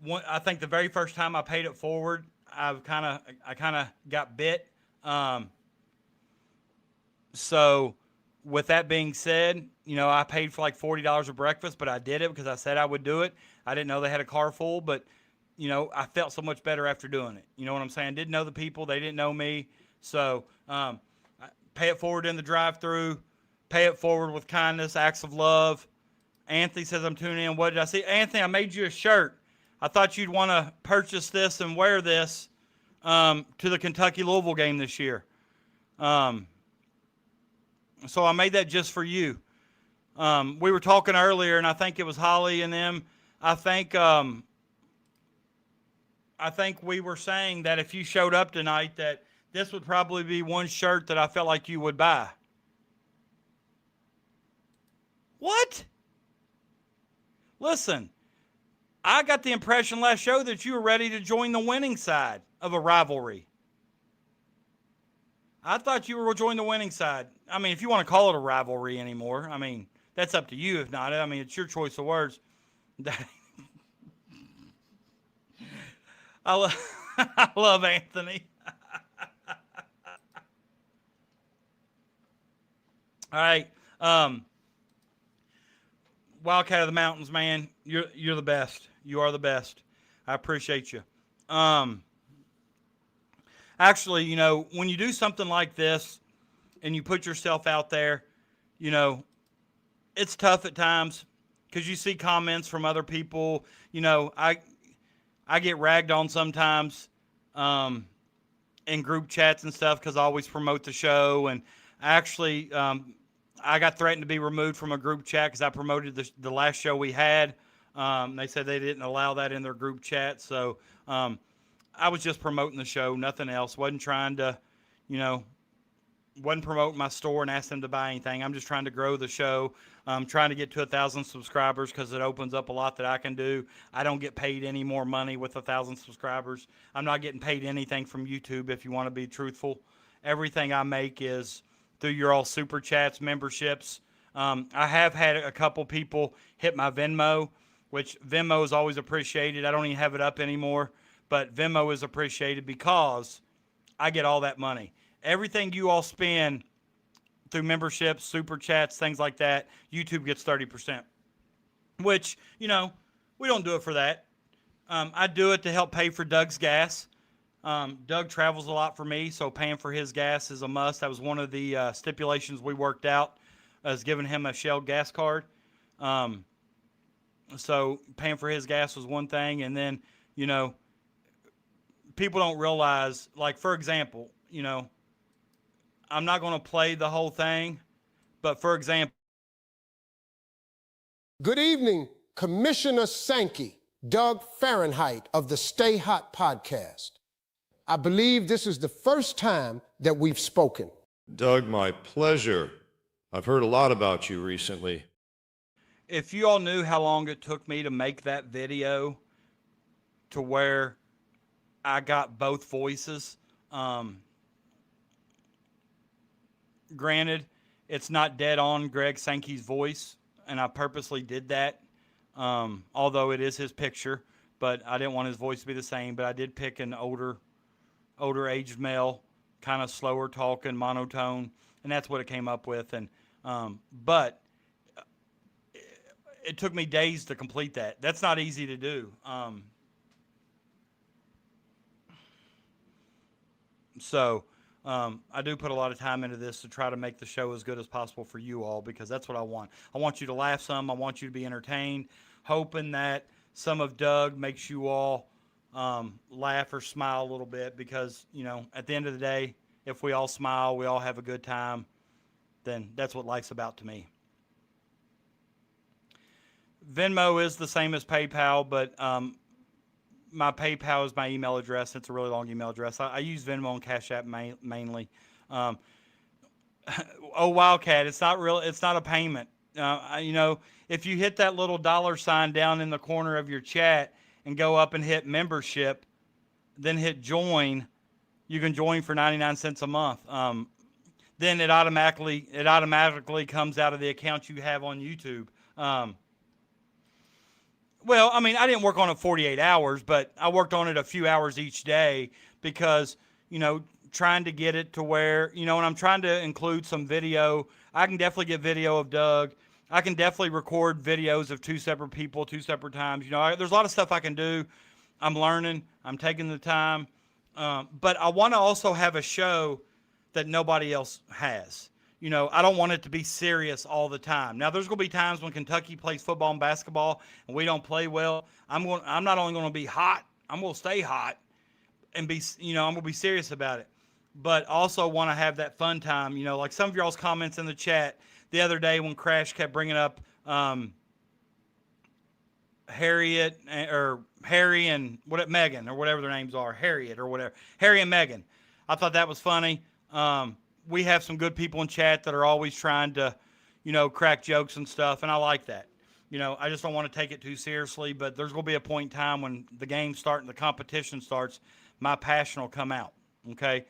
I think the very first time I paid it forward, I kind of got bit. So with that being said, I paid for like $40 of breakfast, but I did it because I said I would do it. I didn't know they had a car full, but I felt so much better after doing it. You know what I'm saying? Didn't know the people. They didn't know me. So I pay it forward in the drive-thru, pay it forward with kindness, acts of love. Anthony says, I'm tuning in. What did I see? Anthony, I made you a shirt. I thought you'd want to purchase this and wear this to the Kentucky-Louisville game this year. So I made that just for you. We were talking earlier, and I think it was Holly and them. I think we were saying that if you showed up tonight, that this would probably be one shirt that I felt like you would buy. What? Listen, I got the impression last show that you were ready to join the winning side of a rivalry. I thought you were joining the winning side. I mean, if you want to call it a rivalry anymore, I mean, that's up to you. If not, I mean, it's your choice of words. I love Anthony. All right. Wildcat of the Mountains, man, you're the best. You are the best. I appreciate you. Actually, when you do something like this and you put yourself out there, it's tough at times because you see comments from other people. I get ragged on sometimes in group chats and stuff because I always promote the show. And actually, I got threatened to be removed from a group chat because I promoted the last show we had. They said they didn't allow that in their group chat. So I was just promoting the show, nothing else. Wasn't trying to, wasn't promoting my store and ask them to buy anything. I'm just trying to grow the show. I'm trying to get to 1,000 subscribers because it opens up a lot that I can do. I don't get paid any more money with 1,000 subscribers. I'm not getting paid anything from YouTube, if you want to be truthful. Everything I make is through your all super chats, memberships. I have had a couple people hit my Venmo, which Venmo is always appreciated. I don't even have it up anymore, but Venmo is appreciated because I get all that money. Everything you all spend through memberships, super chats, things like that, YouTube gets 30%, which, we don't do it for that. I do it to help pay for Doug's gas. Doug travels a lot for me, so paying for his gas is a must. That was one of the stipulations we worked out, as giving him a Shell gas card. So paying for his gas was one thing, and then, people don't realize, like, for example, I'm not going to play the whole thing, but for example. Good evening, Commissioner Sankey, Doug Fahrenheit of the Stay Hot podcast. I believe this is the first time that we've spoken. Doug, my pleasure. I've heard a lot about you recently. If you all knew how long it took me to make that video to where I got both voices, granted, it's not dead on Greg Sankey's voice, and I purposely did that, although it is his picture, but I didn't want his voice to be the same, but I did pick an older aged male, kind of slower talking, monotone, and that's what it came up with. And but it took me days to complete that. That's not easy to do. So I do put a lot of time into this to try to make the show as good as possible for you all, because that's what I want. I want you to laugh some. I want you to be entertained, hoping that some of Doug makes you all laugh or smile a little bit, because, at the end of the day, if we all smile, we all have a good time, then that's what life's about to me. Venmo is the same as PayPal, but my PayPal is my email address. It's a really long email address. I use Venmo and Cash App mainly. Wildcat, it's not real. It's not a payment. If you hit that little $sign down in the corner of your chat and go up and hit membership, then hit join, you can join for 99 cents a month. Then it automatically comes out of the account you have on YouTube. Well, I didn't work on it 48 hours, but I worked on it a few hours each day, because, trying to get it to where, and I'm trying to include some video. I can definitely get video of Doug. I can definitely record videos of two separate people, two separate times. There's a lot of stuff I can do. I'm learning. I'm taking the time. But I want to also have a show that nobody else has. I don't want it to be serious all the time. Now, there's going to be times when Kentucky plays football and basketball and we don't play well. I'm not only going to be hot, I'm going to stay hot and be, I'm going to be serious about it. But also want to have that fun time. Like some of y'all's comments in the chat the other day when Crash kept bringing up Harriet or Harry and Megan or whatever their names are, Harriet or whatever, Harry and Megan. I thought that was funny. We have some good people in chat that are always trying to, crack jokes and stuff, and I like that. I just don't want to take it too seriously, but there's going to be a point in time when the games start and the competition starts, my passion will come out, okay?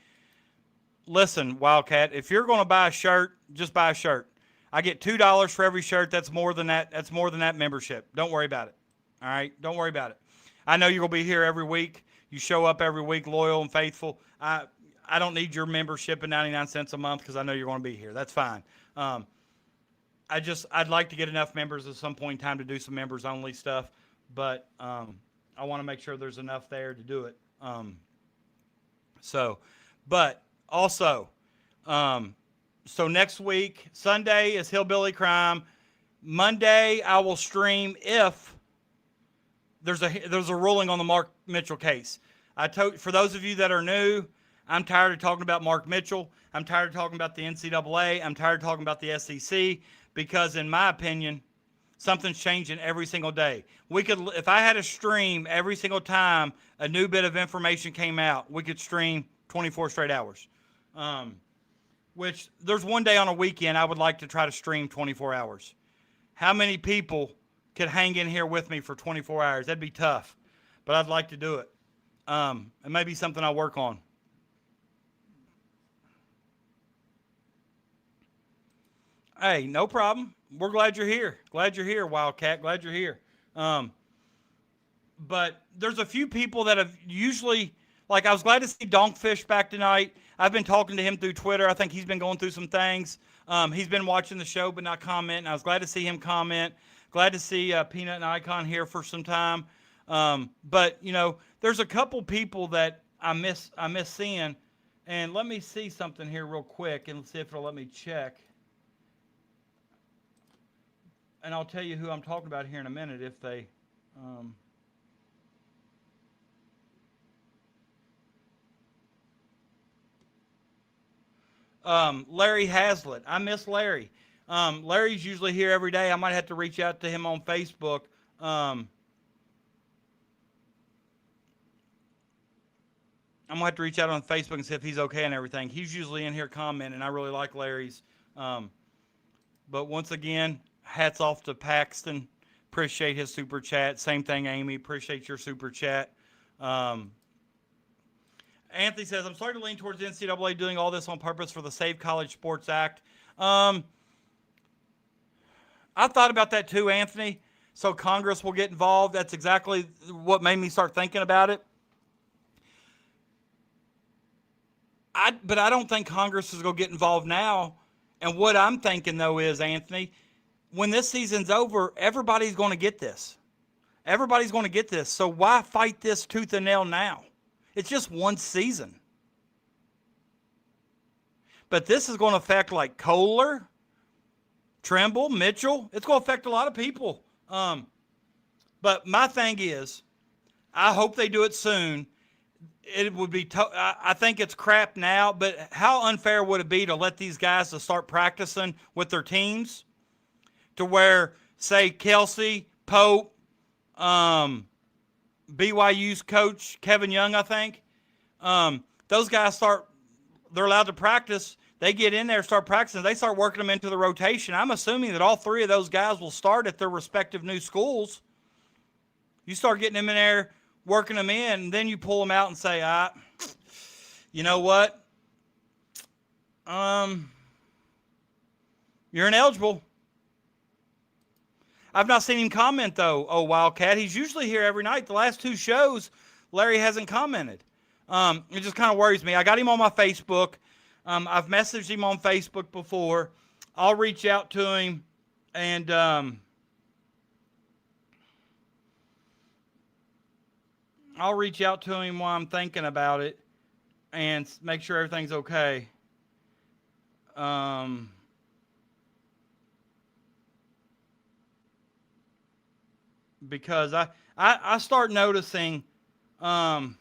Listen, Wildcat, if you're going to buy a shirt, just buy a shirt. I get $2 for every shirt. That's more than that. That's more than that membership. Don't worry about it, all right? Don't worry about it. I know you're going to be here every week. You show up every week, loyal and faithful. I don't need your membership at 99 cents a month, because I know you're going to be here. That's fine. I'd like to get enough members at some point in time to do some members only stuff, but I want to make sure there's enough there to do it. But also, so next week, Sunday is Hillbilly Crime. Monday, I will stream if there's a ruling on the Mark Mitchell case. For those of you that are new, I'm tired of talking about Mark Mitchell. I'm tired of talking about the NCAA. I'm tired of talking about the SEC, because in my opinion, something's changing every single day. If I had a stream every single time a new bit of information came out, we could stream 24 straight hours. Which there's one day on a weekend I would like to try to stream 24 hours. How many people could hang in here with me for 24 hours? That'd be tough, but I'd like to do it. It may be something I'll work on. Hey, no problem. We're glad you're here. Glad you're here, Wildcat. Glad you're here. But there's a few people that have usually, Like, I was glad to see Donkfish back tonight. I've been talking to him through Twitter. I think he's been going through some things. He's been watching the show but not commenting. I was glad to see him comment. Glad to see Peanut and Icon here for some time. But, you know, there's a couple people that I miss seeing. And let me see something here real quick and see if it'll let me check. And I'll tell you who I'm talking about here in a minute if they... Larry Hazlitt. I miss Larry. Larry's usually here every day. I might have to reach out to him on Facebook. I'm going to have to reach out on Facebook and see if he's okay and everything. He's usually in here commenting. I really like Larry's. But once again, hats off to Paxton. Appreciate his super chat. Same thing, Amy. Appreciate your super chat. Anthony says, I'm starting to lean towards the NCAA doing all this on purpose for the Save College Sports Act. I thought about that too, Anthony. So Congress will get involved. That's exactly what made me start thinking about it. But I don't think Congress is going to get involved now. And what I'm thinking, though, is, Anthony, when this season's over, everybody's going to get this. Everybody's going to get this. So why fight this tooth and nail now? It's just one season. But this is going to affect like Kohler, Trimble, Mitchell. It's going to affect a lot of people. But my thing is, I hope they do it soon. It would be, I think it's crap now, but how unfair would it be to let these guys to start practicing with their teams to where, say, Kelsey, Pope, BYU's coach, Kevin Young, I think, those guys they're allowed to practice. They get in there, start practicing. They start working them into the rotation. I'm assuming that all three of those guys will start at their respective new schools. You start getting them in there, working them in, and then you pull them out and say, you know what? You're ineligible. I've not seen him comment, though, Wildcat. He's usually here every night. The last two shows, Larry hasn't commented. It just kind of worries me. I got him on my Facebook. I've messaged him on Facebook before. I'll reach out to him and I'll reach out to him while I'm thinking about it and make sure everything's okay. Because I start noticing if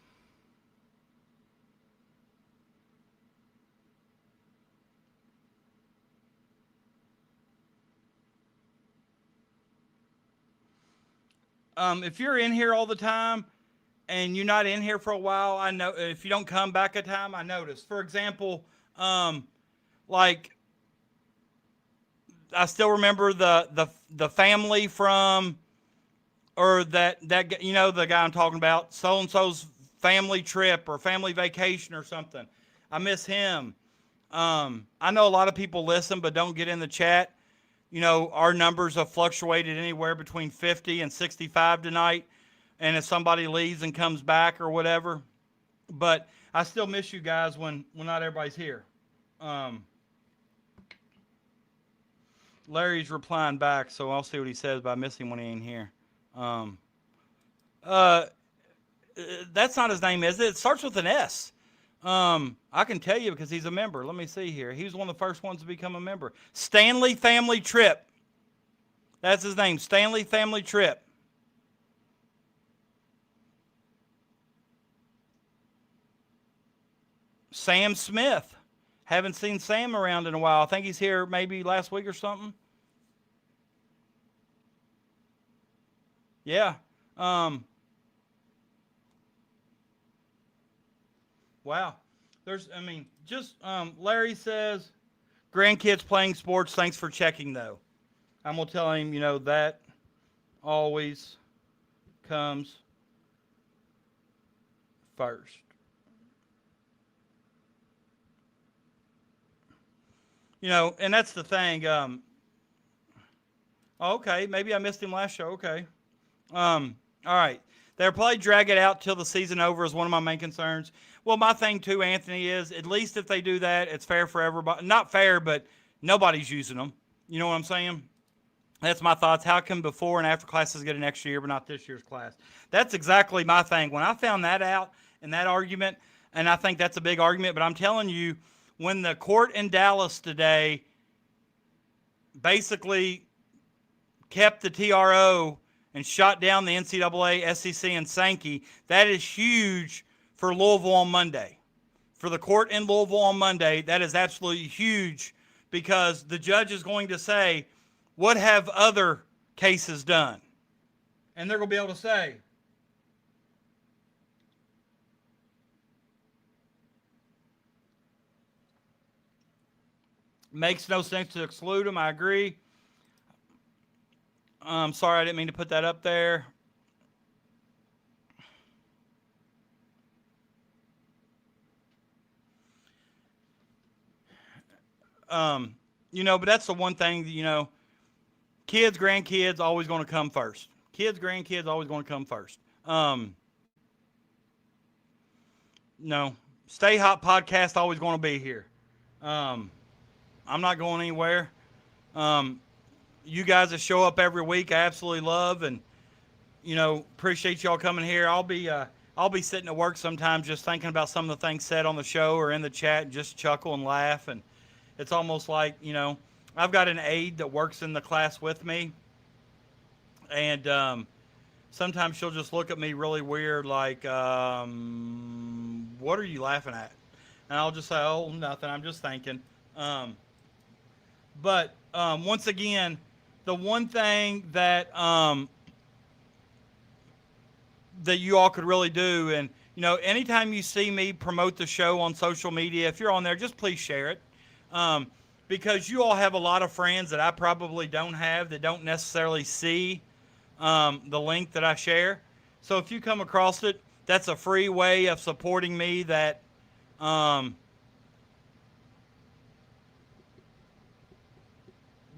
you're in here all the time and you're not in here for a while, I know if you don't come back a time, I notice. For example, like I still remember the family from, or that you know, the guy I'm talking about, so and so's family trip or family vacation or something. I miss him. I know a lot of people listen but don't get in the chat. You know, our numbers have fluctuated anywhere between 50 and 65 tonight. And if somebody leaves and comes back or whatever. But I still miss you guys when not everybody's here. Larry's replying back, so I'll see what he says, but I miss him when he ain't here. That's not his name, is it? It starts with an S. I can tell you because he's a member. Let me see here. He was one of the first ones to become a member. Stanley Family Trip. That's his name, Stanley Family Trip. Sam Smith. Haven't seen Sam around in a while. I think he's here maybe last week or something. Yeah. Wow. Larry says, grandkids playing sports, thanks for checking, though. I'm going to tell him, you know, that always comes first. You know, and that's the thing. Okay, maybe I missed him last show. Okay. All right. They'll probably drag it out till the season over is one of my main concerns. Well, my thing too, Anthony, is at least if they do that, it's fair for everybody. Not fair, but nobody's using them. You know what I'm saying? That's my thoughts. How come before and after classes get an extra year, but not this year's class? That's exactly my thing. When I found that out in that argument, and I think that's a big argument, but I'm telling you, when the court in Dallas today basically kept the TRO and shot down the NCAA, SEC, and Sankey, that is huge for Louisville on Monday. For the court in Louisville on Monday, that is absolutely huge because the judge is going to say, what have other cases done? And they're going to be able to say, makes no sense to exclude them. I agree. Sorry, I didn't mean to put that up there. But that's the one thing that, kids, grandkids, always going to come first. Kids, grandkids, always going to come first. No, Stay Hot podcast, always going to be here. I'm not going anywhere. You guys that show up every week, I absolutely love, and appreciate y'all coming here. I'll be sitting at work sometimes just thinking about some of the things said on the show or in the chat and just chuckle and laugh. And it's almost like, I've got an aide that works in the class with me, and sometimes she'll just look at me really weird, like, what are you laughing at? And I'll just say, oh, nothing, I'm just thinking. But once again, the one thing that that you all could really do, and anytime you see me promote the show on social media, if you're on there, just please share it, because you all have a lot of friends that I probably don't have, that don't necessarily see the link that I share. So if you come across it, that's a free way of supporting me that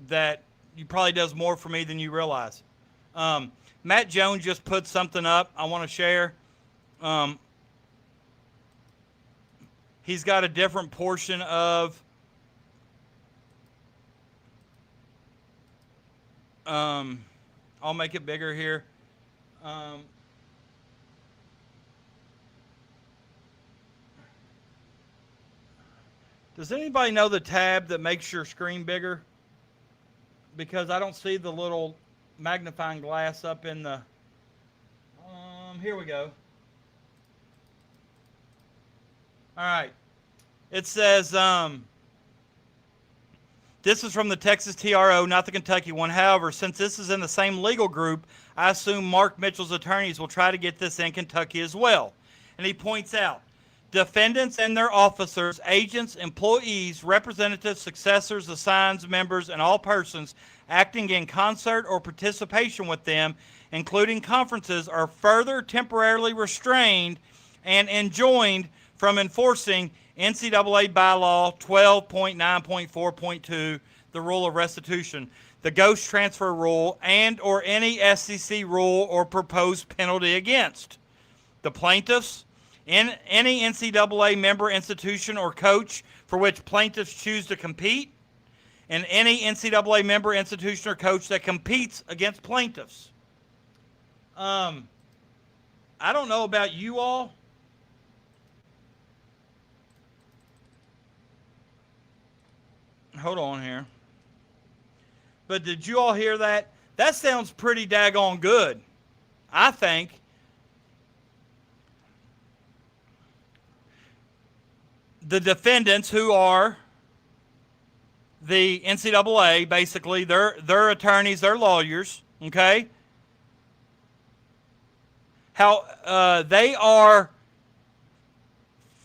that you probably does more for me than you realize. Matt Jones just put something up I want to share. He's got a different portion of I'll make it bigger here. Does anybody know the tab that makes your screen bigger? Because I don't see the little magnifying glass up in the here we go. All right, it says this is from the Texas TRO, not the Kentucky one. However, since this is in the same legal group, I assume Mark Mitchell's attorneys will try to get this in Kentucky as well. And he points out, defendants and their officers, agents, employees, representatives, successors, assigns, members, and all persons acting in concert or participation with them, including conferences, are further temporarily restrained and enjoined from enforcing NCAA bylaw 12.9.4.2, the rule of restitution, the ghost transfer rule, and or any SEC rule or proposed penalty against the plaintiffs, in any NCAA member institution or coach for which plaintiffs choose to compete, and any NCAA member institution or coach that competes against plaintiffs. I don't know about you all. Hold on here. But did you all hear that? That sounds pretty daggone good, I think. The defendants, who are the NCAA, basically, their attorneys, their lawyers, okay? How they are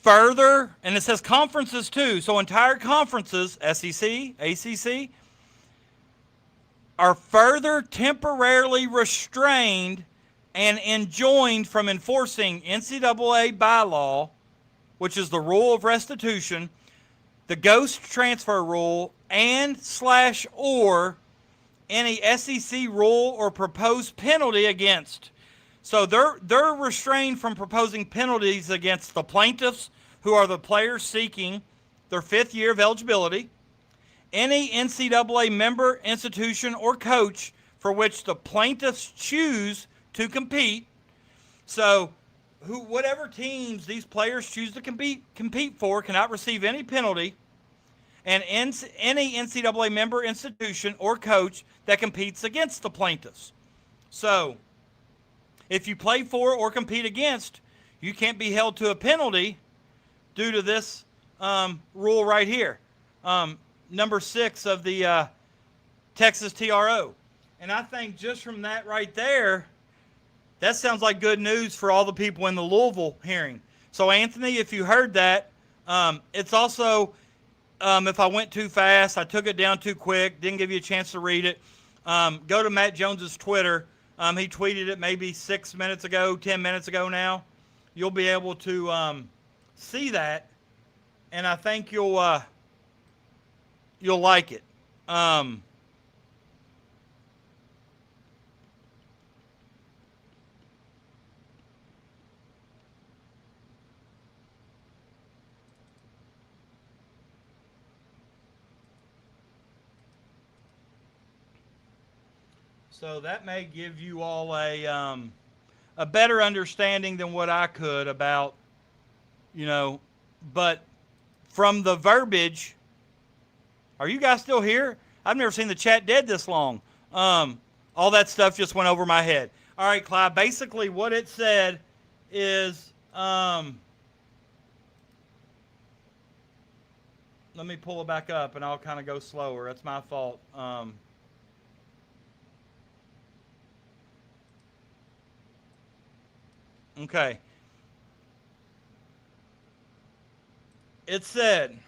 further, and it says conferences too, so entire conferences, SEC, ACC, are further temporarily restrained and enjoined from enforcing NCAA bylaw, which is the rule of restitution, the ghost transfer rule, and / or any SEC rule or proposed penalty against. So they're restrained from proposing penalties against the plaintiffs, who are the players seeking their 5th year of eligibility, any NCAA member, institution, or coach for which the plaintiffs choose to compete. So whatever teams these players choose to compete for cannot receive any penalty, and any NCAA member, institution, or coach that competes against the plaintiffs. So if you play for or compete against, you can't be held to a penalty due to this rule right here. Number 6 of the Texas TRO. And I think just from that right there, that sounds like good news for all the people in the Louisville hearing. So, Anthony, if you heard that, it's also, if I went too fast, I took it down too quick, didn't give you a chance to read it, go to Matt Jones's Twitter. He tweeted it maybe 6 minutes ago, 10 minutes ago now. You'll be able to see that, and I think you'll like it. So that may give you all a better understanding than what I could about, but from the verbiage, are you guys still here? I've never seen the chat dead this long. All that stuff just went over my head. All right, Clyde, basically what it said is, let me pull it back up and I'll kind of go slower. That's my fault. Okay. It said,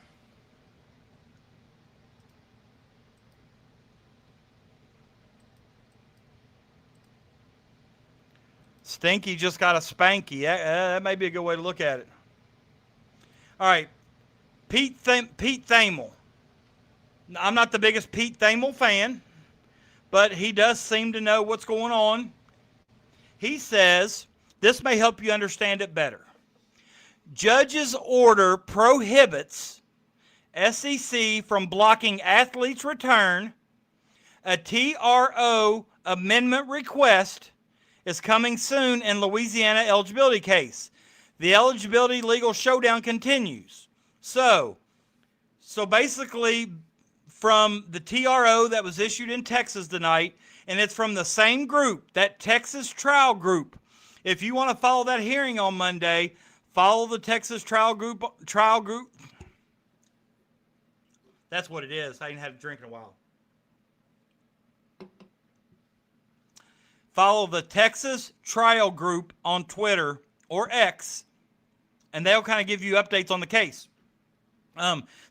Stinky just got a spanky. That may be a good way to look at it. All right. Pete Thamel. I'm not the biggest Pete Thamel fan, but he does seem to know what's going on. He says, this may help you understand it better. Judge's order prohibits SEC from blocking athletes' return. A TRO amendment request is coming soon in Louisiana eligibility case. The eligibility legal showdown continues. So basically, from the TRO that was issued in Texas tonight, and it's from the same group, that Texas trial group. If you want to follow that hearing on Monday, follow the Texas trial group. That's what it is. I ain't had a drink in a while. Follow the Texas trial group on Twitter or X, and they'll kind of give you updates on the case.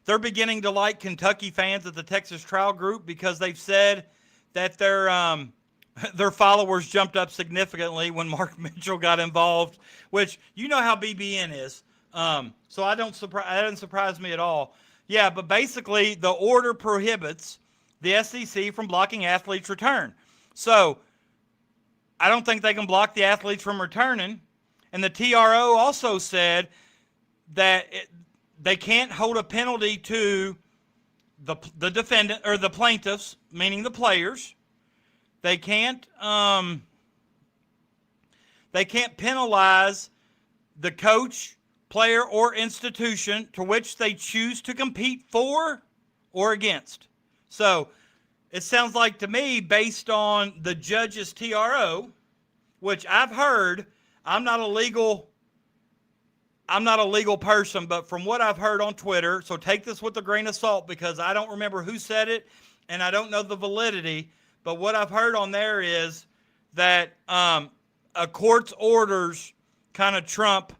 They're beginning to like Kentucky fans at the Texas trial group because they've said that their followers jumped up significantly when Mark Mitchell got involved, which you know how BBN is. So that doesn't surprise me at all. Yeah, but basically the order prohibits the SEC from blocking athletes' return. So I don't think they can block the athletes from returning. And the TRO also said that they can't hold a penalty to the defendant or the plaintiffs, meaning the players. They can't penalize the coach, player, or institution to which they choose to compete for or against. So it sounds like to me, based on the judge's TRO, which I've heard, I'm not a legal person, but from what I've heard on Twitter, so take this with a grain of salt because I don't remember who said it and I don't know the validity, but what I've heard on there is that a court's orders kind of trump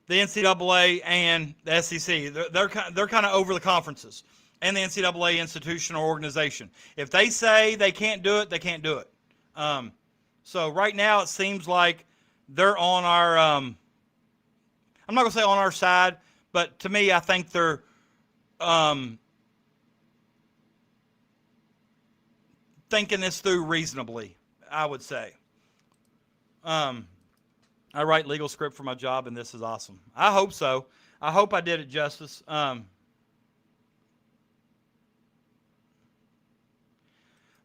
the NCAA and the SEC. They're kind of over the conferences and the NCAA institution or organization. If they say they can't do it, they can't do it. So right now it seems like they're on our I'm not going to say on our side, but to me, I think they're thinking this through reasonably, I would say. I write legal script for my job, and this is awesome. I hope so. I hope I did it justice. All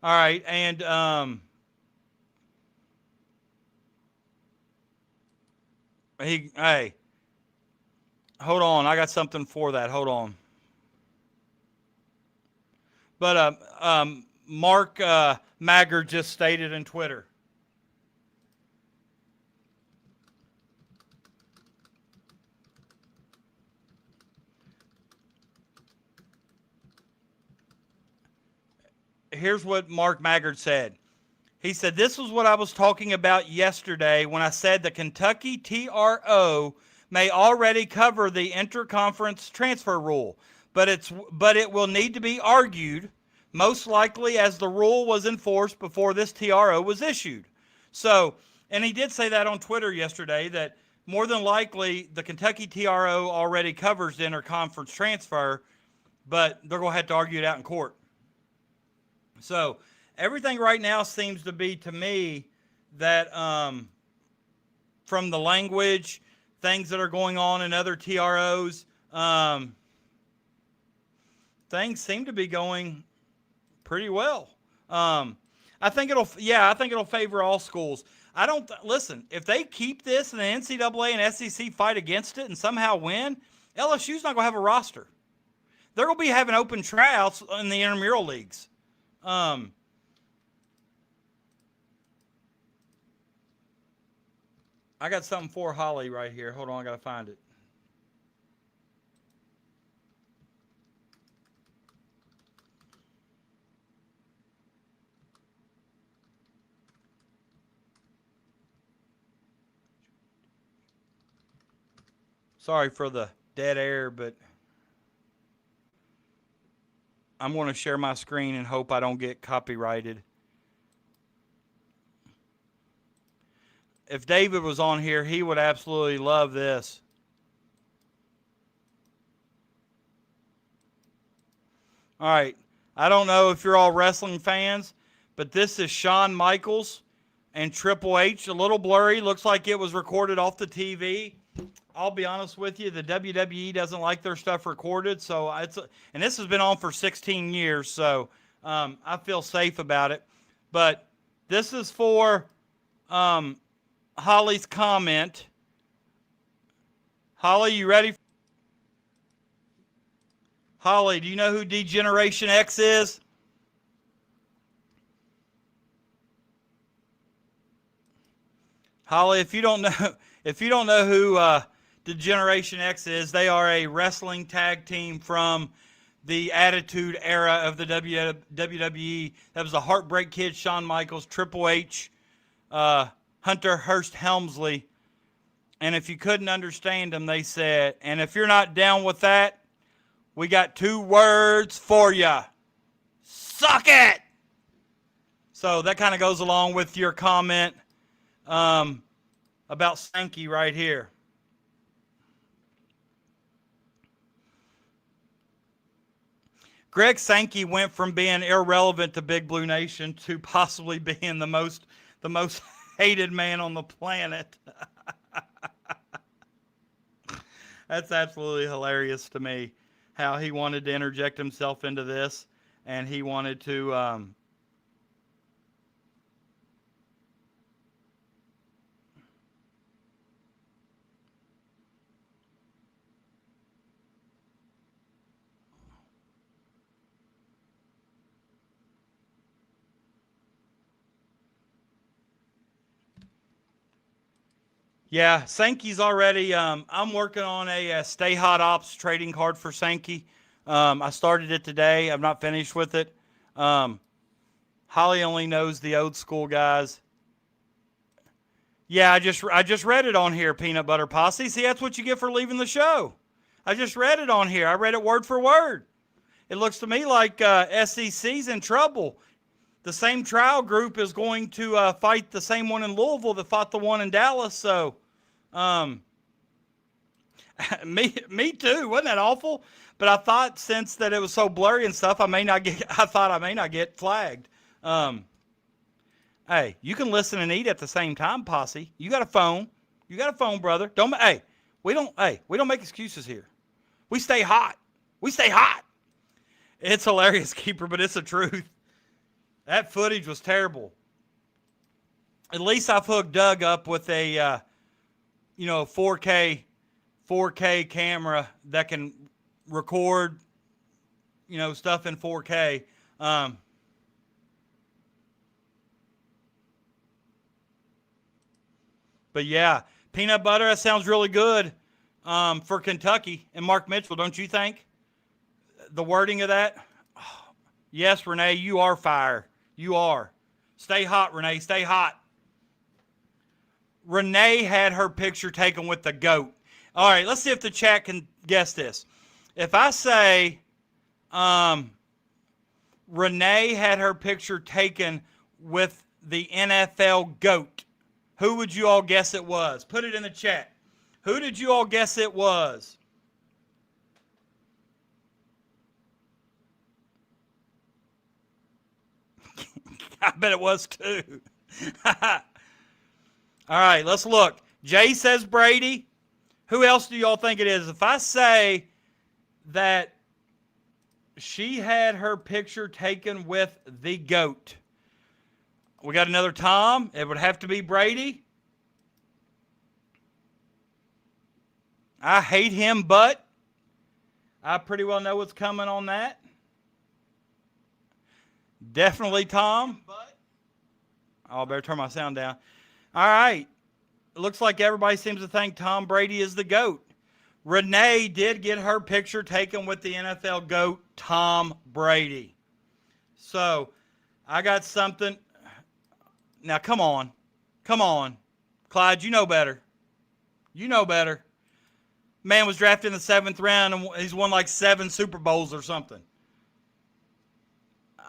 right, and hey, hold on. I got something for that. Hold on. But Mark Maggard just stated in Twitter. Here's what Mark Maggard said. He said, "This was what I was talking about yesterday when I said the Kentucky TRO may already cover the interconference transfer rule, but it will need to be argued, most likely as the rule was enforced before this TRO was issued." So, and he did say that on Twitter yesterday, that more than likely the Kentucky TRO already covers the interconference transfer, but they're going to have to argue it out in court. So everything right now seems to be, to me, that from the language, things that are going on in other TROs, things seem to be going pretty well. I think it'll favor all schools. Listen, if they keep this and the NCAA and SEC fight against it and somehow win, LSU's not going to have a roster. They're going to be having open tryouts in the intramural leagues. I got something for Holly right here. Hold on, I got to find it. Sorry for the dead air, but I'm going to share my screen and hope I don't get copyrighted. If David was on here, he would absolutely love this. All right. I don't know if you're all wrestling fans, but this is Shawn Michaels and Triple H. A little blurry. Looks like it was recorded off the TV. I'll be honest with you, the WWE doesn't like their stuff recorded, so and this has been on for 16 years, so I feel safe about it. But this is for Holly's comment. Holly, you ready? Holly, do you know who D-Generation X is? Holly, if you don't know who the Generation X is, they are a wrestling tag team from the Attitude Era of the WWE. That was the Heartbreak Kid, Shawn Michaels, Triple H, Hunter Hearst Helmsley. And if you couldn't understand them, they said, and if you're not down with that, we got 2 words for you. Suck it! So that kind of goes along with your comment about Sankey right here. Greg Sankey went from being irrelevant to Big Blue Nation to possibly being the most hated man on the planet. That's absolutely hilarious to me, how he wanted to interject himself into this, and he wanted to yeah, Sankey's already, I'm working on a Stay Hot Ops trading card for Sankey. I started it today. I'm not finished with it. Holly only knows the old school guys. Yeah, I just read it on here, Peanut Butter Posse. See, that's what you get for leaving the show. I just read it on here. I read it word for word. It looks to me like SEC's in trouble. The same trial group is going to fight the same one in Louisville that fought the one in Dallas. So, me too. Wasn't that awful? But I thought, since that it was so blurry and stuff, I thought I may not get flagged. Hey, you can listen and eat at the same time, Posse. You got a phone. You got a phone, brother. We don't make excuses here. We stay hot. We stay hot. It's hilarious, Keeper, but it's the truth. That footage was terrible. At least I've hooked Doug up with a 4K camera that can record, stuff in 4K. But yeah, peanut butter, that sounds really good for Kentucky and Mark Mitchell, don't you think? The wording of that? Oh, yes, Renee, you are fire. You are. Stay hot, Renee. Stay hot. Renee had her picture taken with the goat. All right, let's see if the chat can guess this. If I say Renee had her picture taken with the NFL GOAT, who would you all guess it was? Put it in the chat. Who did you all guess it was? I bet it was too. All right, let's look. Jay says Brady. Who else do y'all think it is? If I say that she had her picture taken with the GOAT, we got another Tom. It would have to be Brady. I hate him, but I pretty well know what's coming on that. Definitely Tom. Oh, I better turn my sound down. All right. It looks like everybody seems to think Tom Brady is the GOAT. Renee did get her picture taken with the NFL GOAT, Tom Brady. So, I got something. Now, come on. Come on. Clyde, you know better. You know better. Man was drafted in the 7th round, and he's won like 7 Super Bowls or something.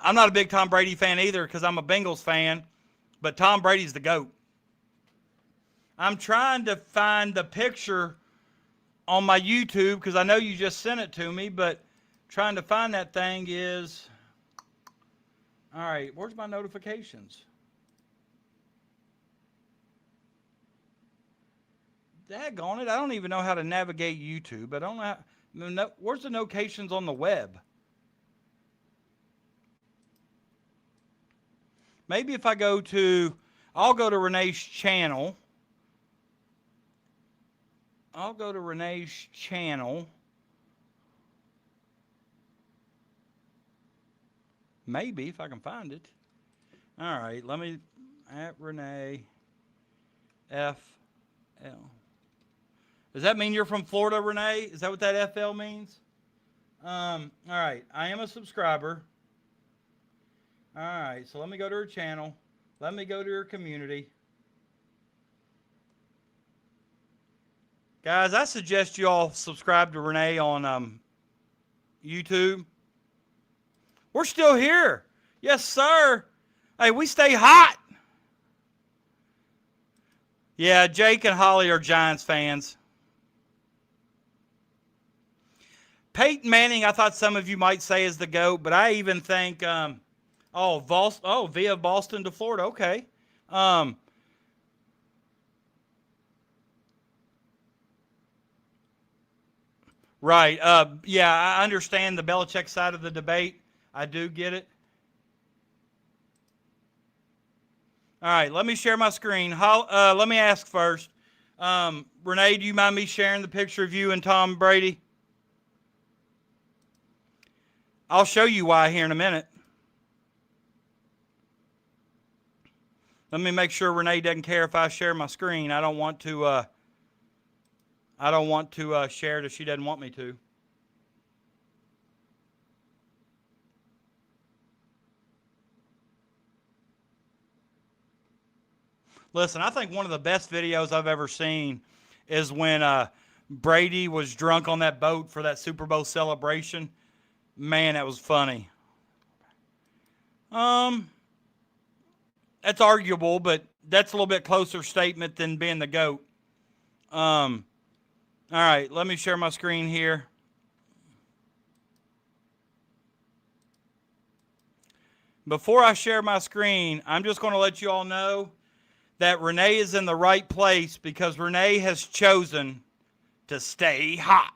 I'm not a big Tom Brady fan either because I'm a Bengals fan, but Tom Brady's the GOAT. I'm trying to find the picture on my YouTube because I know you just sent it to me, but trying to find that thing is... All right, where's my notifications? Daggone it, I don't even know how to navigate YouTube. I don't know how, where's the notifications on the web? Maybe if I I'll go to Renee's channel. I'll go to Renee's channel. Maybe if I can find it. All right, let me at Renee FL. Does that mean you're from Florida, Renee? Is that what that FL means? All right, I am a subscriber. All right, so let me go to her channel. Let me go to her community. Guys, I suggest you all subscribe to Renee on YouTube. We're still here. Yes, sir. Hey, we stay hot. Yeah, Jake and Holly are Giants fans. Peyton Manning, I thought some of you might say is the GOAT, but I even think, via Boston to Florida. Okay. Right. Yeah, I understand the Belichick side of the debate. I do get it. All right, let me share my screen. Let me ask first. Renee, do you mind me sharing the picture of you and Tom Brady? I'll show you why here in a minute. Let me make sure Renee doesn't care if I share my screen. I don't want to share it if she doesn't want me to. Listen, I think one of the best videos I've ever seen is when Brady was drunk on that boat for that Super Bowl celebration. Man, that was funny. That's arguable, but that's a little bit closer statement than being the GOAT. All right, let me share my screen here. Before I share my screen, I'm just going to let you all know that Renee is in the right place because Renee has chosen to stay hot.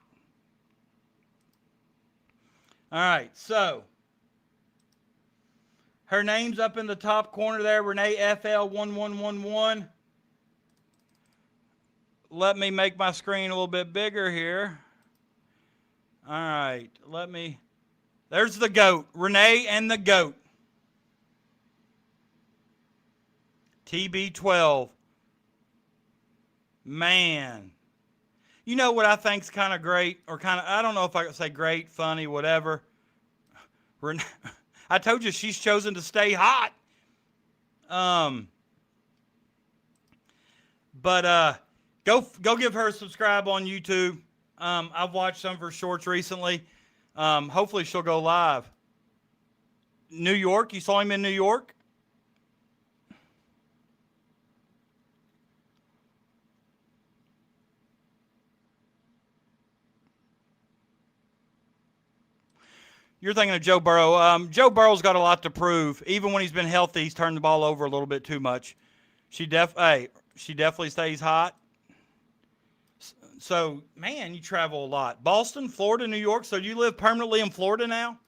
All right, so her name's up in the top corner there, Renee FL1111. Let me make my screen a little bit bigger here. All right, there's the GOAT, Renee and the GOAT. TB12. Man. You know what I think's kind of great, or kind of, I don't know if I could say great, funny, whatever. Renee, I told you she's chosen to stay hot. But go give her a subscribe on YouTube. I've watched some of her shorts recently. Hopefully she'll go live. New York, you saw him in New York? You're thinking of Joe Burrow. Joe Burrow's got a lot to prove. Even when he's been healthy, he's turned the ball over a little bit too much. She definitely stays hot. So, man, you travel a lot. Boston, Florida, New York. So you live permanently in Florida now?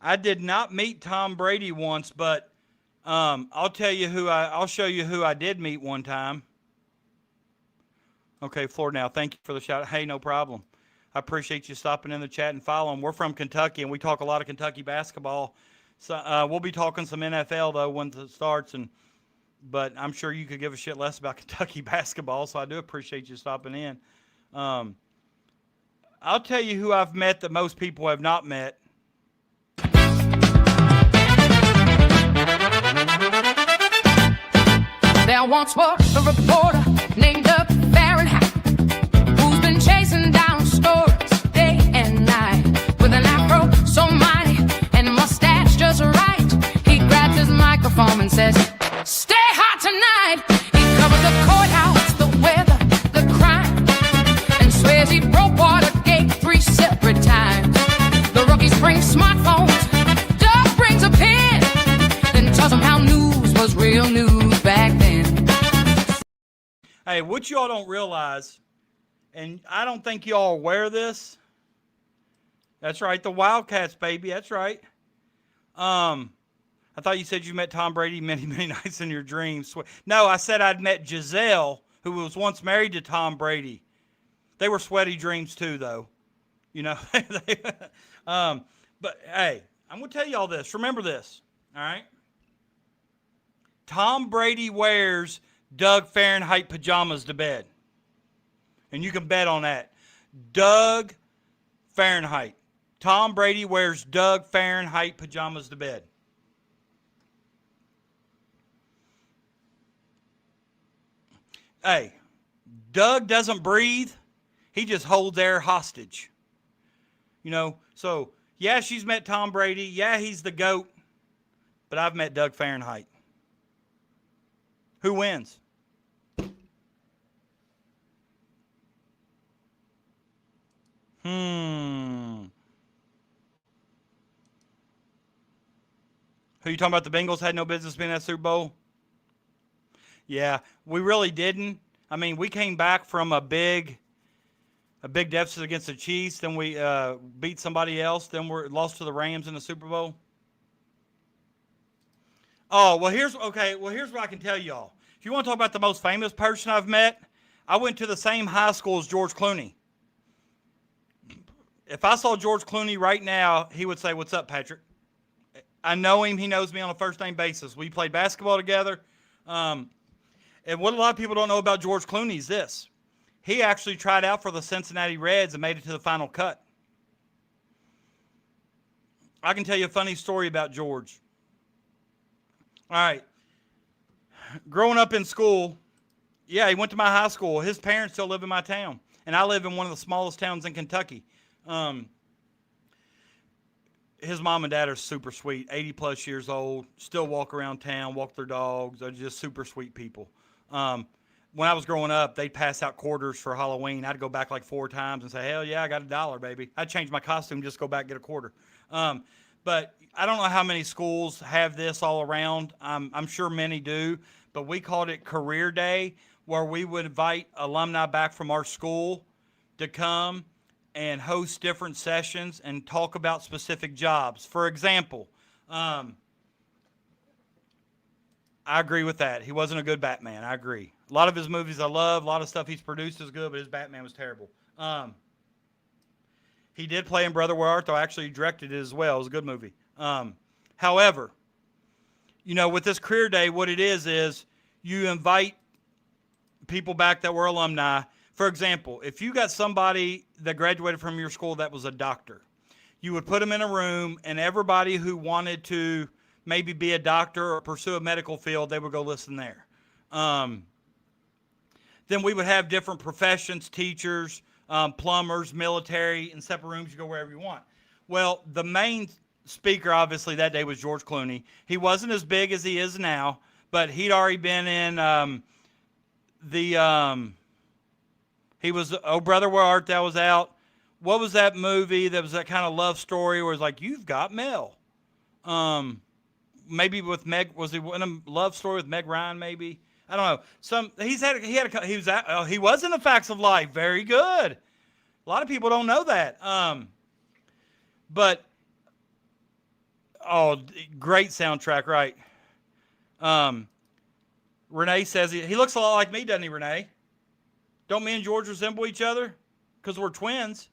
I did not meet Tom Brady once, but I'll tell you I'll show you who I did meet one time. Okay, Florida now. Thank you for the shout. Hey, no problem. I appreciate you stopping in the chat and following. We're from Kentucky, and we talk a lot of Kentucky basketball. So we'll be talking some NFL though once it starts, but I'm sure you could give a shit less about Kentucky basketball. So I do appreciate you stopping in. I'll tell you who I've met that most people have not met. There once was a reporter named Doug Fahrenheit who's been chasing down stories day and night with an afro so mighty and a mustache just right. He grabs his microphone and says, "Stay hot tonight." He covers the courthouse, the weather, the crime, and swears he broke Watergate 3 separate times. The rookies bring smartphones, Doug brings a pen, then tells them how news was real news back then. Hey, what y'all don't realize, and I don't think y'all are aware of this. That's right, the Wildcats, baby. That's right. I thought you said you met Tom Brady many, many nights in your dreams. No, I said I'd met Giselle, who was once married to Tom Brady. They were sweaty dreams too, though. You know. But hey, I'm gonna tell y'all this. Remember this, all right? Tom Brady wears Doug Fahrenheit pajamas to bed. And you can bet on that. Doug Fahrenheit. Tom Brady wears Doug Fahrenheit pajamas to bed. Hey, Doug doesn't breathe. He just holds air hostage. You know, so yeah, she's met Tom Brady. Yeah, he's the GOAT. But I've met Doug Fahrenheit. Who wins? Who you talking about? The Bengals had no business being in that Super Bowl? Yeah, we really didn't. I mean, we came back from a big deficit against the Chiefs. Then we beat somebody else. Then we lost to the Rams in the Super Bowl. Oh, well, here's what I can tell y'all. If you want to talk about the most famous person I've met, I went to the same high school as George Clooney. If I saw George Clooney right now, he would say, "What's up, Patrick?" I know him. He knows me on a first-name basis. We played basketball together. And what a lot of people don't know about George Clooney is this. He actually tried out for the Cincinnati Reds and made it to the final cut. I can tell you a funny story about George. All right. Growing up in school, yeah, he went to my high school. His parents still live in my town. And I live in one of the smallest towns in Kentucky. His mom and dad are super sweet, 80 plus years old, still walk around town, walk their dogs. They're just super sweet people. When I was growing up, they'd pass out quarters for Halloween. I'd go back like 4 times and say, hell yeah, I got $1, baby. I'd change my costume, just go back and get a quarter. But I don't know how many schools have this all around. I'm sure many do, but we called it Career Day, where we would invite alumni back from our school to come and host different sessions and talk about specific jobs. For example, I agree with that. He wasn't a good Batman. I agree. A lot of his movies I love. A lot of stuff he's produced is good, but his Batman was terrible. He did play in Brother Where Art, though. I actually directed it as well. It was a good movie. However, with this Career Day, what it is you invite people back that were alumni. For example, if you got somebody that graduated from your school that was a doctor, you would put them in a room, and everybody who wanted to maybe be a doctor or pursue a medical field, they would go listen there. Then we would have different professions, teachers, plumbers, military, in separate rooms. You go wherever you want. Well, the main speaker, obviously, that day was George Clooney. He wasn't as big as he is now, but he'd already been in he was Oh Brother Where Art, that was out. What was that movie that was that kind of love story where it's like, you've got Mel? Maybe with Meg, was he in a love story with Meg Ryan? Maybe, I don't know. He was in The Facts of Life. Very good. A lot of people don't know that. But great soundtrack, right? Renee says he looks a lot like me, doesn't he, Renee? Don't me and George resemble each other? Because we're twins.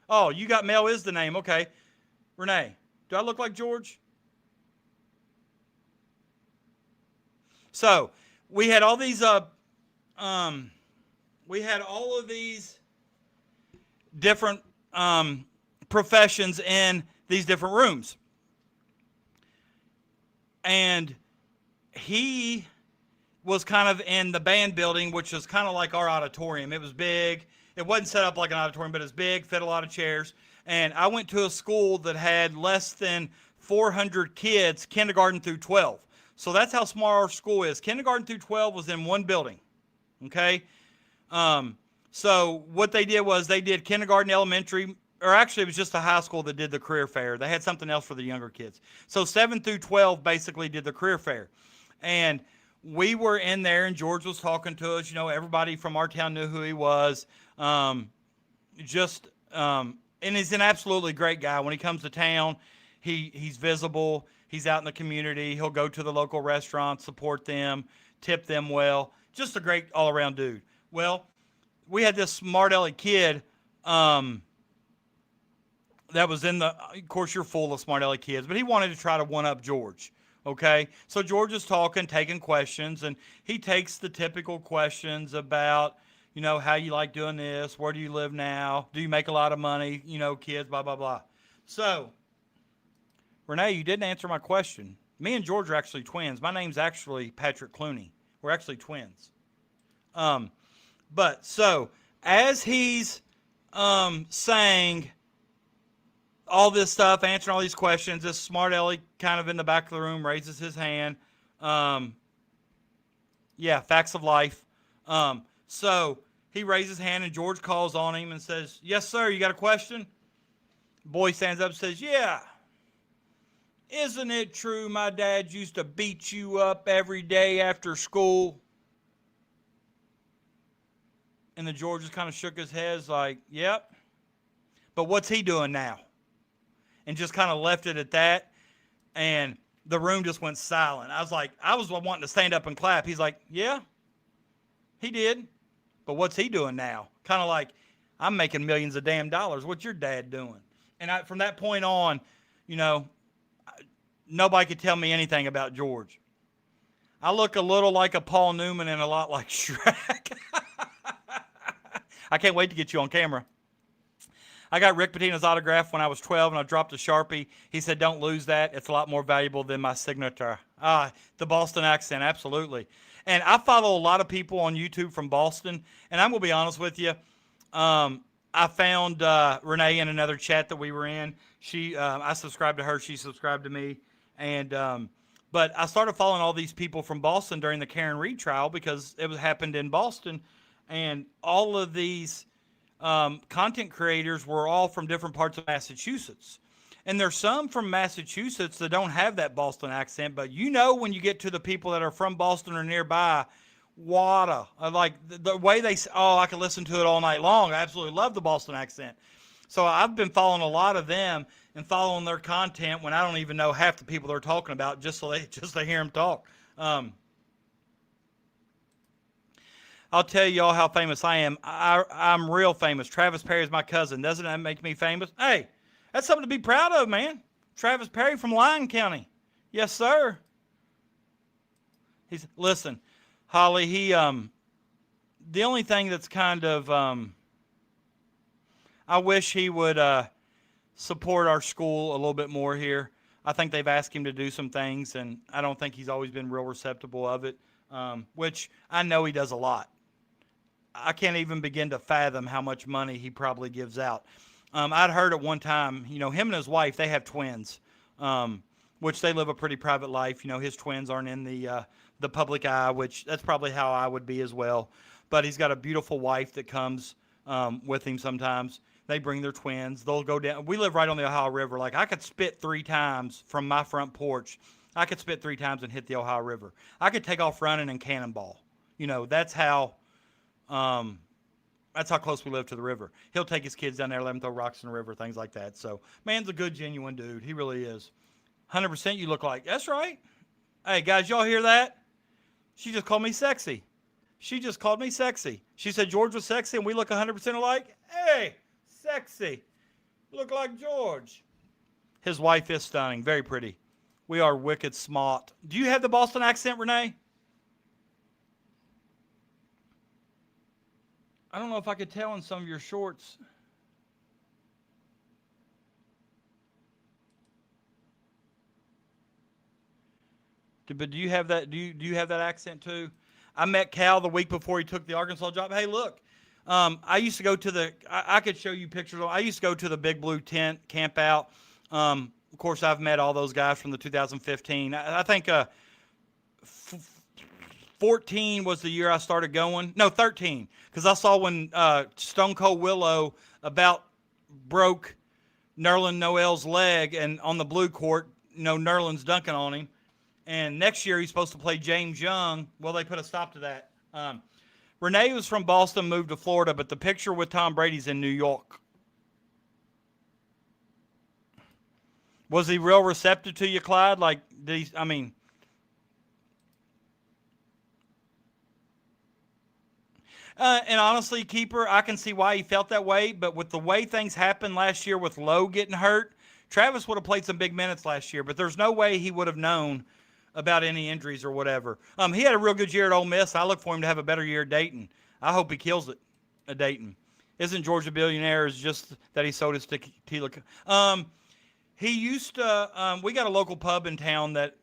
Oh, you got Mel is the name. Okay. Renee, do I look like George? So we had all these different professions in these different rooms. And he was kind of in the band building, which was kind of like our auditorium. It was big. It wasn't set up like an auditorium, but it's big, fit a lot of chairs. And I went to a school that had less than 400 kids, kindergarten through 12. So that's how small our school is. Kindergarten through 12 was in one building, okay? So what they did was they did kindergarten, elementary, or actually it was just a high school that did the career fair. They had something else for the younger kids. So 7 through 12 basically did the career fair. And we were in there, and George was talking to us. Everybody from our town knew who he was. And he's an absolutely great guy. When he comes to town, he's visible. He's out in the community. He'll go to the local restaurants, support them, tip them well. Just a great all-around dude. Well, we had this smart aleck kid that was of course, you're full of smart aleck kids, but he wanted to try to one-up George. Okay, so George is talking, taking questions, and he takes the typical questions about, how you like doing this, where do you live now, do you make a lot of money, kids, blah, blah, blah. So, Renee, you didn't answer my question. Me and George are actually twins. My name's actually Patrick Clooney. We're actually twins. But, so, as he's saying all this stuff, answering all these questions, this smart aleck kind of in the back of the room raises his hand. Facts of life. So he raises his hand, and George calls on him and says, yes, sir, you got a question? Boy stands up and says, yeah. Isn't it true my dad used to beat you up every day after school? And then George just kind of shook his head like, yep. But what's he doing now? And just kind of left it at that. And the room just went silent. I was wanting to stand up and clap. He's like, yeah, he did. But what's he doing now? Kind of like, I'm making millions of damn dollars. What's your dad doing? And from that point on, nobody could tell me anything about George. I look a little like a Paul Newman and a lot like Shrek. I can't wait to get you on camera. I got Rick Pitino's autograph when I was 12, and I dropped a Sharpie. He said, don't lose that. It's a lot more valuable than my signature. The Boston accent, absolutely. And I follow a lot of people on YouTube from Boston, and I'm going to be honest with you. I found Renee in another chat that we were in. I subscribed to her. She subscribed to me. And But I started following all these people from Boston during the Karen Reed trial because it was happened in Boston, and all of these content creators were all from different parts of Massachusetts. And there's some from Massachusetts that don't have that Boston accent, but you know when you get to the people that are from Boston or nearby, water. Like the way they, oh, I could listen to it all night long. I absolutely love the Boston accent. So I've been following a lot of them and following their content when I don't even know half the people they're talking about, just to hear them talk. I'll tell y'all how famous I am. I'm real famous. Travis Perry is my cousin. Doesn't that make me famous? Hey, that's something to be proud of, man. Travis Perry from Lyon County. Yes, sir. Listen, Holly, the only thing that's kind of, I wish he would support our school a little bit more here. I think they've asked him to do some things, and I don't think he's always been real receptive of it, which I know he does a lot. I can't even begin to fathom how much money he probably gives out. I'd heard at one time, him and his wife, they have twins, which they live a pretty private life. His twins aren't in the public eye, which that's probably how I would be as well. But he's got a beautiful wife that comes with him sometimes. They bring their twins. They'll go down. We live right on the Ohio River. Like, I could spit 3 times from my front porch. I could spit 3 times and hit the Ohio River. I could take off running and cannonball. That's how close we live to the river. He'll take his kids down there, let them throw rocks in the river, things like that. So, man's a good, genuine dude. He really is. 100% you look like. That's right. Hey, guys, y'all hear that? She just called me sexy. She just called me sexy. She said George was sexy and we look 100% alike. Hey, sexy. Look like George. His wife is stunning. Very pretty. We are wicked smart. Do you have the Boston accent, Renee? I don't know if I could tell in some of your shorts. But do you have that? Do you have that accent too? I met Cal the week before he took the Arkansas job. Hey, look, I used to go to the. I could show you pictures. I used to go to the Big Blue Tent camp out. Of course, I've met all those guys from the 2015. I think 14 was the year I started going. No, 13, because I saw when Stone Cold Willow about broke Nerlens Noel's leg, and on the blue court, Nerlens dunking on him. And next year he's supposed to play James Young. Well, they put a stop to that. Renee was from Boston, moved to Florida, but the picture with Tom Brady's in New York. Was he real receptive to you, Clyde? Like, and honestly, Keeper, I can see why he felt that way, but with the way things happened last year with Lowe getting hurt, Travis would have played some big minutes last year, but there's no way he would have known about any injuries or whatever. He had a real good year at Ole Miss. I look for him to have a better year at Dayton. I hope he kills it at Dayton. Isn't George a billionaire? It's just that he sold his tequila. He used to, we got a local pub in town that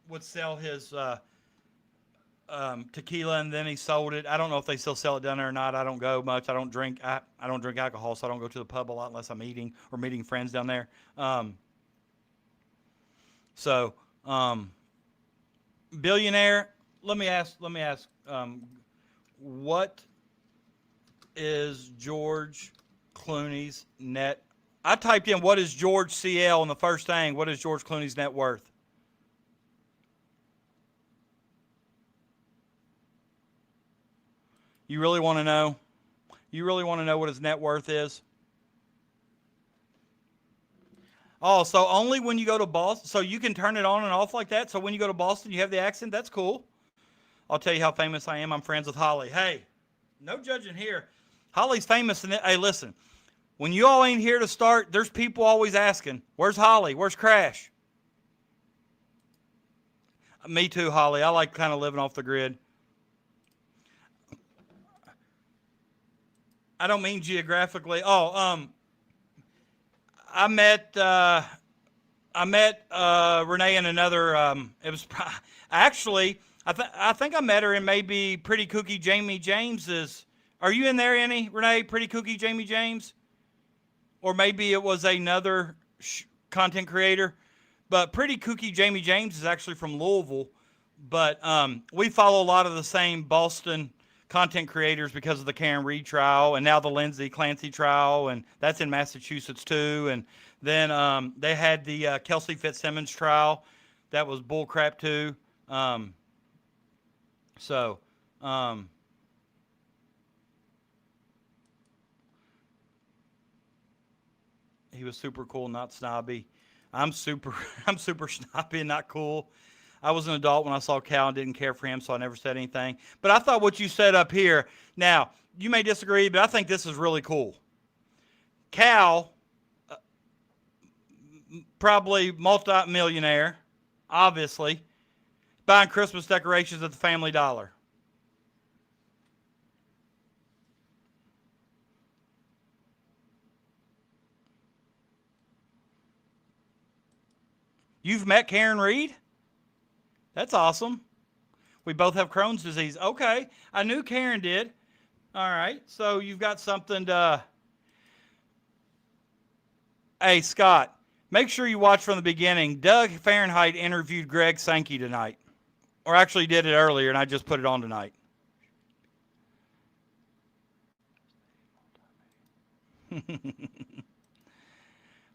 would sell his tequila, and then he sold it. I don't know if they still sell it down there or not. I don't go much. I don't drink alcohol, so I don't go to the pub a lot unless I'm eating or meeting friends down there. Billionaire. Let me ask. What is George Clooney's net? I typed in what is George CL in the first thing. What is George Clooney's net worth? You really want to know? You really want to know what his net worth is? Oh, so only when you go to Boston. So you can turn it on and off like that. So when you go to Boston, you have the accent. That's cool. I'll tell you how famous I am. I'm friends with Holly. Hey, no judging here. Holly's famous. Hey, listen. When you all ain't here to start, there's people always asking, where's Holly? Where's Crash? Me too, Holly. I like kind of living off the grid. I don't mean geographically. I met Renee in another. It was actually I think I met her in maybe Pretty Cookie Jamie James's. Are you in there, Annie? Renee, Pretty Cookie Jamie James, or maybe it was another content creator. But Pretty Kooky Jamie James is actually from Louisville. But we follow a lot of the same Boston content creators because of the Karen Reed trial and now the Lindsay Clancy trial, and that's in Massachusetts too. And then they had the Kelsey Fitzsimmons trial. That was bullcrap too. He was super cool, not snobby. I'm super snobby and not cool. I was an adult when I saw Cal and didn't care for him, so I never said anything. But I thought what you said up here, now, you may disagree, but I think this is really cool. Cal, probably multi-millionaire, obviously, buying Christmas decorations at the Family Dollar. You've met Karen Reed? That's awesome. We both have Crohn's disease. Okay. I knew Karen did. All right. So you've got something to... Hey, Scott, make sure you watch from the beginning. Doug Fahrenheit interviewed Greg Sankey tonight. Or actually did it earlier, and I just put it on tonight.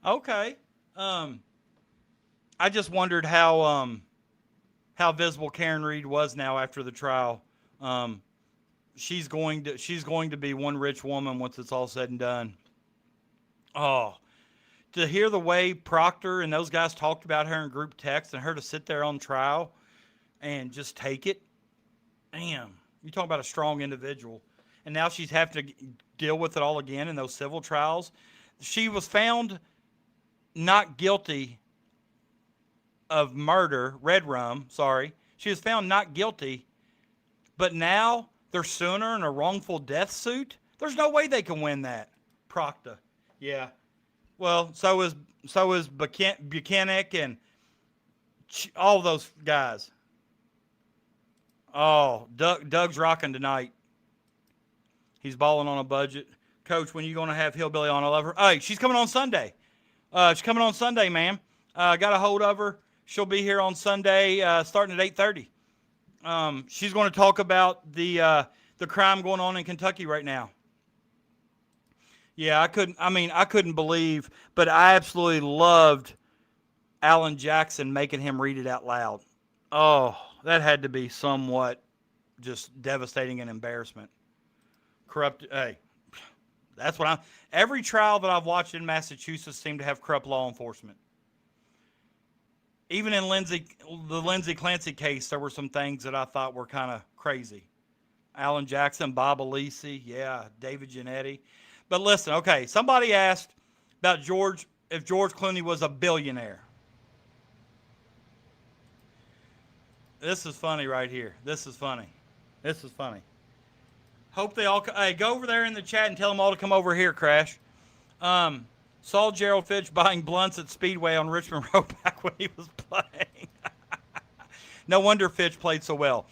Okay. I just wondered how visible Karen Reed was now after the trial. She's going to be one rich woman once it's all said and done. Oh, to hear the way Proctor and those guys talked about her in group text and her to sit there on trial and just take it. Damn, you talk about a strong individual. And now she's having to deal with it all again in those civil trials. She was found not guilty of murder, Red Rum, sorry. She was found not guilty, but now they're suing her in a wrongful death suit? There's no way they can win that. Proctor. Yeah. Well, so is Buchanan and all those guys. Oh, Doug's rocking tonight. He's balling on a budget. Coach, when are you going to have Hillbilly on? I love her. Hey, she's coming on Sunday. She's coming on Sunday, man. Got a hold of her. She'll be here on Sunday, starting at 8:30. She's going to talk about the crime going on in Kentucky right now. Yeah, I couldn't believe, but I absolutely loved Alan Jackson making him read it out loud. Oh, that had to be somewhat just devastating and embarrassment. Corrupt. Hey, that's what every trial that I've watched in Massachusetts seemed to have corrupt law enforcement. Even in the Lindsay Clancy case, there were some things that I thought were kind of crazy. Alan Jackson, Bob Alisi, yeah, David Giannetti. But listen, okay, somebody asked about if George Clooney was a billionaire. This is funny right here. This is funny. Hope they all, hey, go over there in the chat and tell them all to come over here, Crash. Saw Gerald Fitch buying blunts at Speedway on Richmond Road back when he was playing. No wonder Fitch played so well.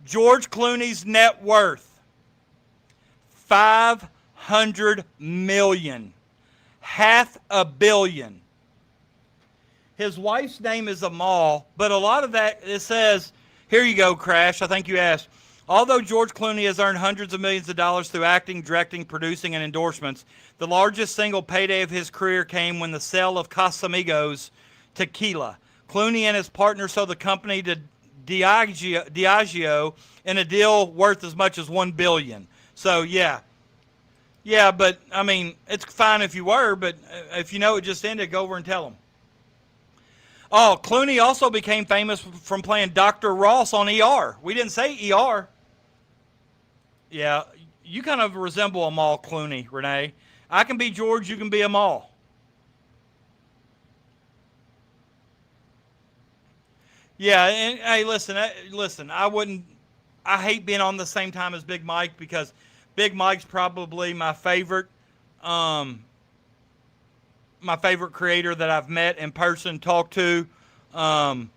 George Clooney's net worth, $500 million. $500 million. His wife's name is Amal, but a lot of that, it says, here you go, Crash, I think you asked. Although George Clooney has earned hundreds of millions of dollars through acting, directing, producing, and endorsements, the largest single payday of his career came when the sale of Casamigos Tequila. Clooney and his partner sold the company to Diageo in a deal worth as much as $1 billion. So, yeah. Yeah, but, I mean, it's fine if you were, but if you know it just ended, go over and tell them. Oh, Clooney also became famous from playing Dr. Ross on ER. We didn't say ER. Yeah, you kind of resemble Amal Clooney, Renee. I can be George, you can be Amal. Yeah, and hey, listen, I hate being on the same time as Big Mike because Big Mike's probably my favorite creator that I've met in person, talked to, and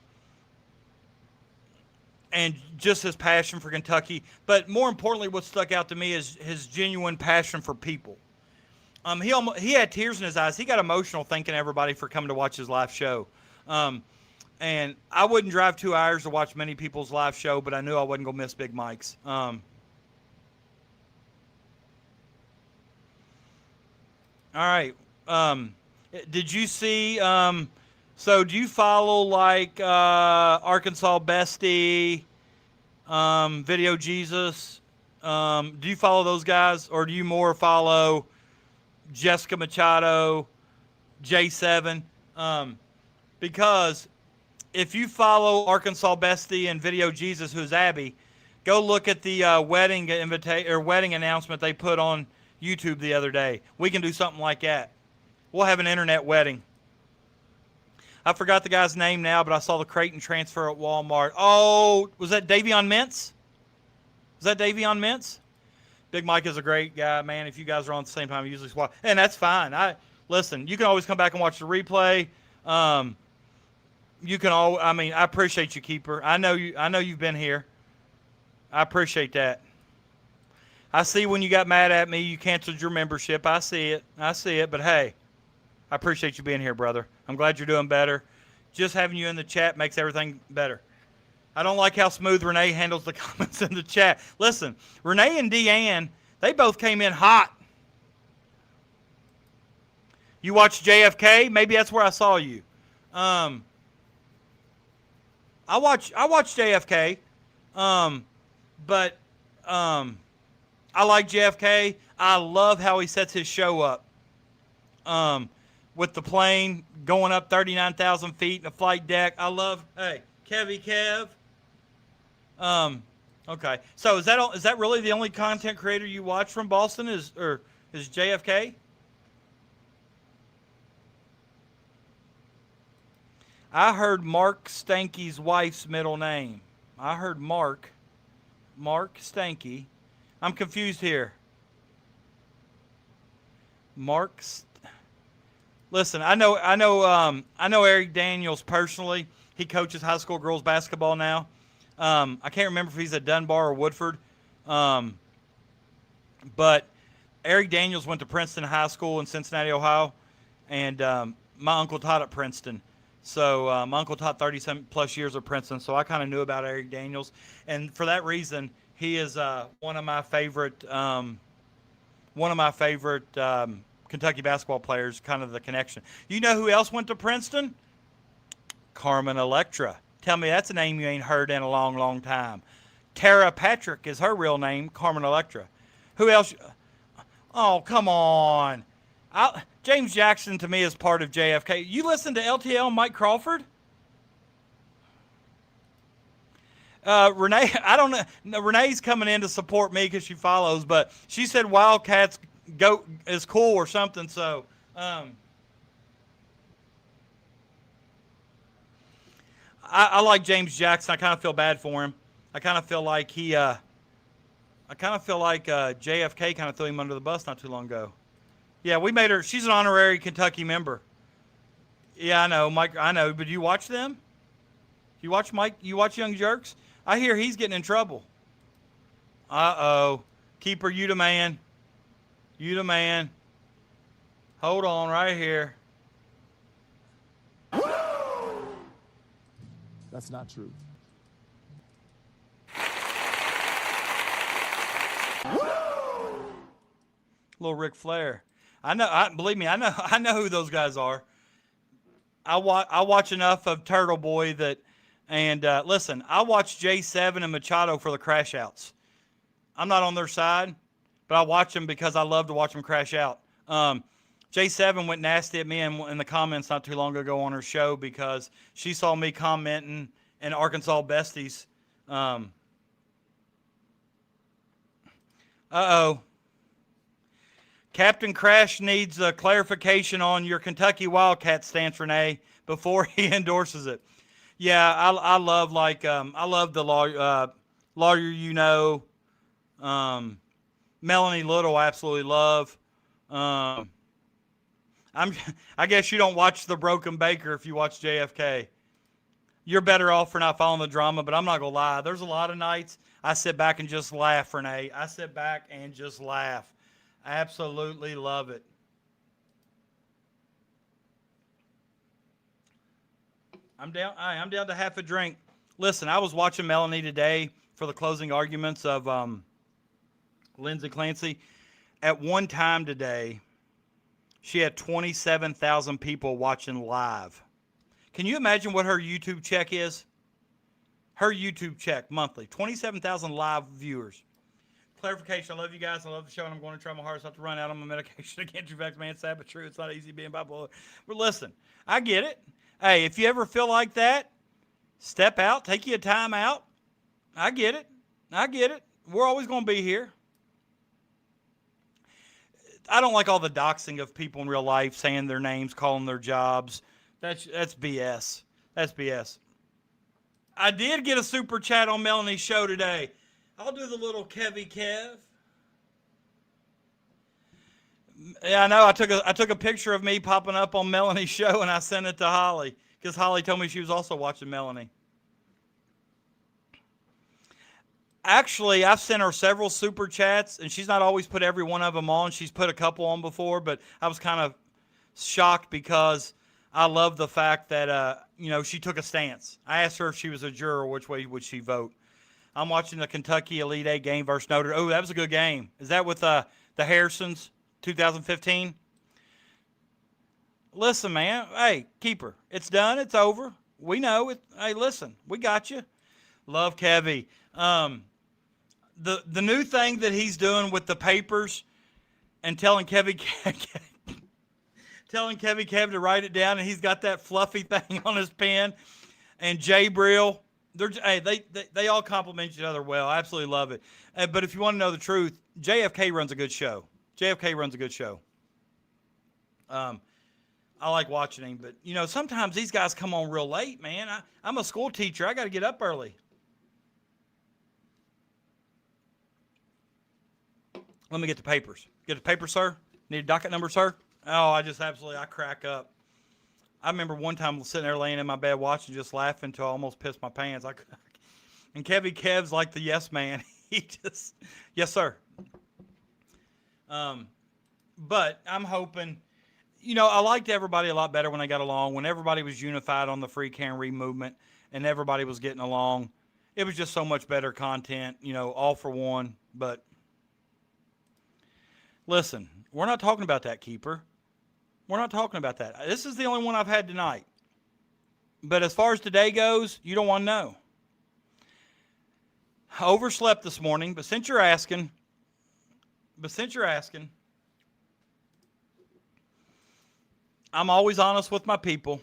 just his passion for Kentucky. But more importantly, what stuck out to me is his genuine passion for people. He had tears in his eyes. He got emotional thanking everybody for coming to watch his live show. And I wouldn't drive 2 hours to watch many people's live show, but I knew I wasn't going to miss Big Mike's. All right. Did you see? So do you follow like Arkansas Bestie, Video Jesus? Do you follow those guys, or do you more follow Jessica Machado, J7? Because if you follow Arkansas Bestie and Video Jesus, who's Abby, go look at the wedding announcement they put on YouTube the other day. We can do something like that. We'll have an internet wedding. I forgot the guy's name now, but I saw the Creighton transfer at Walmart. Oh, was that Davion Mintz? Was that Davion Mintz? Big Mike is a great guy, man. If you guys are on at the same time, I usually swap. And that's fine. Listen, you can always come back and watch the replay. You can I appreciate you, Keeper. I know you've been here. I appreciate that. I see when you got mad at me, you canceled your membership. I see it. But hey, I appreciate you being here, brother. I'm glad you're doing better. Just having you in the chat makes everything better. I don't like how smooth Renee handles the comments in the chat. Listen, Renee and Deanne, they both came in hot. You watched JFK? Maybe that's where I saw you. I watched JFK, but I like JFK. I love how he sets his show up. With the plane going up 39,000 feet in a flight deck. I love, hey, Kevy Kev. Okay. So is that really the only content creator you watch from Boston is JFK? I heard Mark Stanky's wife's middle name. I heard Mark Stanky. I'm confused here. Listen, I know Eric Daniels personally. He coaches high school girls basketball now. I can't remember if he's at Dunbar or Woodford. But Eric Daniels went to Princeton High School in Cincinnati, Ohio, and my uncle taught at Princeton. So my uncle taught 37 plus years at Princeton, so I kind of knew about Eric Daniels, and for that reason, he is one of my favorite Kentucky basketball players. Kind of the connection. You know who else went to Princeton? Carmen Electra. Tell me that's a name you ain't heard in a long, long time. Tara Patrick is her real name, Carmen Electra. Who else? Oh, come on. James Jackson to me is part of JFK. You listen to LTL Mike Crawford? Renee, I don't know. Renee's coming in to support me because she follows, but she said Wildcats is cool or something. So, I like James Jackson. I kind of feel bad for him. I kind of feel like JFK kind of threw him under the bus not too long ago. Yeah, we made her. She's an honorary Kentucky member. Yeah, I know, Mike. I know, but you watch them? You watch Mike? You watch Young Jerks? I hear he's getting in trouble. Uh-oh. Keeper, you the man. You the man. Hold on right here. That's not true. Little Ric Flair. Believe me, I know who those guys are. I watch enough of Turtle Boy listen, I watch J7 and Machado for the crash outs. I'm not on their side, but I watch them because I love to watch them crash out. J7 went nasty at me in the comments not too long ago on her show because she saw me commenting in Arkansas Besties. Uh-oh. Captain Crash needs a clarification on your Kentucky Wildcat stance, Renee, before he endorses it. Yeah, I love the lawyer, Melanie Little, I absolutely love. I guess you don't watch The Broken Baker if you watch JFK. You're better off for not following the drama, but I'm not gonna lie. There's a lot of nights I sit back and just laugh, Renee. I sit back and just laugh. Absolutely love it. I'm down to half a drink. Listen, I was watching Melanie today for the closing arguments of Lindsay Clancy. At one time today, she had 27,000 people watching live. Can you imagine what her YouTube check is? Her YouTube check monthly, 27,000 live viewers. Clarification, I love you guys. I love the show, and I'm going to try my hardest not to run out on my medication against you, man. Sad but true. It's not easy being bipolar. But listen, I get it. Hey, if you ever feel like that, step out, take you a time out. I get it. I get it. We're always going to be here. I don't like all the doxing of people in real life, saying their names, calling their jobs. That's BS. That's BS. I did get a super chat on Melanie's show today. I'll do the little Kevy Kev. Yeah, I know. I took a picture of me popping up on Melanie's show, and I sent it to Holly because Holly told me she was also watching Melanie. Actually, I've sent her several super chats, and she's not always put every one of them on. She's put a couple on before, but I was kind of shocked because I love the fact that, she took a stance. I asked her if she was a juror, which way would she vote. I'm watching the Kentucky Elite Eight game versus Notre Dame. Oh, that was a good game. Is that with the Harrisons, 2015? Listen, man. Hey, keeper. It's done. It's over. We know it. Hey, listen. We got you. Love Kevy. The new thing that he's doing with the papers and telling Kevy Kev to write it down, and he's got that fluffy thing on his pen. And Jay Brill, they all compliment each other well. I absolutely love it. But if you want to know the truth, JFK runs a good show. I like watching him, but sometimes these guys come on real late, man. I'm a school teacher. I got to get up early. Let me get the papers. Get the paper, sir? Need a docket number, sir? Oh, I crack up. I remember one time sitting there laying in my bed watching, just laughing until I almost pissed my pants. And Kev's like the yes man. Yes, sir. But I'm hoping, I liked everybody a lot better when I got along, when everybody was unified on the free can read movement and everybody was getting along. It was just so much better content, all for one. But listen, we're not talking about that, keeper. We're not talking about that. This is the only one I've had tonight. But as far as today goes, you don't want to know. I overslept this morning, but since you're asking, I'm always honest with my people.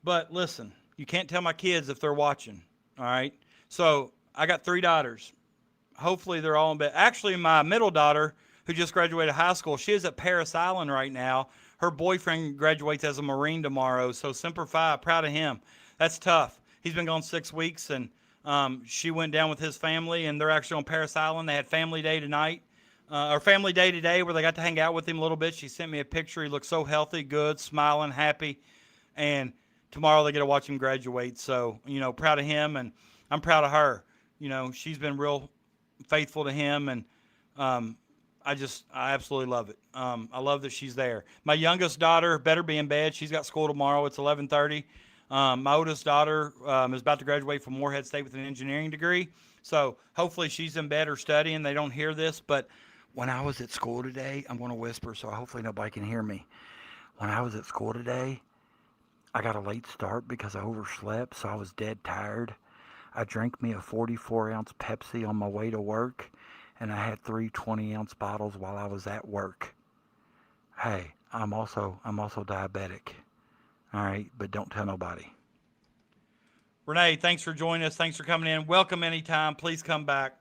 But listen, you can't tell my kids if they're watching, all right? So I got 3 daughters. Hopefully they're all in bed. Actually, my middle daughter, who just graduated high school, she is at Paris Island right now. Her boyfriend graduates as a Marine tomorrow, so Semper Fi, proud of him. That's tough. He's been gone 6 weeks, and she went down with his family, and they're actually on Paris Island. They had family day tonight, or family day today, where they got to hang out with him a little bit. She sent me a picture. He looks so healthy, good, smiling, happy, and tomorrow they get to watch him graduate. So, proud of him, and I'm proud of her. She's been real faithful to him, and I absolutely love it. I love that she's there. My youngest daughter better be in bed. She's got school tomorrow. It's 11:30. My oldest daughter is about to graduate from Morehead State with an engineering degree. So hopefully she's in bed or studying. They don't hear this. But when I was at school today, I'm going to whisper so hopefully nobody can hear me. When I was at school today, I got a late start because I overslept, so I was dead tired. I drank me a 44-ounce Pepsi on my way to work, and I had 3 20-ounce bottles while I was at work. Hey, I'm also diabetic. All right, but don't tell nobody. Renee, thanks for joining us. Thanks for coming in. Welcome anytime. Please come back.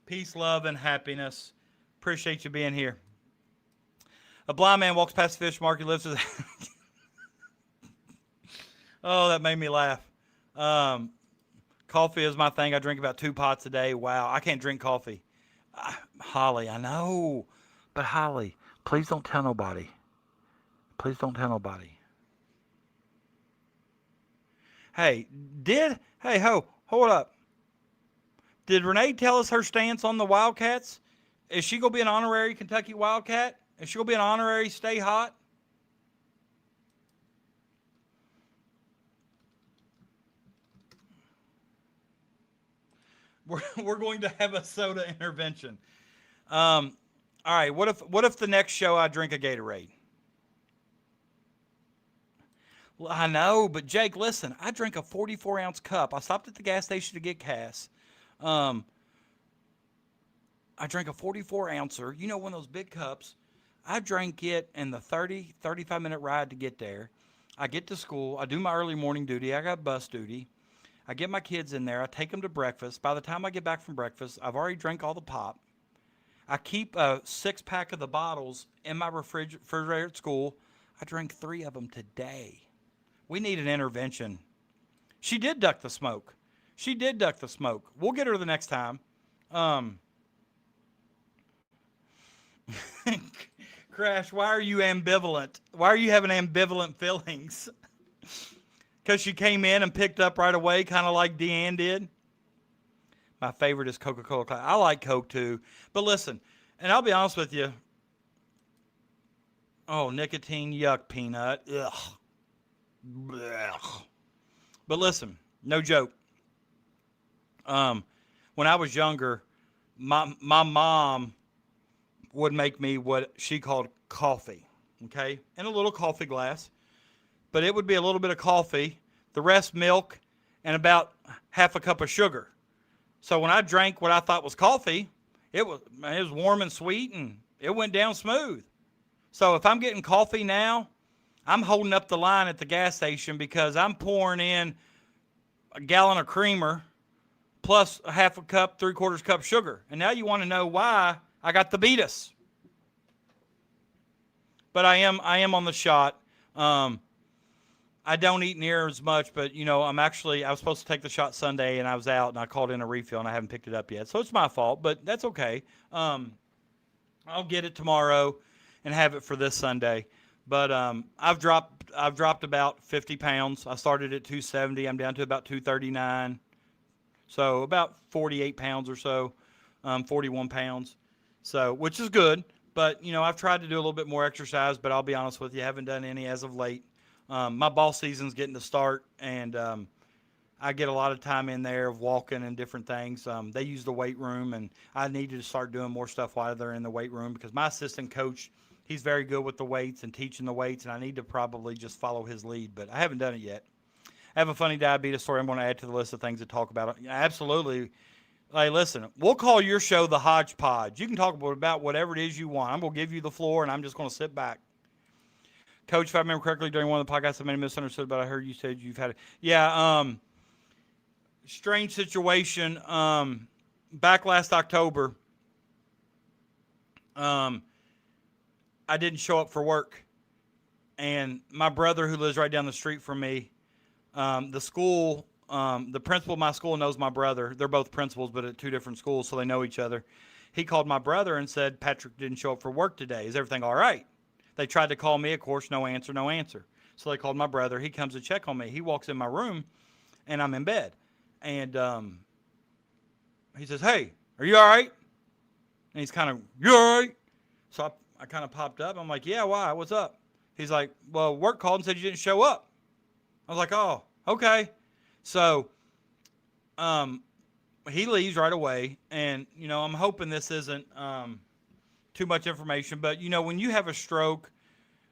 Peace, love, and happiness. Appreciate you being here. A blind man walks past the fish market. Lives with. Oh, that made me laugh. Coffee is my thing. I drink about 2 pots a day. Wow, I can't drink coffee. Holly, I know. But Holly, please don't tell nobody. Please don't tell nobody. Hey, hold up. Did Renee tell us her stance on the Wildcats? Is she going to be an honorary Kentucky Wildcat? Is she going to be an honorary Stay Hot? We're going to have a soda intervention. All right. What if the next show I drink a Gatorade? Well, I know, but Jake, listen. I drank a 44-ounce cup. I stopped at the gas station to get gas. Um, I drank a 44-ouncer. You know, one of those big cups. I drank it in the 35-minute ride to get there. I get to school. I do my early morning duty. I got bus duty. I get my kids in there. I take them to breakfast. By the time I get back from breakfast, I've already drank all the pop. I keep a 6-pack of the bottles in my refrigerator at school. I drank 3 of them today. We need an intervention. She did duck the smoke. She did duck the smoke. We'll get her the next time. Crash, why are you ambivalent? Why are you having ambivalent feelings? Because she came in and picked up right away, kind of like Deanne did. My favorite is Coca-Cola. I like Coke too. But listen, and I'll be honest with you. Oh, nicotine, yuck, peanut. Ugh. Blech. But listen, no joke. When I was younger, my mom would make me what she called coffee, okay, in a little coffee glass. But it would be a little bit of coffee, the rest milk, and about half a cup of sugar. So when I drank what I thought was coffee, it was warm and sweet, and it went down smooth. So if I'm getting coffee now, I'm holding up the line at the gas station because I'm pouring in a gallon of creamer plus a half a cup, 3/4 cup sugar. And now you want to know why I got the beatus. But I am on the shot. I don't eat near as much, but you know, I was supposed to take the shot Sunday and I was out and I called in a refill and I haven't picked it up yet. So it's my fault, but that's okay. I'll get it tomorrow and have it for this Sunday. But I've dropped about 50 pounds. I started at 270. I'm down to about 239. So about 48 pounds or so, 41 pounds. So, which is good. But, you know, I've tried to do a little bit more exercise, but I'll be honest with you, I haven't done any as of late. My ball season's getting to start, and I get a lot of time in there of walking and different things. They use the weight room, and I need to start doing more stuff while they're in the weight room because my assistant coach, he's very good with the weights and teaching the weights, and I need to probably just follow his lead, but I haven't done it yet. I have a funny diabetes story I'm going to add to the list of things to talk about. Absolutely. Hey, listen, we'll call your show the Hodgepodge. You can talk about whatever it is you want. I'm going to give you the floor, and I'm just going to sit back. Coach, if I remember correctly, during one of the podcasts, I may have misunderstood, but I heard you said you've had it. Yeah, strange situation. Back last October, I didn't show up for work. And my brother, who lives right down the street from me, the school, the principal of my school knows my brother. They're both principals, but at 2 different schools, so they know each other. He called my brother and said, Patrick didn't show up for work today. Is everything all right? They tried to call me, of course, no answer, no answer. So they called my brother. He comes to check on me. He walks in my room, and I'm in bed. And he says, hey, are you all right? And he's kind of, you all right? So I kind of popped up. I'm like, yeah, why? What's up? He's like, well, work called and said you didn't show up. I was like, oh, okay. So he leaves right away. And, you know, I'm hoping this isn't too much information. But, you know, when you have a stroke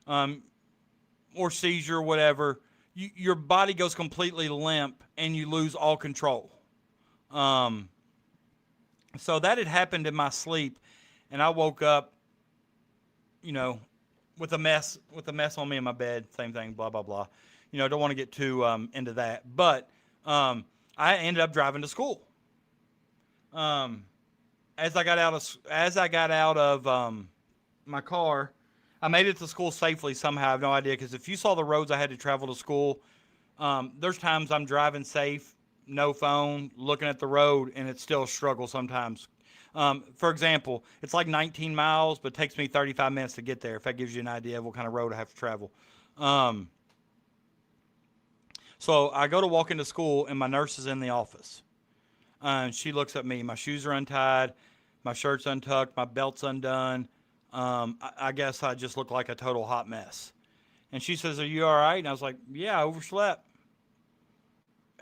or seizure or whatever, your body goes completely limp and you lose all control. So that had happened in my sleep. And I woke up, you know, with a mess on me in my bed, same thing, blah, blah, blah. You know, I don't want to get too into that. But I ended up driving to school. As I got out of my car, I made it to school safely somehow. I have no idea, because if you saw the roads I had to travel to school, there's times I'm driving safe, no phone, looking at the road, and it's still a struggle sometimes. For example, it's like 19 miles, but it takes me 35 minutes to get there, if that gives you an idea of what kind of road I have to travel. So I go to walk into school, and my nurse is in the office. And she looks at me. My shoes are untied. My shirt's untucked. My belt's undone. I guess I just look like a total hot mess. And she says, are you all right? And I was like, yeah, I overslept.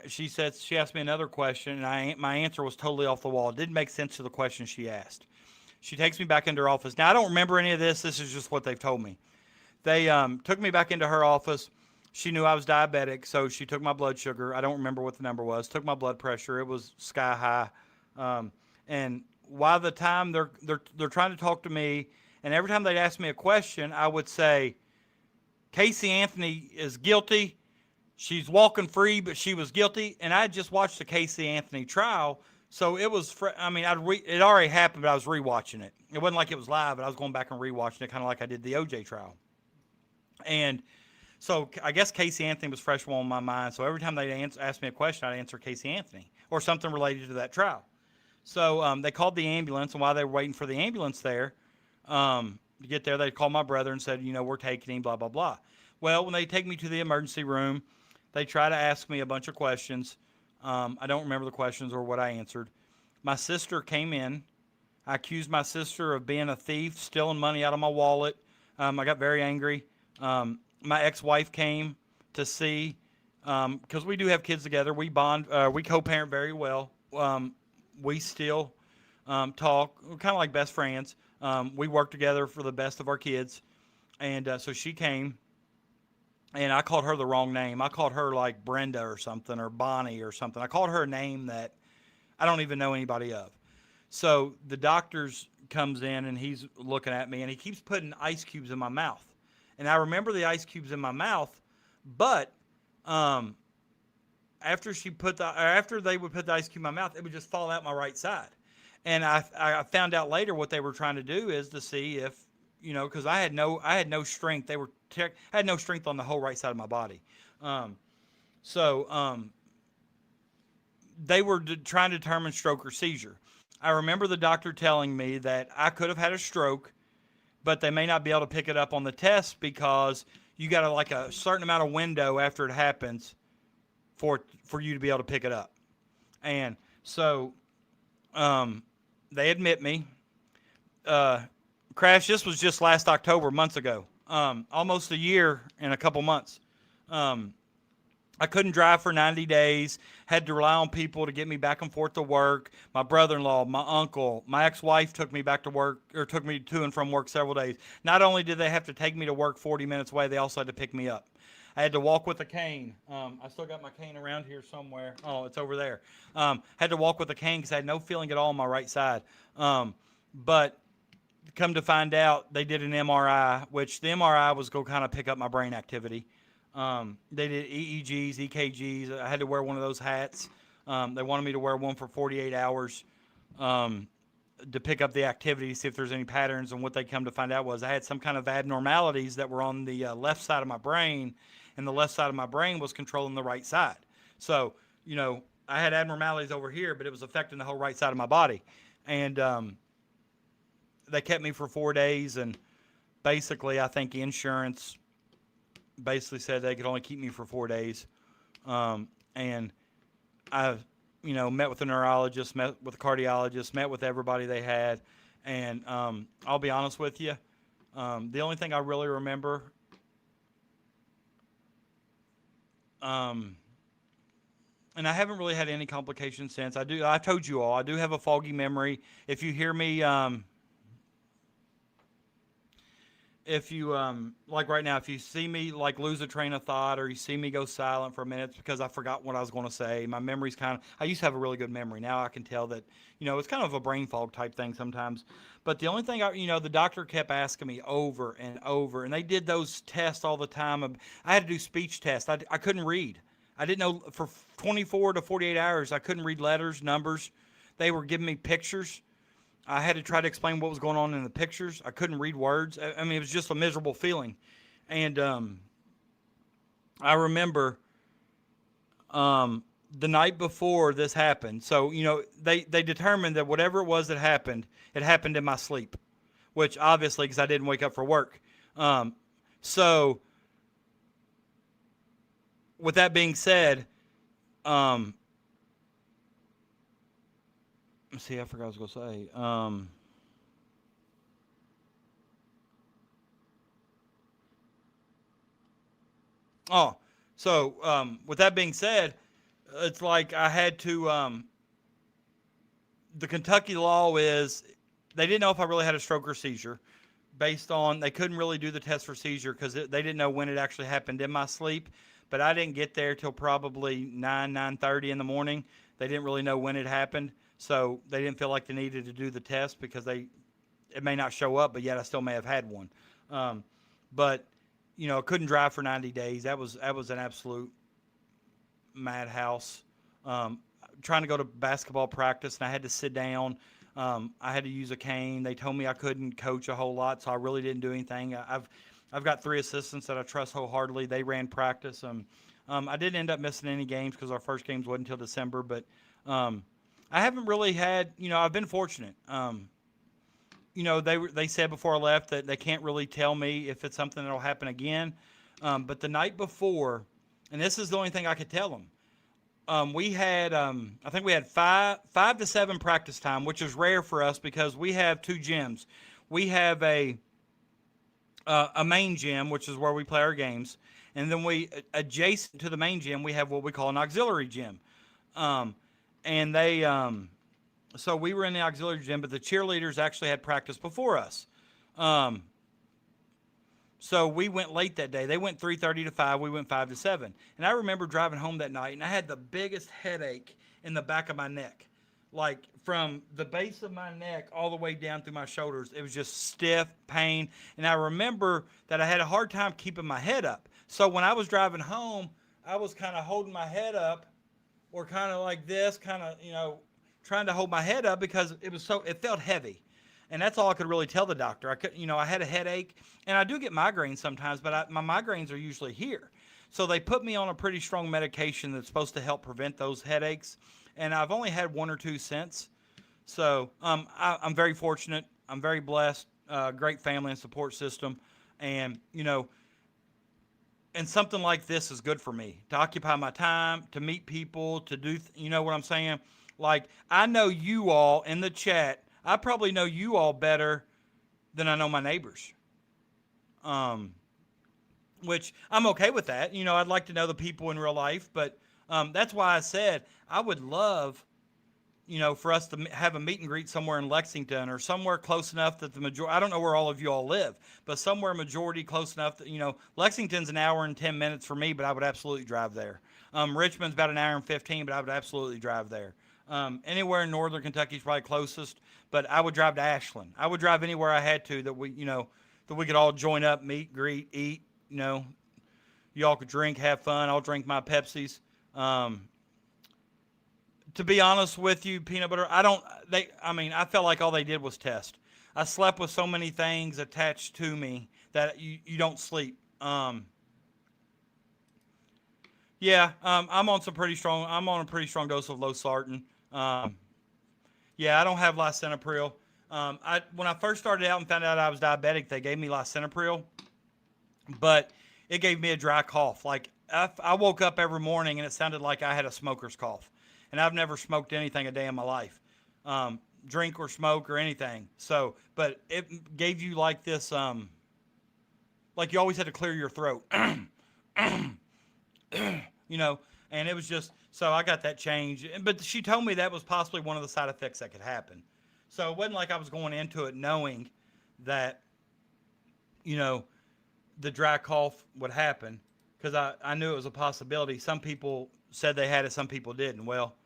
she said she asked me another question, and my answer was totally off the wall. It didn't make sense to the question she asked. She takes me back into her office. Now I don't remember any of this. This is just what they've told me. They took me back into her office. She knew I was diabetic, so she took my blood sugar. I don't remember what the number was. Took my blood pressure. It was sky high. And while the time they're trying to talk to me, and every time they'd ask me a question, I would say, Casey Anthony is guilty. She's walking free, but she was guilty. And I had just watched the Casey Anthony trial, so it was. It already happened, but I was rewatching it. It wasn't like it was live, but I was going back and rewatching it, kind of like I did the OJ trial. And so I guess Casey Anthony was fresh on my mind. So every time they asked me a question, I'd answer Casey Anthony or something related to that trial. So they called the ambulance, and while they were waiting for the ambulance there to get there, they called my brother and said, we're taking him, blah, blah, blah. Well, when they take me to the emergency room, they try to ask me a bunch of questions. I don't remember the questions or what I answered. My sister came in. I accused my sister of being a thief, stealing money out of my wallet. I got very angry. My ex-wife came to see, because we do have kids together. We bond, we co-parent very well. We still talk, kind of like best friends. We work together for the best of our kids. And so she came, and I called her the wrong name. I called her like Brenda or something, or Bonnie or something. I called her a name that I don't even know anybody of. So the doctor's comes in, and he's looking at me, and he keeps putting ice cubes in my mouth. And I remember the ice cubes in my mouth, but after they would put the ice cube in my mouth, it would just fall out my right side. And I found out later what they were trying to do is to see if, because I had no strength. I had no strength on the whole right side of my body. So they were trying to determine stroke or seizure. I remember the doctor telling me that I could have had a stroke, but they may not be able to pick it up on the test because you got like a certain amount of window after it happens for you to be able to pick it up. And so they admit me. Crash, this was just last October, months ago. Almost a year and a couple months. I couldn't drive for 90 days, had to rely on people to get me back and forth to work. My brother-in-law, my uncle, my ex-wife took me back to work, or took me to and from work several days. Not only did they have to take me to work 40 minutes away, they also had to pick me up. I had to walk with a cane. I still got my cane around here somewhere. Oh, it's over there. Had to walk with a cane because I had no feeling at all on my right side. But come to find out, they did an MRI, which the MRI was going to kind of pick up my brain activity. They did EEGs, EKGs. I had to wear one of those hats. They wanted me to wear one for 48 hours to pick up the activity, see if there's any patterns. And what they come to find out was I had some kind of abnormalities that were on the left side of my brain, and the left side of my brain was controlling the right side. So, I had abnormalities over here, but it was affecting the whole right side of my body. And they kept me for 4 days, and basically I think insurance basically said they could only keep me for 4 days. And I, met with a neurologist, met with a cardiologist, met with everybody they had. And I'll be honest with you, the only thing I really remember, and I haven't really had any complications since. I told you all, I do have a foggy memory. If you hear me, like right now, if you see me like lose a train of thought, or you see me go silent for a minute, it's because I forgot what I was going to say. My memory's I used to have a really good memory. Now I can tell that, it's kind of a brain fog type thing sometimes. But the only thing, the doctor kept asking me over and over, and they did those tests all the time. I had to do speech tests. I couldn't read. I didn't know for 24 to 48 hours, I couldn't read letters, numbers. They were giving me pictures. I had to try to explain what was going on in the pictures. I couldn't read words. I mean, it was just a miserable feeling. And I remember the night before this happened. So, they determined that whatever it was that happened, it happened in my sleep, which obviously, because I didn't wake up for work. So with that being said, let's see, I forgot what I was going to say. So with that being said, it's like I had to. The Kentucky law is they didn't know if I really had a stroke or seizure, based on they couldn't really do the test for seizure because they didn't know when it actually happened in my sleep. But I didn't get there till probably 9:30 in the morning. They didn't really know when it happened, so they didn't feel like they needed to do the test because it may not show up, but yet I still may have had one. But I couldn't drive for 90 days. That was an absolute madhouse. Trying to go to basketball practice, and I had to sit down. I had to use a cane. They told me I couldn't coach a whole lot, so I really didn't do anything. I've got 3 assistants that I trust wholeheartedly. They ran practice. I didn't end up missing any games because our first games wasn't until December. But I haven't really had. I've been fortunate. They said before I left that they can't really tell me if it's something that'll happen again. But the night before, and this is the only thing I could tell them. We had, I think we had 5 to 7 practice time, which is rare for us because we have 2 gyms. We have a main gym, which is where we play our games, and then adjacent to the main gym, we have what we call an auxiliary gym. And so we were in the auxiliary gym, but the cheerleaders actually had practice before us. So we went late that day. They went 3:30 to 5. We went 5 to 7. And I remember driving home that night, and I had the biggest headache in the back of my neck. Like from the base of my neck all the way down through my shoulders. It was just stiff pain. And I remember that I had a hard time keeping my head up. So when I was driving home, I was kind of holding my head up or kind of like this, kind of, trying to hold my head up because it felt heavy. And that's all I could really tell the doctor. I had a headache, and I do get migraines sometimes, but my migraines are usually here. So they put me on a pretty strong medication that's supposed to help prevent those headaches, and I've only had 1 or 2 since. So I'm very fortunate. I'm very blessed. Great family and support system, and and something like this is good for me to occupy my time, to meet people, to do. You know what I'm saying? Like I know you all in the chat. I probably know you all better than I know my neighbors. Which I'm okay with that. I'd like to know the people in real life, but that's why I said I would love, for us to have a meet and greet somewhere in Lexington or somewhere close enough that the majority, I don't know where all of you all live, but somewhere majority close enough that, Lexington's an hour and 10 minutes for me, but I would absolutely drive there. Richmond's about an hour and 15, but I would absolutely drive there. Anywhere in northern Kentucky is probably closest, but I would drive to Ashland. I would drive anywhere I had to that we could all join up, meet, greet, eat. Y'all could drink, have fun. I'll drink my Pepsis. To be honest with you, peanut butter, I felt like all they did was test. I slept with so many things attached to me that you don't sleep. I'm on a pretty strong dose of losartan. I don't have lisinopril. When I first started out and found out I was diabetic, they gave me lisinopril, but it gave me a dry cough. Like I woke up every morning and it sounded like I had a smoker's cough, and I've never smoked anything a day in my life, drink or smoke or anything. So, but it gave you like this, like you always had to clear your throat, and it was just. So I got that changed, but she told me that was possibly one of the side effects that could happen. So it wasn't like I was going into it knowing that, the dry cough would happen, because I knew it was a possibility. Some people said they had it, some people didn't. Well,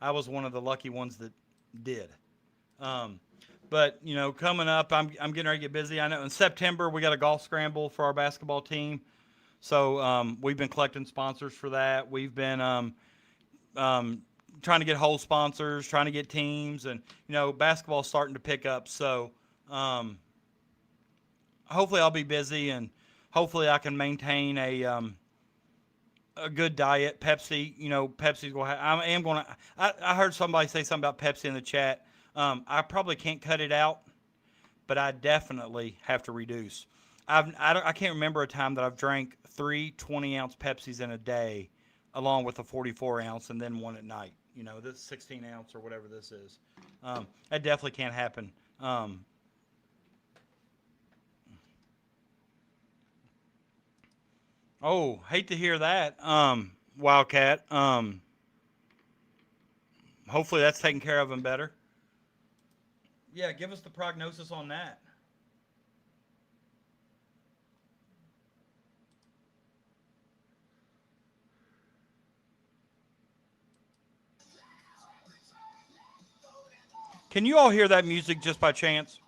I was one of the lucky ones that did. But coming up, I'm getting ready to get busy. I know in September we got a golf scramble for our basketball team, so we've been collecting sponsors for that. We've been trying to get whole sponsors, trying to get teams, and basketball's starting to pick up. So hopefully I'll be busy, and hopefully I can maintain a good diet. Pepsi, Pepsi's going to I heard somebody say something about Pepsi in the chat. I probably can't cut it out, but I definitely have to reduce. I can't remember a time that I've drank 3 20-ounce Pepsis in a day, along with a 44-ounce and then one at night. This 16-ounce or whatever this is. That definitely can't happen. Hate to hear that, Wildcat. hopefully that's taken care of him better. Yeah, give us the prognosis on that. Can you all hear that music just by chance?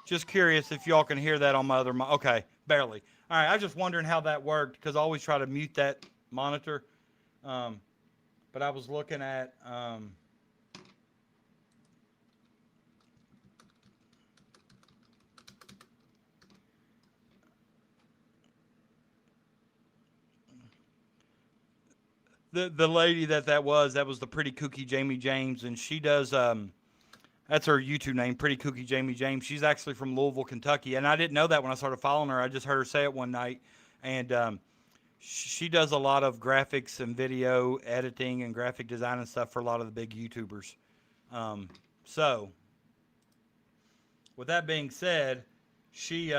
Just curious if y'all can hear that on my other okay, barely. All right, I was just wondering how that worked because I always try to mute that monitor. But I was looking at the lady that was the Pretty Kooky Jamie James, and she does that's her YouTube name, Pretty Kooky Jamie James. She's actually from Louisville, Kentucky, and I didn't know that when I started following her. I just heard her say it one night, and she does a lot of graphics and video editing and graphic design and stuff for a lot of the big YouTubers. So, with that being said, she's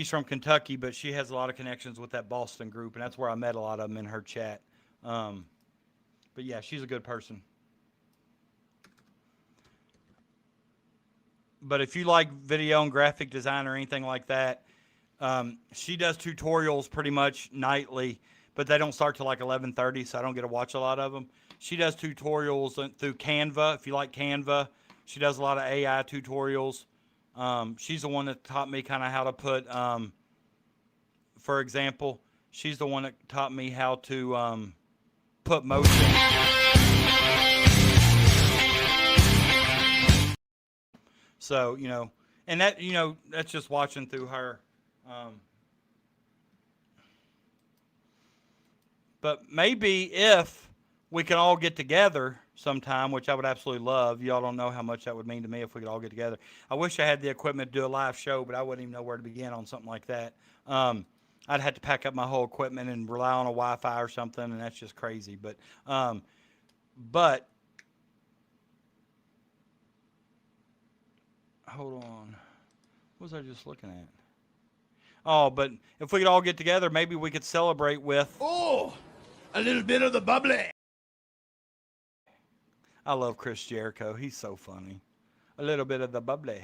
from Kentucky, but she has a lot of connections with that Boston group, and that's where I met a lot of them in her chat. But yeah, she's a good person. But if you like video and graphic design or anything like that, she does tutorials pretty much nightly, but they don't start till like 11:30, so I don't get to watch a lot of them. She does tutorials through Canva. If you like Canva, she does a lot of AI tutorials. She's the one that taught me kind of how to put, for example, she's the one that taught me how to put motion. So, you know, and that, you know, that's just watching through her. But maybe if we can all get together sometime, which I would absolutely love. Y'all don't know how much that would mean to me if we could all get together. I wish I had the equipment to do a live show, but I wouldn't even know where to begin on something like that. I'd have to pack up my whole equipment and rely on a Wi-Fi or something, and that's just crazy. But hold on. What was I just looking at? Oh, but if we could all get together, maybe we could celebrate with... Oh, a little bit of the bubbly. I love Chris Jericho. He's so funny. A little bit of the bubbly.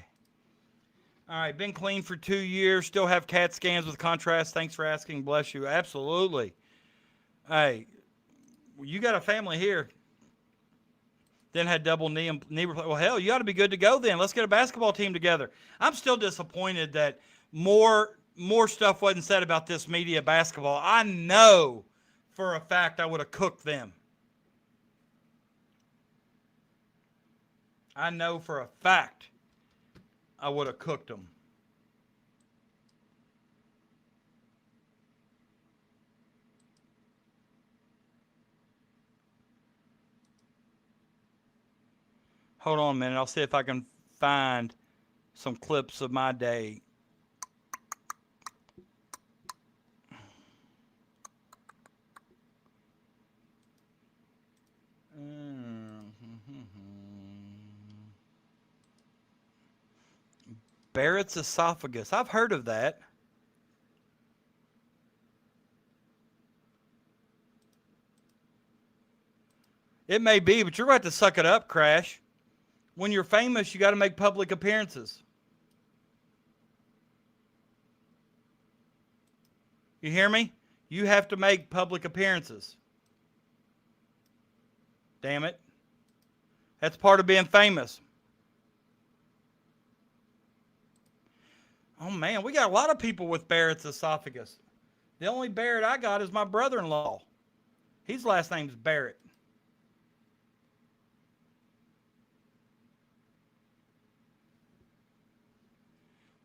All right, been clean for 2 years. Still have CAT scans with contrast. Thanks for asking. Bless you. Absolutely. Hey, you got a family here. Then had double knee replacement. Well, hell, you ought to be good to go then. Let's get a basketball team together. I'm still disappointed that more stuff wasn't said about this media basketball. I know for a fact I would have cooked them. I know for a fact I would have cooked them. Hold on a minute. I'll see if I can find some clips of my day. Barrett's esophagus. I've heard of that. It may be, but you're going to have to suck it up, Crash. When you're famous, you got to make public appearances. You hear me? You have to make public appearances. Damn it. That's part of being famous. Oh, man, we got a lot of people with Barrett's esophagus. The only Barrett I got is my brother-in-law. His last name's Barrett.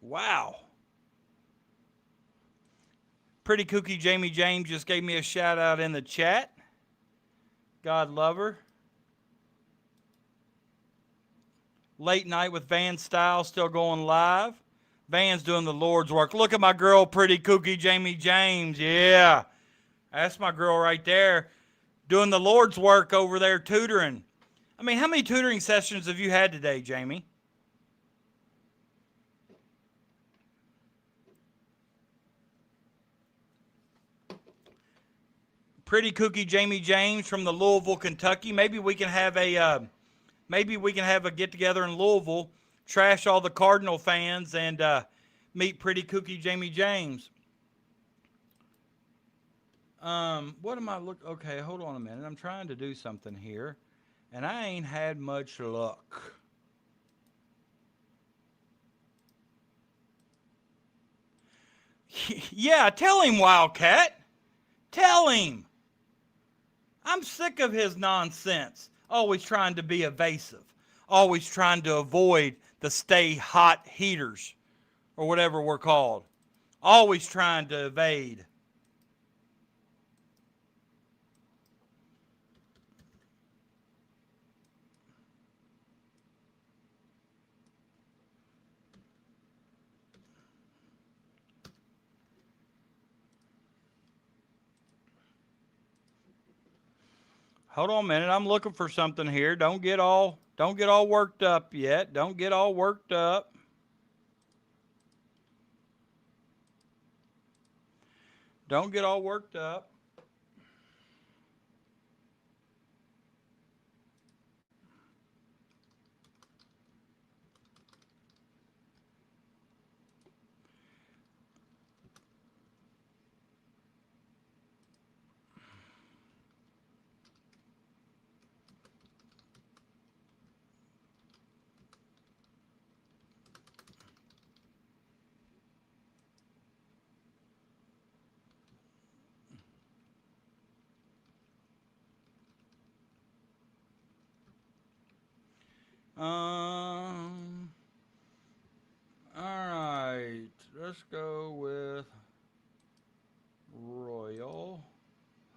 Wow. Pretty Kooky Jamie James just gave me a shout out in the chat. God love her. Late Night with Van Style still going live. Van's doing the Lord's work. Look at my girl, Pretty Kooky Jamie James. Yeah. That's my girl right there. doing the Lord's work over there tutoring. I mean, how many tutoring sessions have you had today, Jamie? Pretty Cookie Jamie James from the Louisville, Kentucky. Maybe we can have a get together in Louisville, trash all the Cardinal fans, and meet Pretty Cookie Jamie James. What am I look? Okay, hold on a minute. I'm trying to do something here, and I ain't had much luck. Yeah, tell him, Wildcat. Tell him. I'm sick of his nonsense. Always trying to be evasive. Always trying to avoid the stay hot heaters, or whatever we're called. Always trying to evade. Hold on a minute. I'm looking for something here. Don't get all worked up yet. Don't get all worked up. Don't get all worked up. All right. Let's go with Royal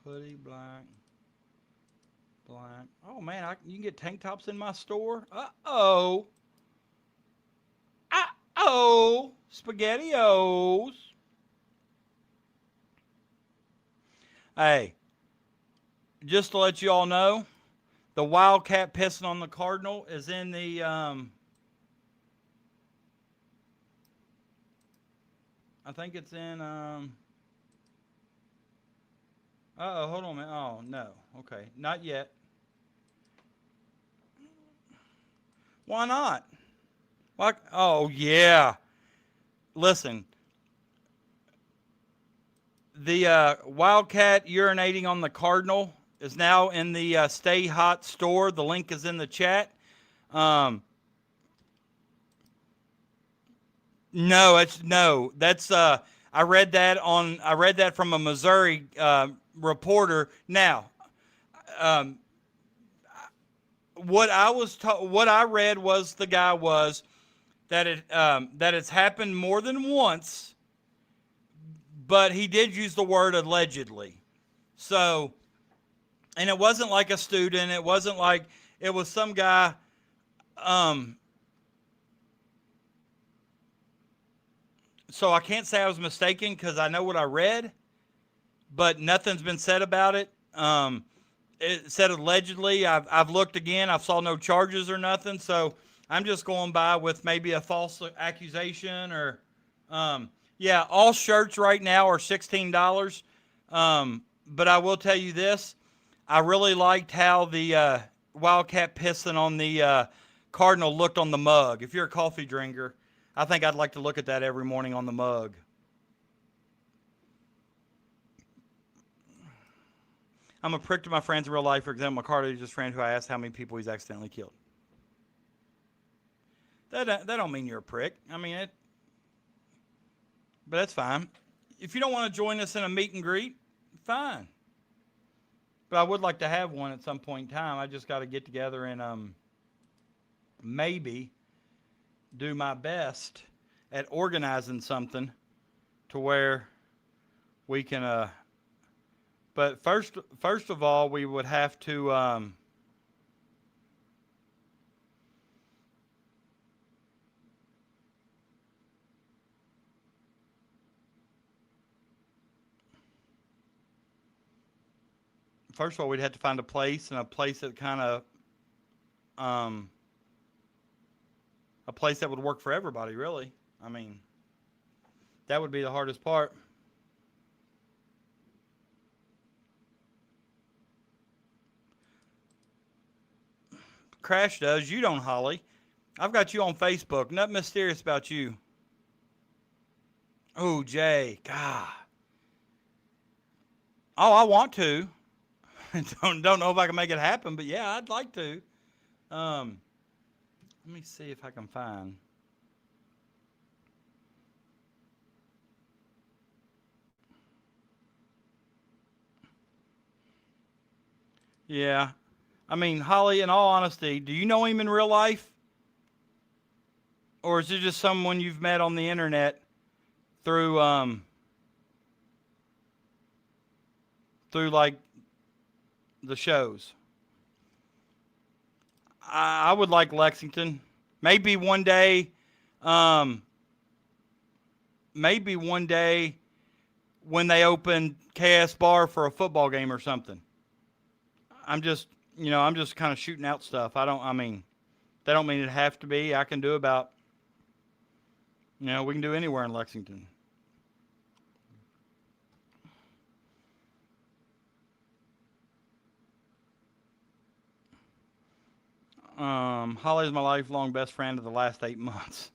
hoodie black. Oh man, you can get tank tops in my store. SpaghettiOs. Hey, just to let you all know, the Wildcat pissing on the Cardinal is in the I think it's in hold on a minute. Oh no. Okay. Not yet. Why not? What? Oh yeah. Listen. The Wildcat urinating on the Cardinal is now in the Stay Hot store. The link is in the chat. No, that's I read that from a Missouri reporter. Now, what I read was the guy was that it's happened more than once, but he did use the word allegedly. So, and it wasn't like a student. It wasn't like it was some guy. So I can't say I was mistaken because I know what I read, but nothing's been said about it. It said allegedly. I've looked again. I saw no charges or nothing. So I'm just going by with maybe a false accusation or, yeah, all shirts right now are $16. But I will tell you this. I really liked how the Wildcat pissing on the Cardinal looked on the mug. If you're a coffee drinker, I think I'd like to look at that every morning on the mug. I'm a prick to my friends in real life. For example, my cardiologist friend who I asked how many people he's accidentally killed. That don't mean you're a prick. I mean it, but that's fine. If you don't want to join us in a meet and greet, fine. But I would like to have one at some point in time. I just got to get together and maybe do my best at organizing something to where we can but first of all we would have to first of all, we'd have to find a place, and a place that kind of, a place that would work for everybody, really. I mean, that would be the hardest part. Crash does. You don't, Holly. I've got you on Facebook. Nothing mysterious about you. Oh, Jay. God. Oh, I want to. don't know if I can make it happen, but yeah, I'd like to. Let me see if I can find. Yeah. I mean, Holly, in all honesty, do you know him in real life? Or is it just someone you've met on the internet through like the shows? I would like Lexington. Maybe one day when they open KS Bar for a football game or something. I'm just kind of shooting out stuff. They don't mean it have to be. I can do about, we can do anywhere in Lexington. Holly's my lifelong best friend of the last 8 months.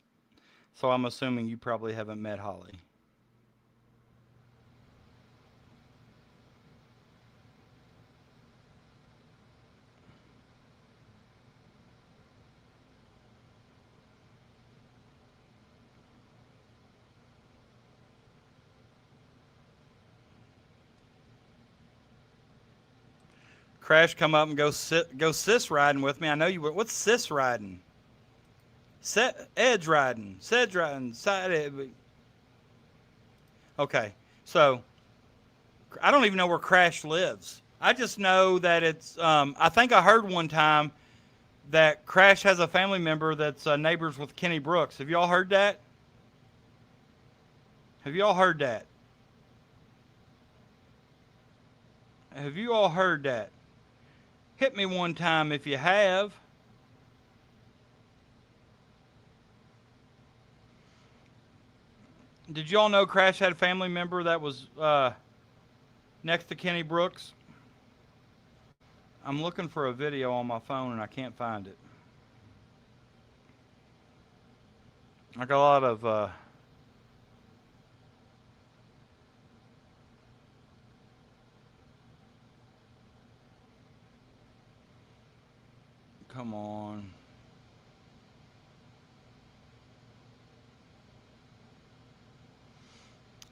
So I'm assuming you probably haven't met Holly. Crash, come up and go sis riding with me. I know you would. What's sis riding? Edge riding. Sedge riding. Side edge. Okay. So, I don't even know where Crash lives. I just know that it's, I think I heard one time that Crash has a family member that's neighbors with Kenny Brooks. Have y'all heard that? Have you all heard that? Have you all heard that? Hit me one time if you have. Did y'all know Crash had a family member that was next to Kenny Brooks? I'm looking for a video on my phone and I can't find it. I got a lot of come on.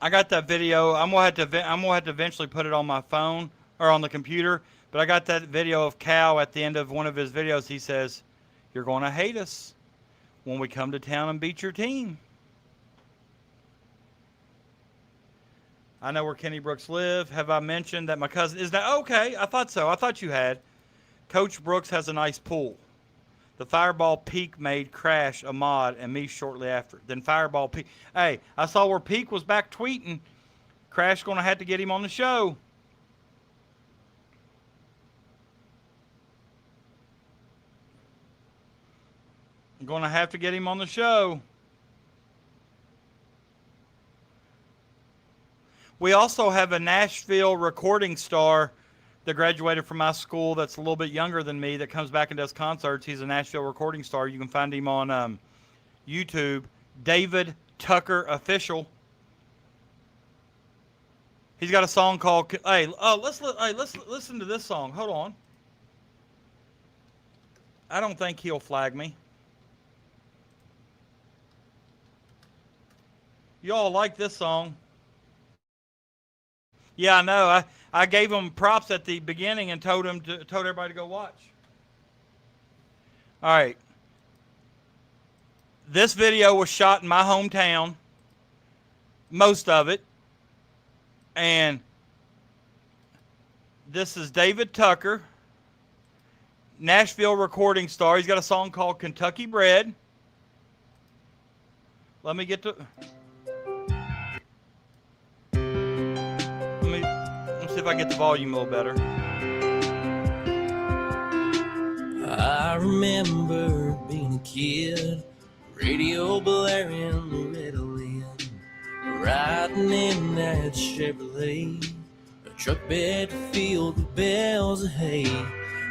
I got that video. I'm gonna have to eventually put it on my phone or on the computer. But I got that video of Cal at the end of one of his videos. He says, "You're gonna hate us when we come to town and beat your team." I know where Kenny Brooks live. Have I mentioned that my cousin is that okay? I thought so. I thought you had. Coach Brooks has a nice pool. The Fireball Peak made Crash a mod and me shortly after. Then Fireball Peak. Hey, I saw where Peak was back tweeting. Crash gonna have to get him on the show. I'm gonna have to get him on the show. We also have a Nashville recording star that graduated from my school that's a little bit younger than me that comes back and does concerts. He's a Nashville recording star. You can find him on YouTube. David Tucker Official. He's got a song called let's listen to this song. Hold on. I don't think he'll flag me. Y'all like this song? Yeah, I know. I gave him props at the beginning and told everybody to go watch. All right. This video was shot in my hometown, most of it. And this is David Tucker, Nashville recording star. He's got a song called Kentucky Bread. Let me get to... Let me see if I can get the volume a little better. I remember being a kid, radio blaring Loretta riding in that Chevrolet, a truck bed filled with bales of hay.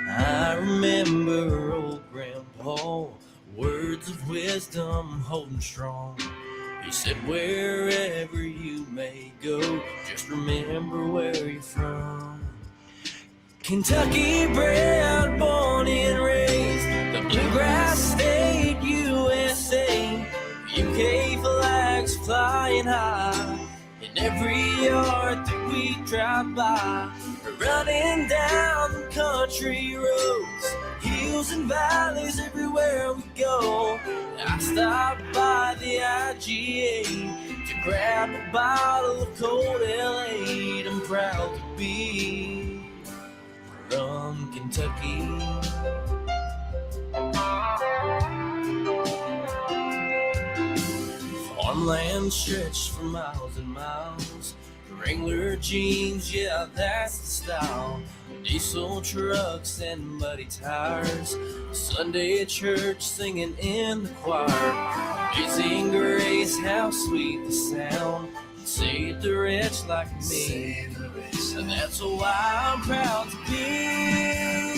I remember old Grandpa, words of wisdom holding strong. He said, wherever you may go, just remember where you're from. Kentucky bred, born and raised, the bluegrass state, USA. UK flags flying high in every yard that we drive by. Running down the country roads, hills and valleys everywhere we go. I stopped by the IGA to grab a bottle of cold L8. I'm proud to be from Kentucky. Farmland stretched for miles and miles. Wrangler jeans, yeah, that's the style. Diesel trucks and muddy tires. Sunday at church singing in the choir. Amazing grace, how sweet the sound. Save the wretch like me. And that's why I'm proud to be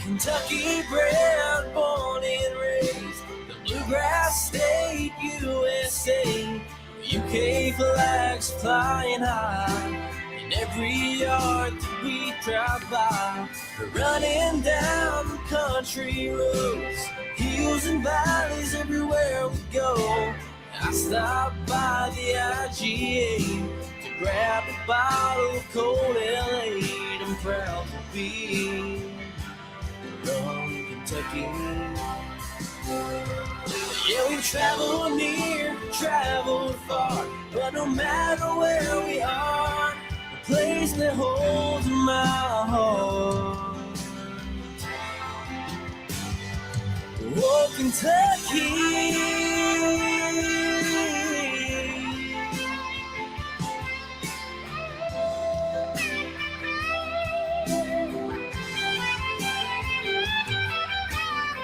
Kentucky bred, born and raised, the bluegrass state, USA. UK flags flying high in every yard that we drive by. Running down the country roads, hills and valleys everywhere we go. I stopped by the IGA to grab a bottle of cold L8. I'm proud to be from Kentucky. Yeah, we've traveled near, traveled far, but no matter where we are, the place that holds my heart. Oh, Kentucky.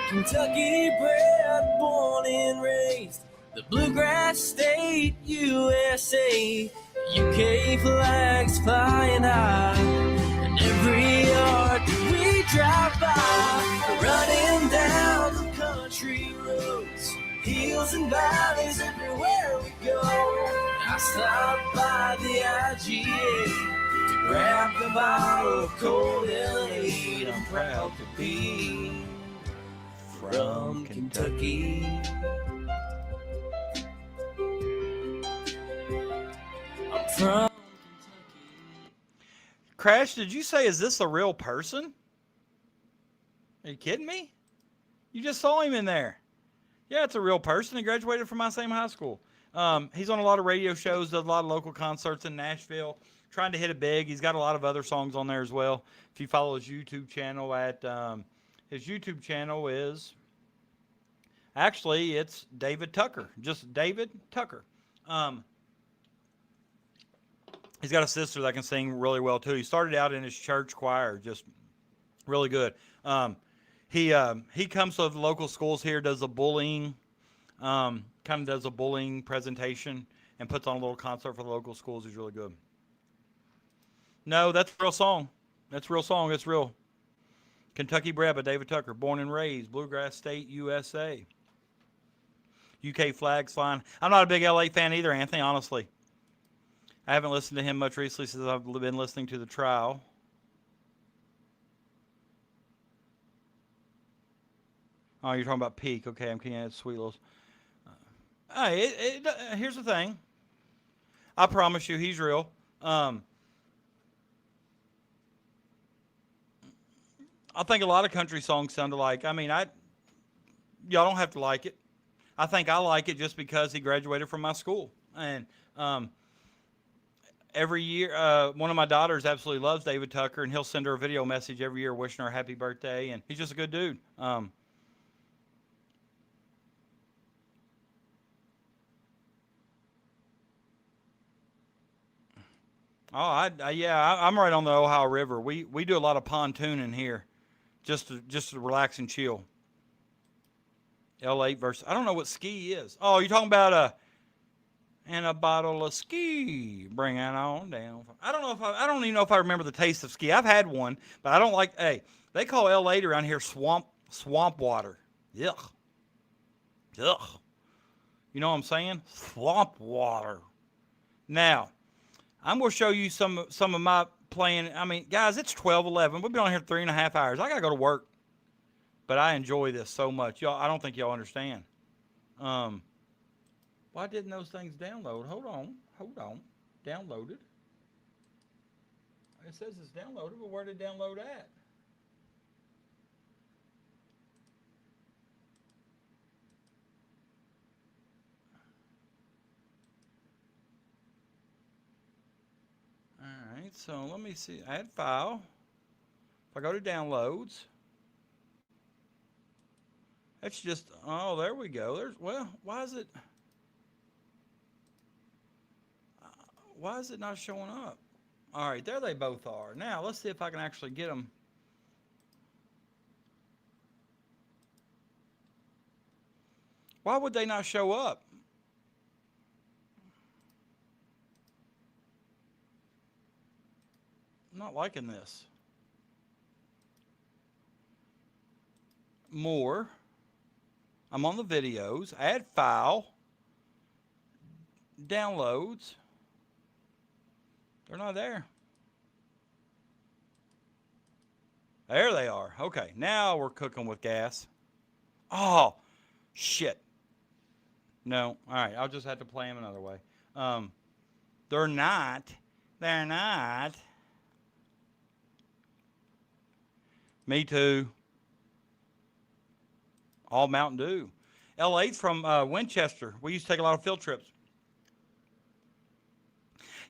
Kentucky bred, born and raised, the bluegrass state, USA. UK flags flying high, and every yard that we drive by. Running down the country roads, hills and valleys everywhere we go. I stopped by the IGA to grab the bottle of cold L8. I'm proud to be from Kentucky. I'm from Kentucky. Crash, did you say, is this a real person? Are you kidding me? You just saw him in there. Yeah, it's a real person. He graduated from my same high school. He's on a lot of radio shows, does a lot of local concerts in Nashville, trying to hit it big. He's got a lot of other songs on there as well. If you follow his YouTube channel his YouTube channel is, actually, it's David Tucker. Just David Tucker. He's got a sister that can sing really well, too. He started out in his church choir, just really good. He comes to the local schools here, does a bullying, kind of does a bullying presentation, and puts on a little concert for the local schools. He's really good. No, that's a real song. That's a real song. It's real. Kentucky bred by David Tucker, born and raised, Bluegrass State, USA. UK flags flying. I'm not a big LA fan either, Anthony, honestly. I haven't listened to him much recently since I've been listening to The Trial. Oh, you're talking about Peak. Okay, I'm kidding. It's Sweet Littles. Here's the thing. I promise you, he's real. I think a lot of country songs sound alike. I mean, y'all don't have to like it. I think I like it just because he graduated from my school. And every year, one of my daughters absolutely loves David Tucker, and he'll send her a video message every year wishing her a happy birthday. And he's just a good dude. I'm right on the Ohio River. We do a lot of pontooning here, just to relax and chill. L8 versus, I don't know what ski is. Oh, you're talking about and a bottle of ski. Bring it on down. I don't even know if I remember the taste of ski. I've had one, but I don't like, hey, they call L8 around here swamp water. Yuck. Ugh. You know what I'm saying? Swamp water. Now, I'm going to show you some of my playing. I mean, guys, it's 12:11. We've been on here 3.5 hours. I got to go to work. But I enjoy this so much. Y'all, I don't think y'all understand. Why didn't those things download? Hold on. Downloaded. It says it's downloaded, but where did it download at? All right, so let me see. Add file. If I go to downloads, it's just, oh, there we go. Well, why is it not showing up? All right, there they both are. Now, let's see if I can actually get them. Why would they not show up? I'm not liking this. More. I'm on the videos. Add file. Downloads. They're not there. There they are. Okay, now we're cooking with gas. Oh, shit. No. All right, I'll just have to play them another way. They're not. They're not. Me too. All Mountain Dew. L8 from Winchester. We used to take a lot of field trips.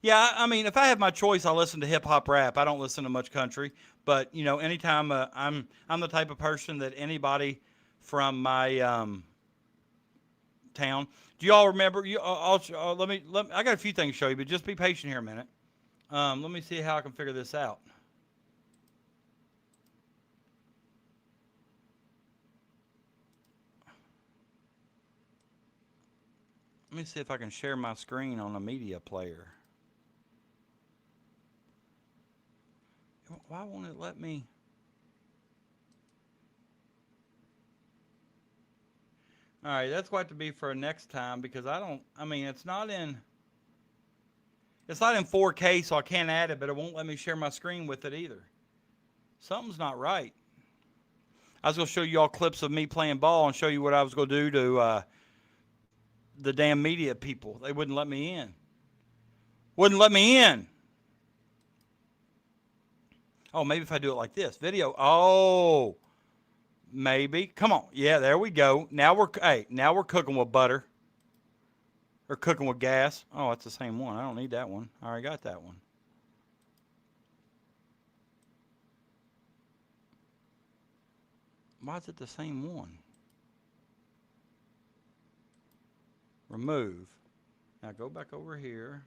Yeah, I mean, if I have my choice, I listen to hip hop rap. I don't listen to much country, but you know, anytime I'm the type of person that anybody from my town. Do y'all remember? Let me. I got a few things to show you, but just be patient here a minute. Let me see how I can figure this out. Let me see if I can share my screen on a media player. Why won't it let me? All right, that's going to be for next time because I mean, it's not in 4K, so I can't add it, but it won't let me share my screen with it either. Something's not right. I was going to show you all clips of me playing ball and show you what I was going to do to the damn media people. They wouldn't let me in. Wouldn't let me in. Oh, maybe if I do it like this. Video. Oh, maybe. Come on. Yeah, there we go. Now we're cooking with butter. Or cooking with gas. Oh, that's the same one. I don't need that one. I already got that one. Why is it the same one? Remove. Now go back over here.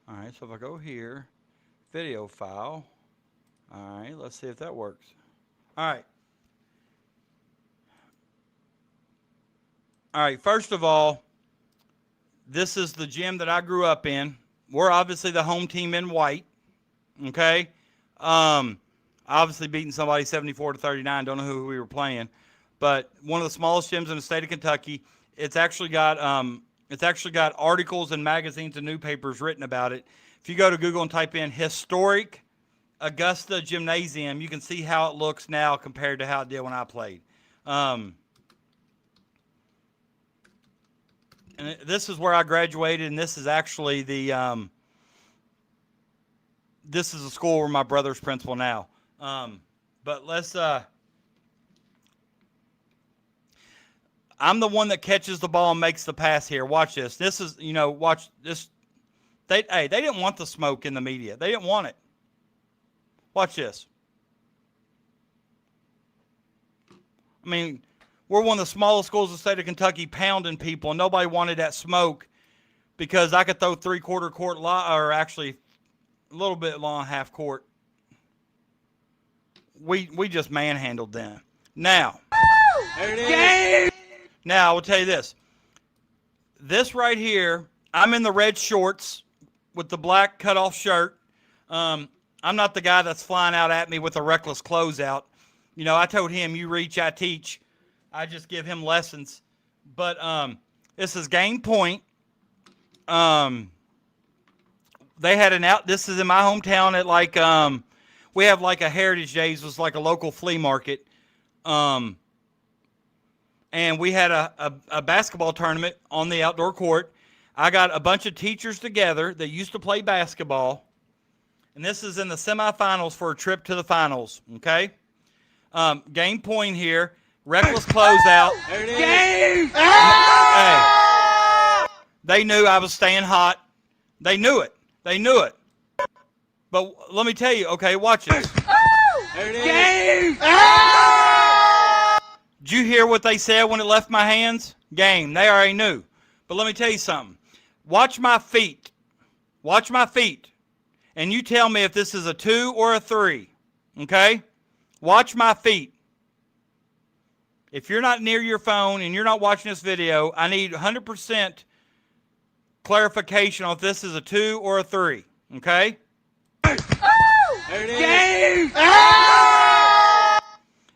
All right, so if I go here, video file. All right, let's see if that works. All right. All right, first of all, this is the gym that I grew up in. We're obviously the home team in white. Okay? Obviously beating somebody 74-39. Don't know who we were playing. But one of the smallest gyms in the state of Kentucky. It's actually got articles and magazines and newspapers written about it. If you go to Google and type in historic Augusta Gymnasium, you can see how it looks now compared to how it did when I played. And this is where I graduated, and this is actually the this is the school where my brother's principal now. But let's I'm the one that catches the ball and makes the pass here. Watch this. This is, watch this. They didn't want the smoke in the media. They didn't want it. Watch this. I mean, we're one of the smallest schools in the state of Kentucky, pounding people, and nobody wanted that smoke because I could throw 3/4 court or actually a little bit long half court. We just manhandled them. Now, now I will tell you this. This right here, I'm in the red shorts with the black cutoff shirt. I'm not the guy that's flying out at me with a reckless closeout. You know, I told him, you reach, I teach. I just give him lessons. But this is game point. They had an out. This is in my hometown at like we have like a Heritage Days, was like a local flea market. And we had a basketball tournament on the outdoor court. I got a bunch of teachers together that used to play basketball. And this is in the semifinals for a trip to the finals, okay? Game point here. Reckless closeout. Hey, they knew I was staying hot. They knew it. They knew it. But let me tell you, okay, watch this. Did you hear what they said when it left my hands? Game. They already knew. But let me tell you something. Watch my feet. Watch my feet. And you tell me if this is a 2 or a 3. Okay? Watch my feet. If you're not near your phone and you're not watching this video, I need 100% clarification on if this is a 2 or a 3. Okay?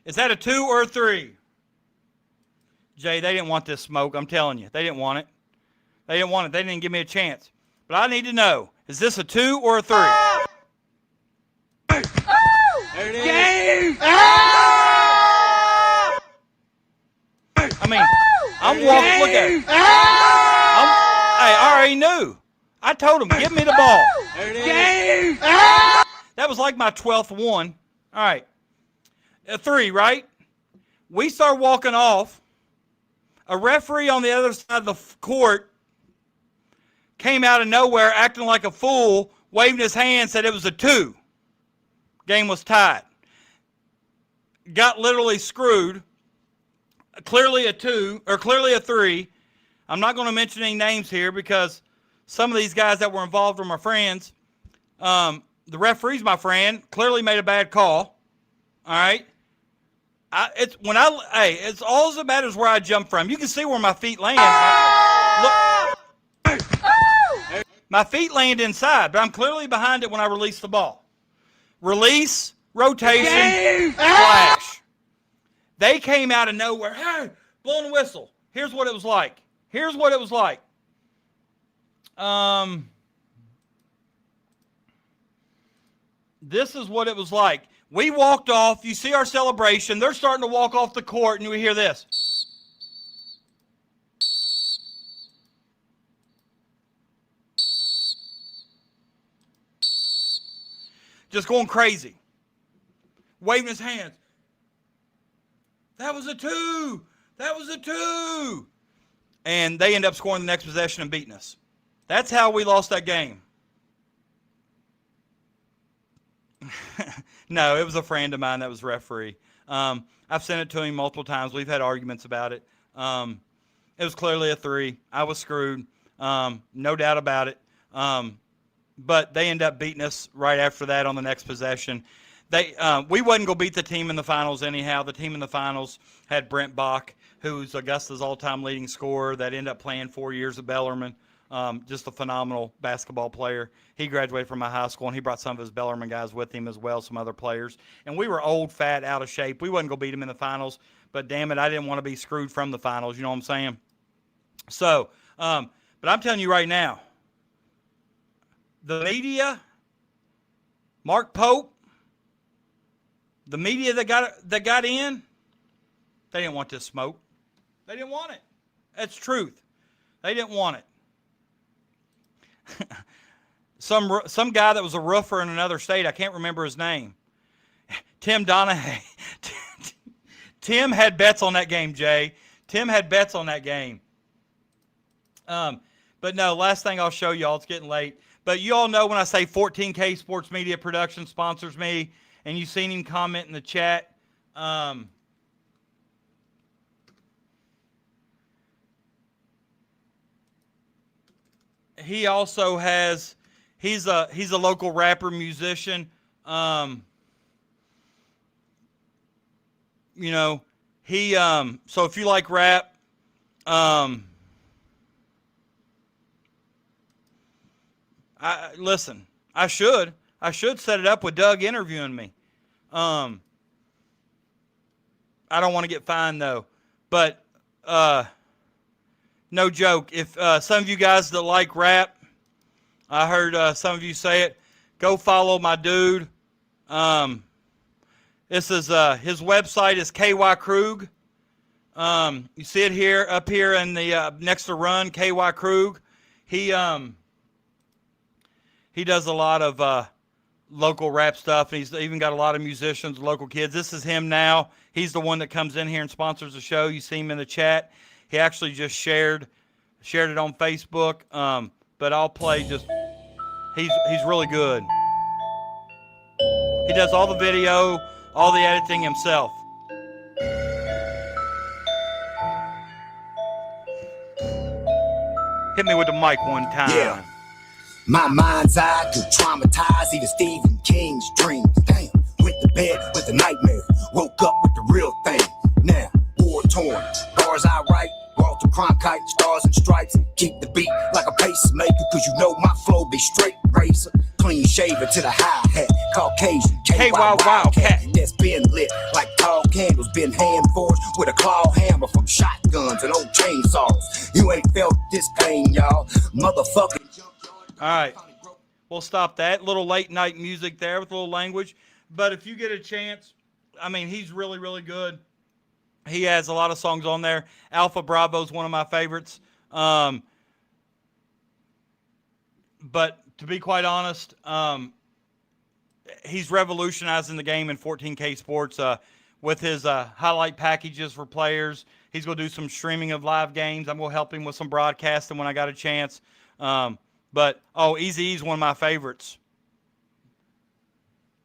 Is that a 2 or a 3? Jay, they didn't want this smoke. I'm telling you. They didn't want it. They didn't want it. They didn't give me a chance. But I need to know, is this a 2 or a 3? I mean, I'm walking. Look at it. Hey, I already knew. I told him, give me the ball. That was like my 12th one. All right. A 3, right? We start walking off. A referee on the other side of the court came out of nowhere acting like a fool, waving his hand, said it was a 2. Game was tied. Got literally screwed. Clearly a 2, or clearly a 3. I'm not going to mention any names here because some of these guys that were involved were my friends. The referee's my friend. Clearly made a bad call. All right. It's all that matters where I jump from. You can see where my feet land. Look, my feet land inside, but I'm clearly behind it when I release the ball. Release, rotation, flash. They came out of nowhere, hey, blowing a whistle. Here's what it was like. Here's what it was like. This is what it was like. We walked off. You see our celebration. They're starting to walk off the court, and we hear this. Just going crazy. Waving his hands. That was a 2. That was a 2. And they end up scoring the next possession and beating us. That's how we lost that game. No, it was a friend of mine that was referee. I've sent it to him multiple times. We've had arguments about it. It was clearly a 3. I was screwed. No doubt about it. But they end up beating us right after that on the next possession. We wasn't going to beat the team in the finals anyhow. The team in the finals had Brent Bach, who's Augusta's all-time leading scorer that ended up playing 4 years at Bellarmine. Just a phenomenal basketball player. He graduated from my high school, and he brought some of his Bellarmine guys with him as well, some other players. And we were old, fat, out of shape. We wasn't going to beat him in the finals, but damn it, I didn't want to be screwed from the finals. You know what I'm saying? So, but I'm telling you right now, the media, Mark Pope, the media that got in, they didn't want this smoke. They didn't want it. That's truth. They didn't want it. Some guy that was a roofer in another state, I can't remember his name. Tim Donahue. Tim had bets on that game, Jay. Tim had bets on that game. But no, last thing I'll show y'all, it's getting late. But you all know when I say 14K Sports Media Production sponsors me, and you've seen him comment in the chat. he also has, he's a local rapper musician. You know, he so if you like rap, listen, I should set it up with Doug interviewing me. I don't want to get fined though, but no joke. If some of you guys that like rap, I heard some of you say it, go follow my dude. This is his website is KY Krug. You see it here, up here in the next to Run, KY Krug. He does a lot of local rap stuff, and he's even got a lot of musicians, local kids. This is him now. He's the one that comes in here and sponsors the show. You see him in the chat. He actually just shared it on Facebook. But I'll play just. He's really good. He does all the video, all the editing himself. Hit me with the mic one time. Yeah. My mind's eye could traumatize even Stephen King's dreams. Damn, went to bed with a nightmare, woke up with the real thing. Now, war torn, bars I write, Walter Cronkite, stars and stripes. Keep the beat like a pacemaker, cause you know my flow be straight razor. Clean shaver to the hi-hat, Caucasian, KY Wildcat. That's been lit like tall candles, been hand forged with a claw hammer from shotguns and old chainsaws. You ain't felt this pain, y'all. Motherfucking. All right, we'll stop that. Little late night music there with a little language. But if you get a chance, I mean, he's really, really good. He has a lot of songs on there. Alpha Bravo's one of my favorites. But to be quite honest, he's revolutionizing the game in 14K Sports with his highlight packages for players. He's going to do some streaming of live games. I'm going to help him with some broadcasting when I got a chance. But Eazy-E's one of my favorites.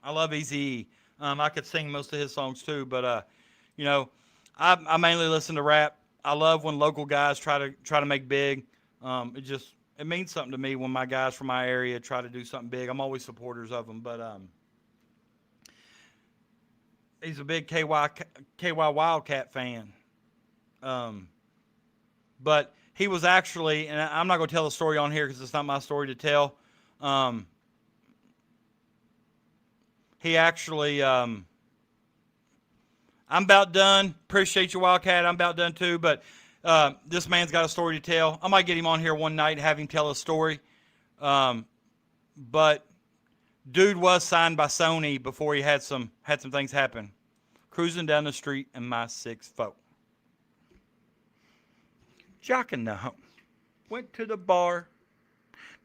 I love Eazy-E. I could sing most of his songs too, but you know, I mainly listen to rap. I love when local guys try to make big. It means something to me when my guys from my area try to do something big. I'm always supporters of them, but he's a big KY Wildcat fan. But he was actually, and I'm not going to tell the story on here because it's not my story to tell. He actually, I'm about done. Appreciate you, Wildcat. I'm about done too. But this man's got a story to tell. I might get him on here one night and have him tell a story. But dude was signed by Sony before he had some things happen. Cruising down the street in my 6'4". Jocking the home. Went to the bar.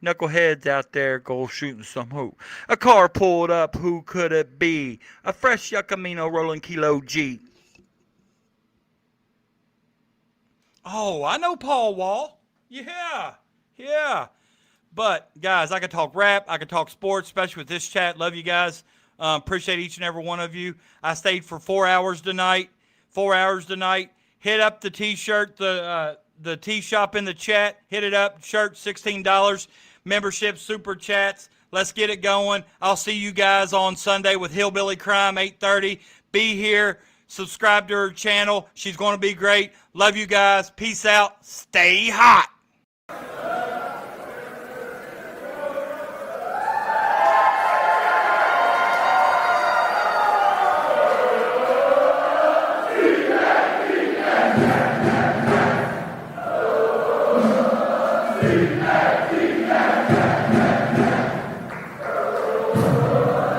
Knuckleheads out there go shooting some hoop. A car pulled up. Who could it be? A fresh Yucamino rolling Kilo G. Oh, I know Paul Wall. Yeah. But, guys, I could talk rap. I could talk sports, especially with this chat. Love you guys. Appreciate each and every one of you. I stayed for 4 hours tonight. 4 hours tonight. Hit up the T-shirt, the tea shop in the chat. Hit it up. Shirt, $16. Membership, super chats. Let's get it going. I'll see you guys on Sunday with Hillbilly Crime, 8:30. Be here. Subscribe to her channel. She's going to be great. Love you guys. Peace out. Stay hot. Yeah.